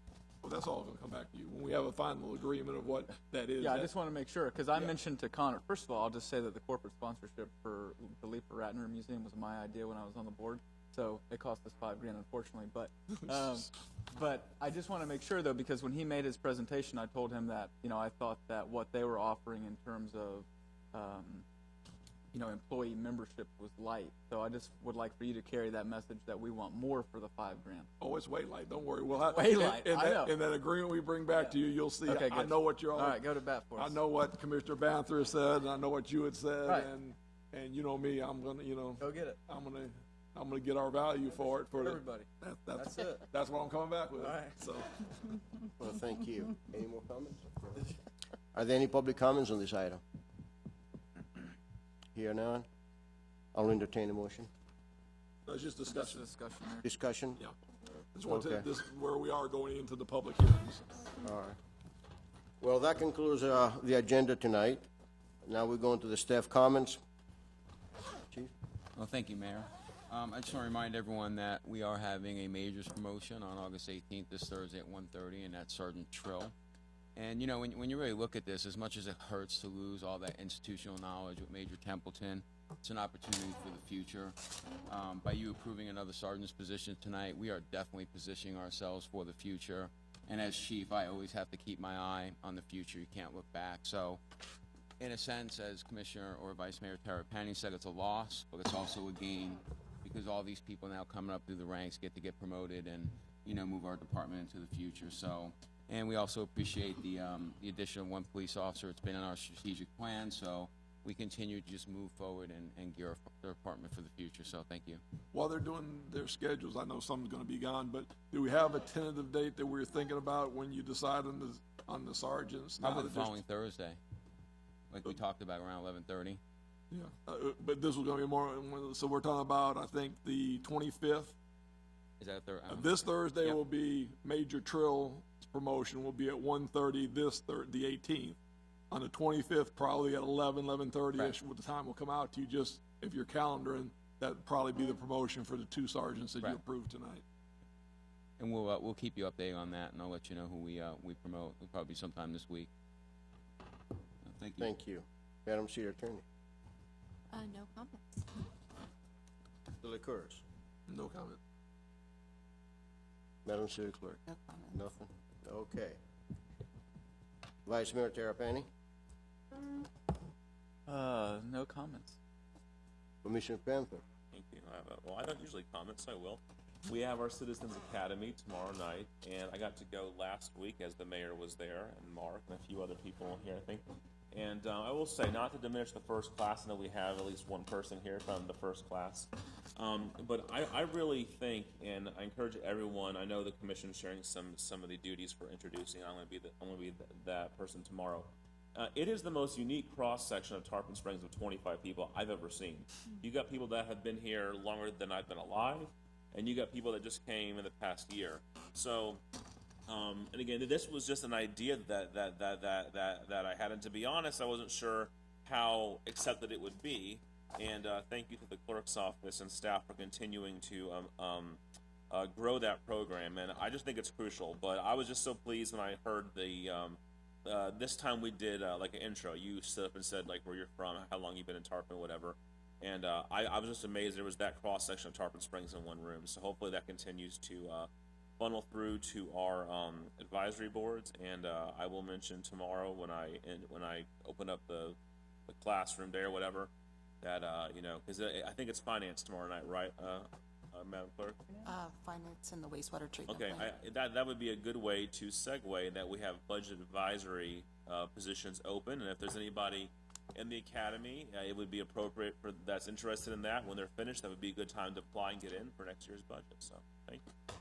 that's all going to come back to you when we have a final agreement of what that is.
Yeah, I just want to make sure, because I mentioned to Connor, first of all, I'll just say that the corporate sponsorship for the Leeper Ratner Museum was my idea when I was on the board. So it cost us $5,000, unfortunately. But I just want to make sure, though, because when he made his presentation, I told him that, you know, I thought that what they were offering in terms of, you know, employee membership was light. So I just would like for you to carry that message that we want more for the $5,000.
Oh, it's way light. Don't worry. We'll have
way light.
In that agreement we bring back to you, you'll see.
Okay,
I know what you're all
right, go to bat for us.
I know what Commissioner Banther has said, and I know what you had said,
right.
and you know me, I'm gonna, you know,
go get it.
I'm gonna get our value for it for
everybody.
That's
it.
That's what I'm coming back with.
All right.
So.
Well, thank you. Any more comments? Are there any public comments on this item? Here none. I'll entertain a motion.
That's just discussion.
Discussion?
Yeah. Just want
Okay.
to, this is where we are going into the public hearings.
All right. Well, that concludes the agenda tonight. Now we're going to the staff comments. Chief?
Well, thank you, Mayor. I just want to remind everyone that we are having a majors promotion on August 18th, this Thursday at 1:30, and that's Sergeant Trill. And, you know, when you really look at this, as much as it hurts to lose all that institutional knowledge with Major Templeton, It's an opportunity for the future. By you approving another sergeant's position tonight, we are definitely positioning ourselves for the future. And as chief, I always have to keep my eye on the future. You can't look back. So, in a sense, as Commissioner or Vice Mayor Tarpon said, it's a loss, but it's also a gain because all these people now coming up through the ranks get to get promoted and, you know, move our department into the future. So, and we also appreciate the addition of one police officer. It's been in our strategic plan, so we continue to just move forward and gear our department for the future. So thank you.
While they're doing their schedules, I know some's gonna be gone, but do we have a tentative date that we're thinking about when you decide on the sergeants?
Probably the following Thursday, like we talked about, around 11:30.
Yeah, but this was gonna be more, so we're talking about, I think, the 25th.
Is that
This Thursday
Yep.
will be Major Trill's promotion will be at 1:30 the 18th. On the 25th, probably at 11:30-ish,
Right.
with the time will come out to you, just if you're calendaring, that'd probably be the promotion for the 2 sergeants that
Right.
you approved tonight.
And we'll keep you updated on that, and I'll let you know who we promote. It'll probably be sometime this week. Thank you.
Thank you. Madam City Attorney.
No comments.
The liqueurs.
No comment.
Madam City Clerk.
No comment.
Nothing? Okay. Vice Mayor Tarapani.
No comments.
Commissioner Panther.
Thank you. Well, I don't usually comment, so I will. We have our Citizens Academy tomorrow night, and I got to go last week as the mayor was there, and Mark and a few other people here, I think. And I will say, not to diminish the first class, I know we have at least one person here from the first class, but I really think, and I encourage everyone, I know the commission's sharing some of the duties for introducing, I'm going to be that person tomorrow. It is the most unique cross-section of Tarpon Springs of 25 people I've ever seen. You got people that have been here longer than I've been alive, and you got people that just came in the past year. So, and again, this was just an idea that I had, and to be honest, I wasn't sure how accepted it would be. And thank you to the clerk's office and staff for continuing to grow that program. And I just think it's crucial. But I was just so pleased when I heard this time we did like an intro. You stood up and said like where you're from, how long you've been in Tarpon, whatever. And I was just amazed there was that cross section of Tarpon Springs in one room. So hopefully that continues to funnel through to our advisory boards. And I will mention tomorrow when I open up the classroom day or whatever that you know, because I think it's finance tomorrow night, right, Madam Clerk?
Finance and the wastewater treatment
Okay,
plant.
that would be a good way to segue that we have budget advisory positions open, and if there's anybody in the academy, it would be appropriate for that's interested in that. When they're finished, that would be a good time to apply and get in for next year's budget. So, thank you.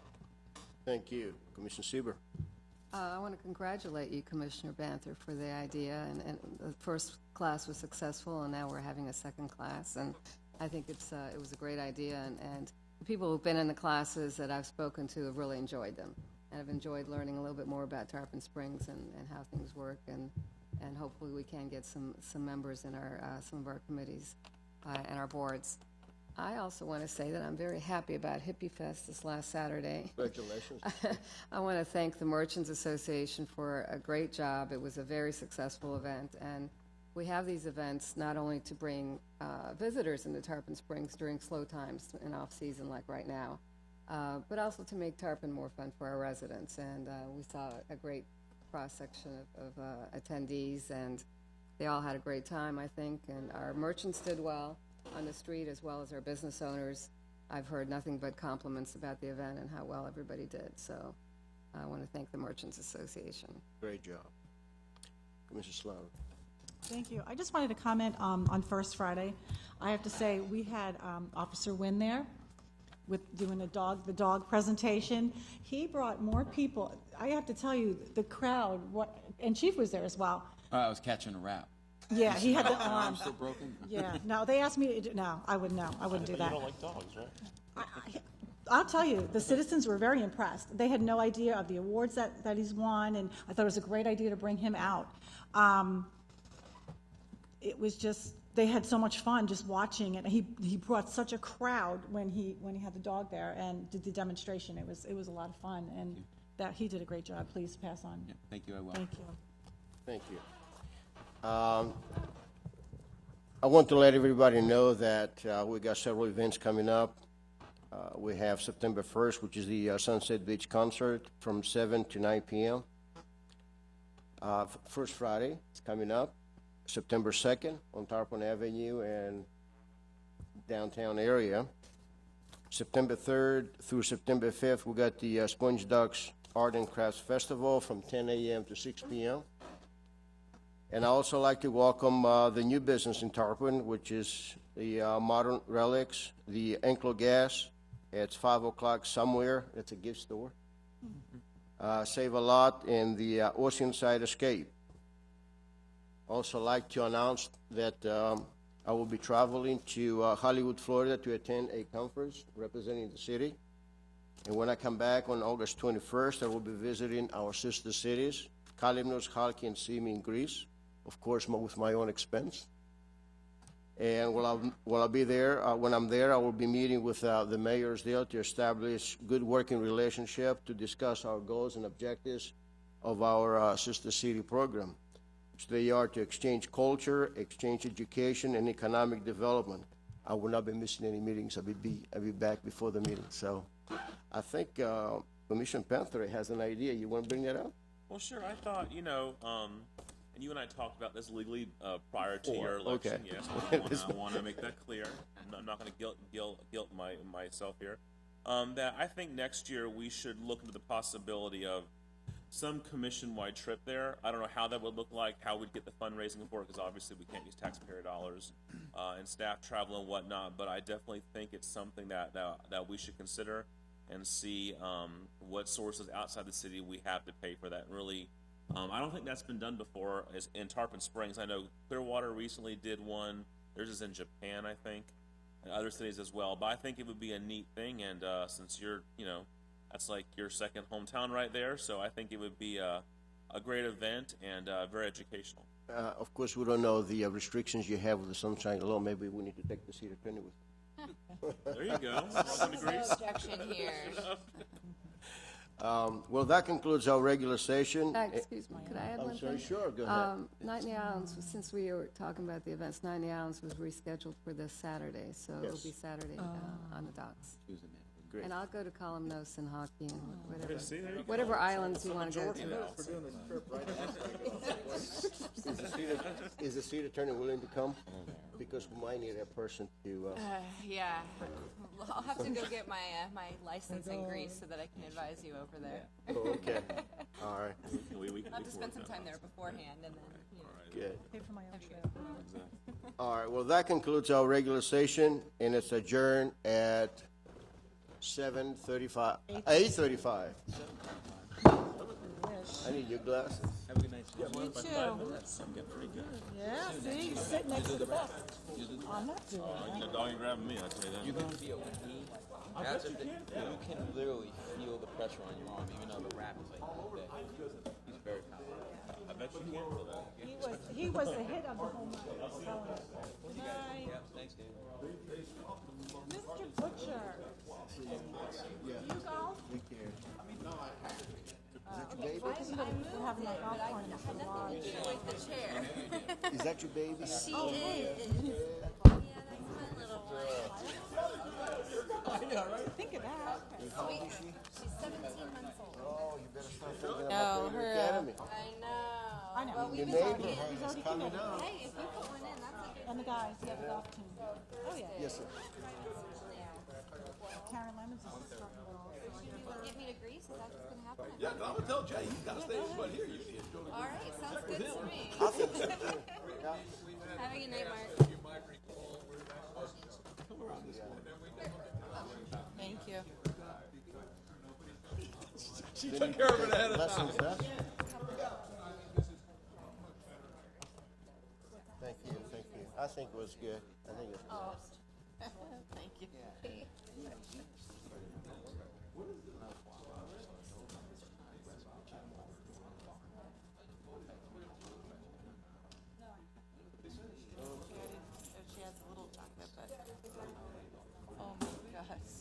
Thank you. Commissioner Sieber.
I want to congratulate you, Commissioner Banther, for the idea, and the first class was successful, and now we're having a second class, and I think it was a great idea, and the people who've been in the classes that I've spoken to have really enjoyed them, and have enjoyed learning a little bit more about Tarpon Springs and how things work, and hopefully we can get some members in our some of our committees and our boards. I also want to say that I'm very happy about Hippie Fest this last Saturday.
Congratulations.
I want to thank the Merchants Association for a great job. It was a very successful event, and we have these events not only to bring visitors into Tarpon Springs during slow times and off-season like right now, but also to make Tarpon more fun for our residents. And we saw a great cross-section of attendees, and they all had a great time, I think, and our merchants did well on the street as well as our business owners. I've heard nothing but compliments about the event and how well everybody did. So I want to thank the Merchants Association.
Great job. Commissioner Slaughter.
Thank you. I just wanted to comment on First Friday. I have to say, we had Officer Wynn there with doing the dog presentation. He brought more people. I have to tell you, the crowd, and Chief was there as well.
I was catching a rap.
Yeah, he had the
arm still broken.
Yeah, no, they asked me to, no, I wouldn't do that.
You don't like dogs, right?
I'll tell you, the citizens were very impressed. They had no idea of the awards that he's won, and I thought it was a great idea to bring him out. It was just, they had so much fun just watching it. He brought such a crowd when he had the dog there and did the demonstration. It was a lot of fun, and that he did a great job. Please pass on.
Yeah, thank you, I will.
Thank you.
Thank you. I want to let everybody know that we got several events coming up. We have September 1st, which is the Sunset Beach concert from 7 to 9 p.m. First Friday is coming up. September 2nd on Tarpon Avenue and downtown area. September 3rd through September 5th, we got the Sponge Ducks Art and Crafts Festival from 10 a.m. to 6 p.m. And I also like to welcome the new business in Tarpon, which is the Modern Relics, the Enclo Gas. It's 5 o'clock somewhere. It's a gift store. Save a lot in the Oceanside Escape. Also like to announce that I will be traveling to Hollywood, Florida to attend a conference representing the city. And when I come back on August 21st, I will be visiting our sister cities, Kalymnos, Chalki, and Symi in Greece, of course, with my own expense. And while I'll be there, when I'm there, I will be meeting with the mayors there to establish good working relationship to discuss our goals and objectives of our sister city program, which they are to exchange culture, exchange education, and economic development. I will not be missing any meetings. I'll be back before the meeting. So I think Commissioner Panther has an idea. You want to bring that up?
Well, sure. I thought, and you and I talked about this legally prior to your election.
Okay.
Yes, I want to make that clear. I'm not going to guilt myself here. That I think next year we should look into the possibility of some commission-wide trip there. I don't know how that would look like, how we'd get the fundraising for it, because obviously we can't use taxpayer dollars and staff travel and whatnot. But I definitely think it's something that we should consider and see what sources outside the city we have to pay for that. And really, I don't think that's been done before in Tarpon Springs. I know Clearwater recently did one. Theirs is in Japan, I think, and other cities as well. But I think it would be a neat thing, and since you're, that's like your second hometown right there, so I think it would be a great event and very educational.
Of course, we don't know the restrictions you have with the Sunshine Law. Maybe we need to take the city attorney with.
There you go.
No objection here.
Well, that concludes our regular session.
Excuse me, could I add one
I'm
thing?
sorry, sure, go ahead.
Night in the Islands, since we were talking about the events, Night in the Islands was rescheduled for this Saturday, so it'll be Saturday on the docks.
Great.
And I'll go to Columnos and Hockey and whatever,
See, there you go.
whatever islands you want to go to.
Is the city attorney willing to come? Because we might need a person to,
Yeah. I'll have to go get my my license in Greece so that I can advise you over there.
oh, okay, all right,
I'll have to spend some time there beforehand and then,
good.
Pay for my own trip.
All right, well, that concludes our regular session, and it's adjourned at 8:35. I need your glasses.
Have a good night.
You too.
I'm getting pretty good.
Yeah, see, you sit next to the best. I'm not doing that.
You dog ain't grabbing me, I tell you that.
You're gonna feel heat. That's the thing. You can literally feel the pressure on your arm, even though the rap is like that. He's very powerful.
I bet you can feel that.
He was the hit of the whole night. I'm telling you. Good night.
Yeah, thanks, Dave.
Mr. Butcher. You golf?
We care.
Okay, we're having a golf tournament for Lodge.
like the chair.
Is that your baby?
She is. Yeah, that's my little one.
Think of that.
Sweet. She's 17 months old.
Oh, you better start thinking
No,
about putting
her,
her academy.
I know.
Well,
Your
we've been
neighbor,
talking.
her is coming up.
Hey, if you put one in, that's a good.
And the guys, yeah, the golf team. Oh, yeah.
Yes, sir.
Karen Lemons is starting it all.
Get me to Greece? Is that what's going to happen?
Yeah, I'm gonna tell Jay, he's gotta stay but here. You need to go to
All right, sounds good to me.
I think so, too. Yeah.
Have a good night, Mark.
Thank you.
She took care of it ahead of
Blessings,
time.
huh? Thank you, thank you. I think it was good. I think it's good.
Thank you. She has a little chocolate, but oh my gosh.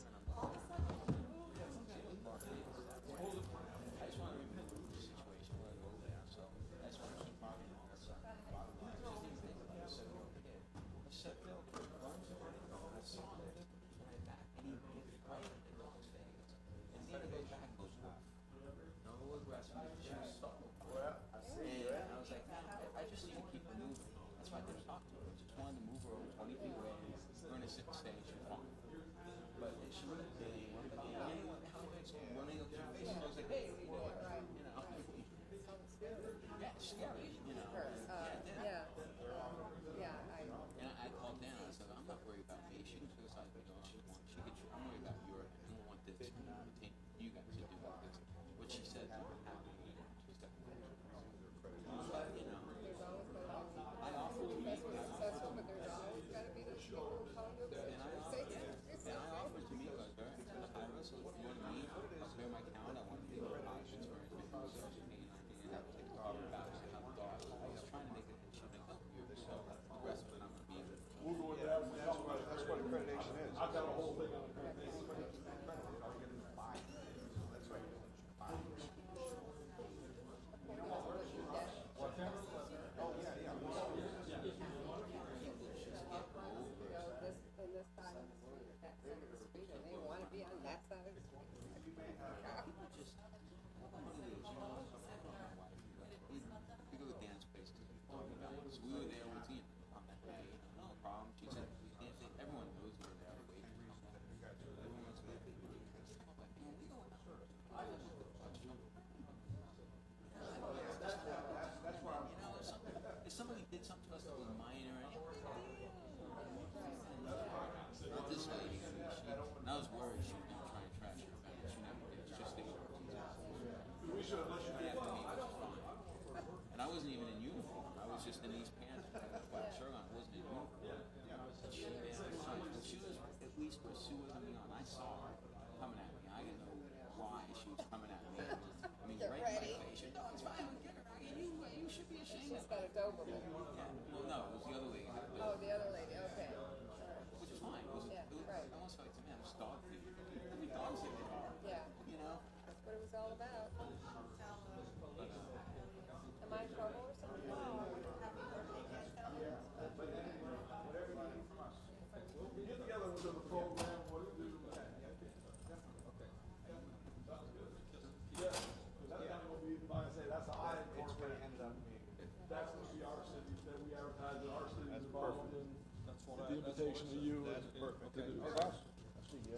the invitation to you.
That's
and
perfect.
to do
Okay.
this.
I see you.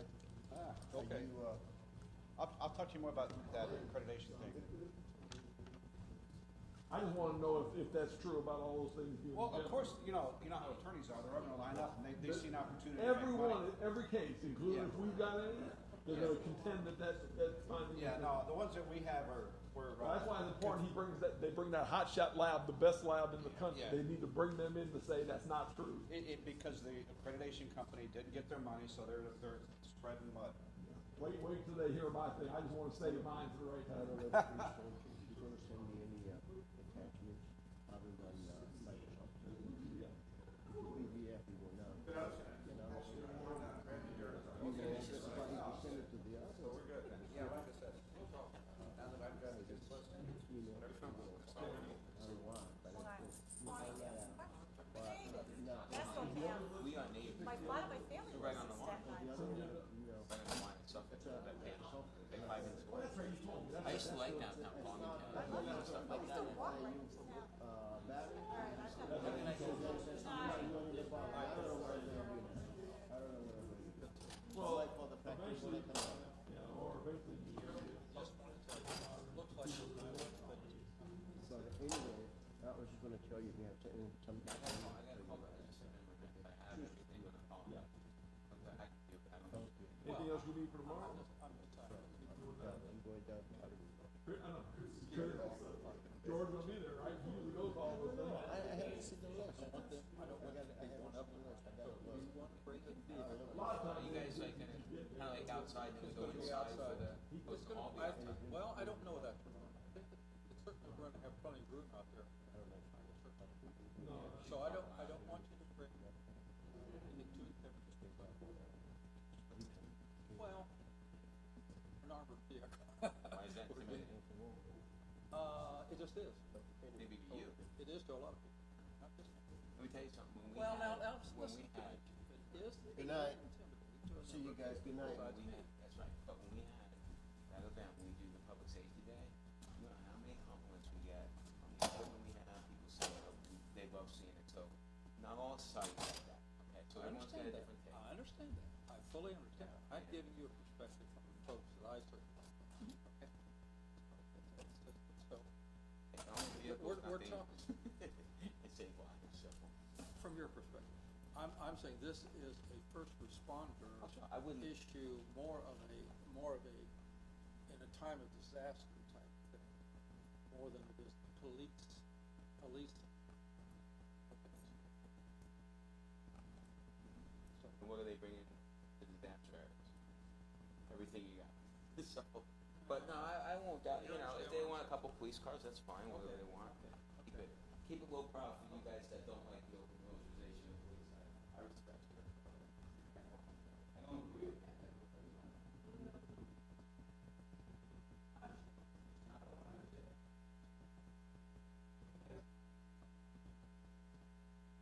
Okay. I'll talk to you more about that accreditation thing.
I just want to know if that's true about all those things.
Well, of course, you know how attorneys are. They're going to line up and they see an opportunity to make money.
Everyone, every case, including if we've got any, they're going to contend that that's finding.
Yeah, no, the ones that we have are,
That's why it's important they bring that hotshot lab, the best lab in the country.
Yeah.
They need to bring them in to say that's not true.
because the accreditation company didn't get their money, so they're spreading mud.
Wait till they hear my thing. I just want to say mine for the right time.
You're gonna send me any attachments other than Microsoft?
Yeah.
PDF you will not. And I'll send it. You can send it to the other. So we're good. Yeah, like I said. Now that I've got it, just email it. I don't know why, but it's.
We are neighbors.
A lot of my family
Right on the line.
The other one, you know.
Right on the line. Stuff that they 5 minutes away. I used to like downtown Farmington and stuff like that.
Anyway, I was just gonna tell you, we have some.
Anything else you need for tomorrow?
I'm going down.
George will be there, right? He usually goes all those things.
I haven't seen the list. I haven't seen the list. I got a list.
A lot of times you guys like kind of like outside and we go inside for the all the
Well, I don't know that. I think it's certainly going to have plenty of room out there. So I don't want you to bring any too well, an armored vehicle.
Why is that intimidating?
It just is.
Maybe to you.
It is to a lot of people. Not just me.
Let me tell you something. When we
Well,
had,
now,
when
listen
we
to
had,
me. It is.
Good night. See you guys. Good night.
that's right. But when we had that event, when we do the public safety day, you know how many compliments we get on the equipment we have. People say they love seeing it. So not all societies like that. Okay, so
I
everyone's got
understand
a
that.
different take.
I understand that. I fully understand. I'm giving you a perspective from the folks that I serve. Okay. So, we're talking.
It's a lot. So
from your perspective, I'm saying this is a first responder
I wouldn't.
issue, more of a in a time of disaster type thing, more than it is police. So,
And what are they bringing to disaster areas? Everything you got. So, but no, I won't doubt. You know, if they want a couple police cars, that's fine. Whatever they want. Keep it low profile for you guys that don't like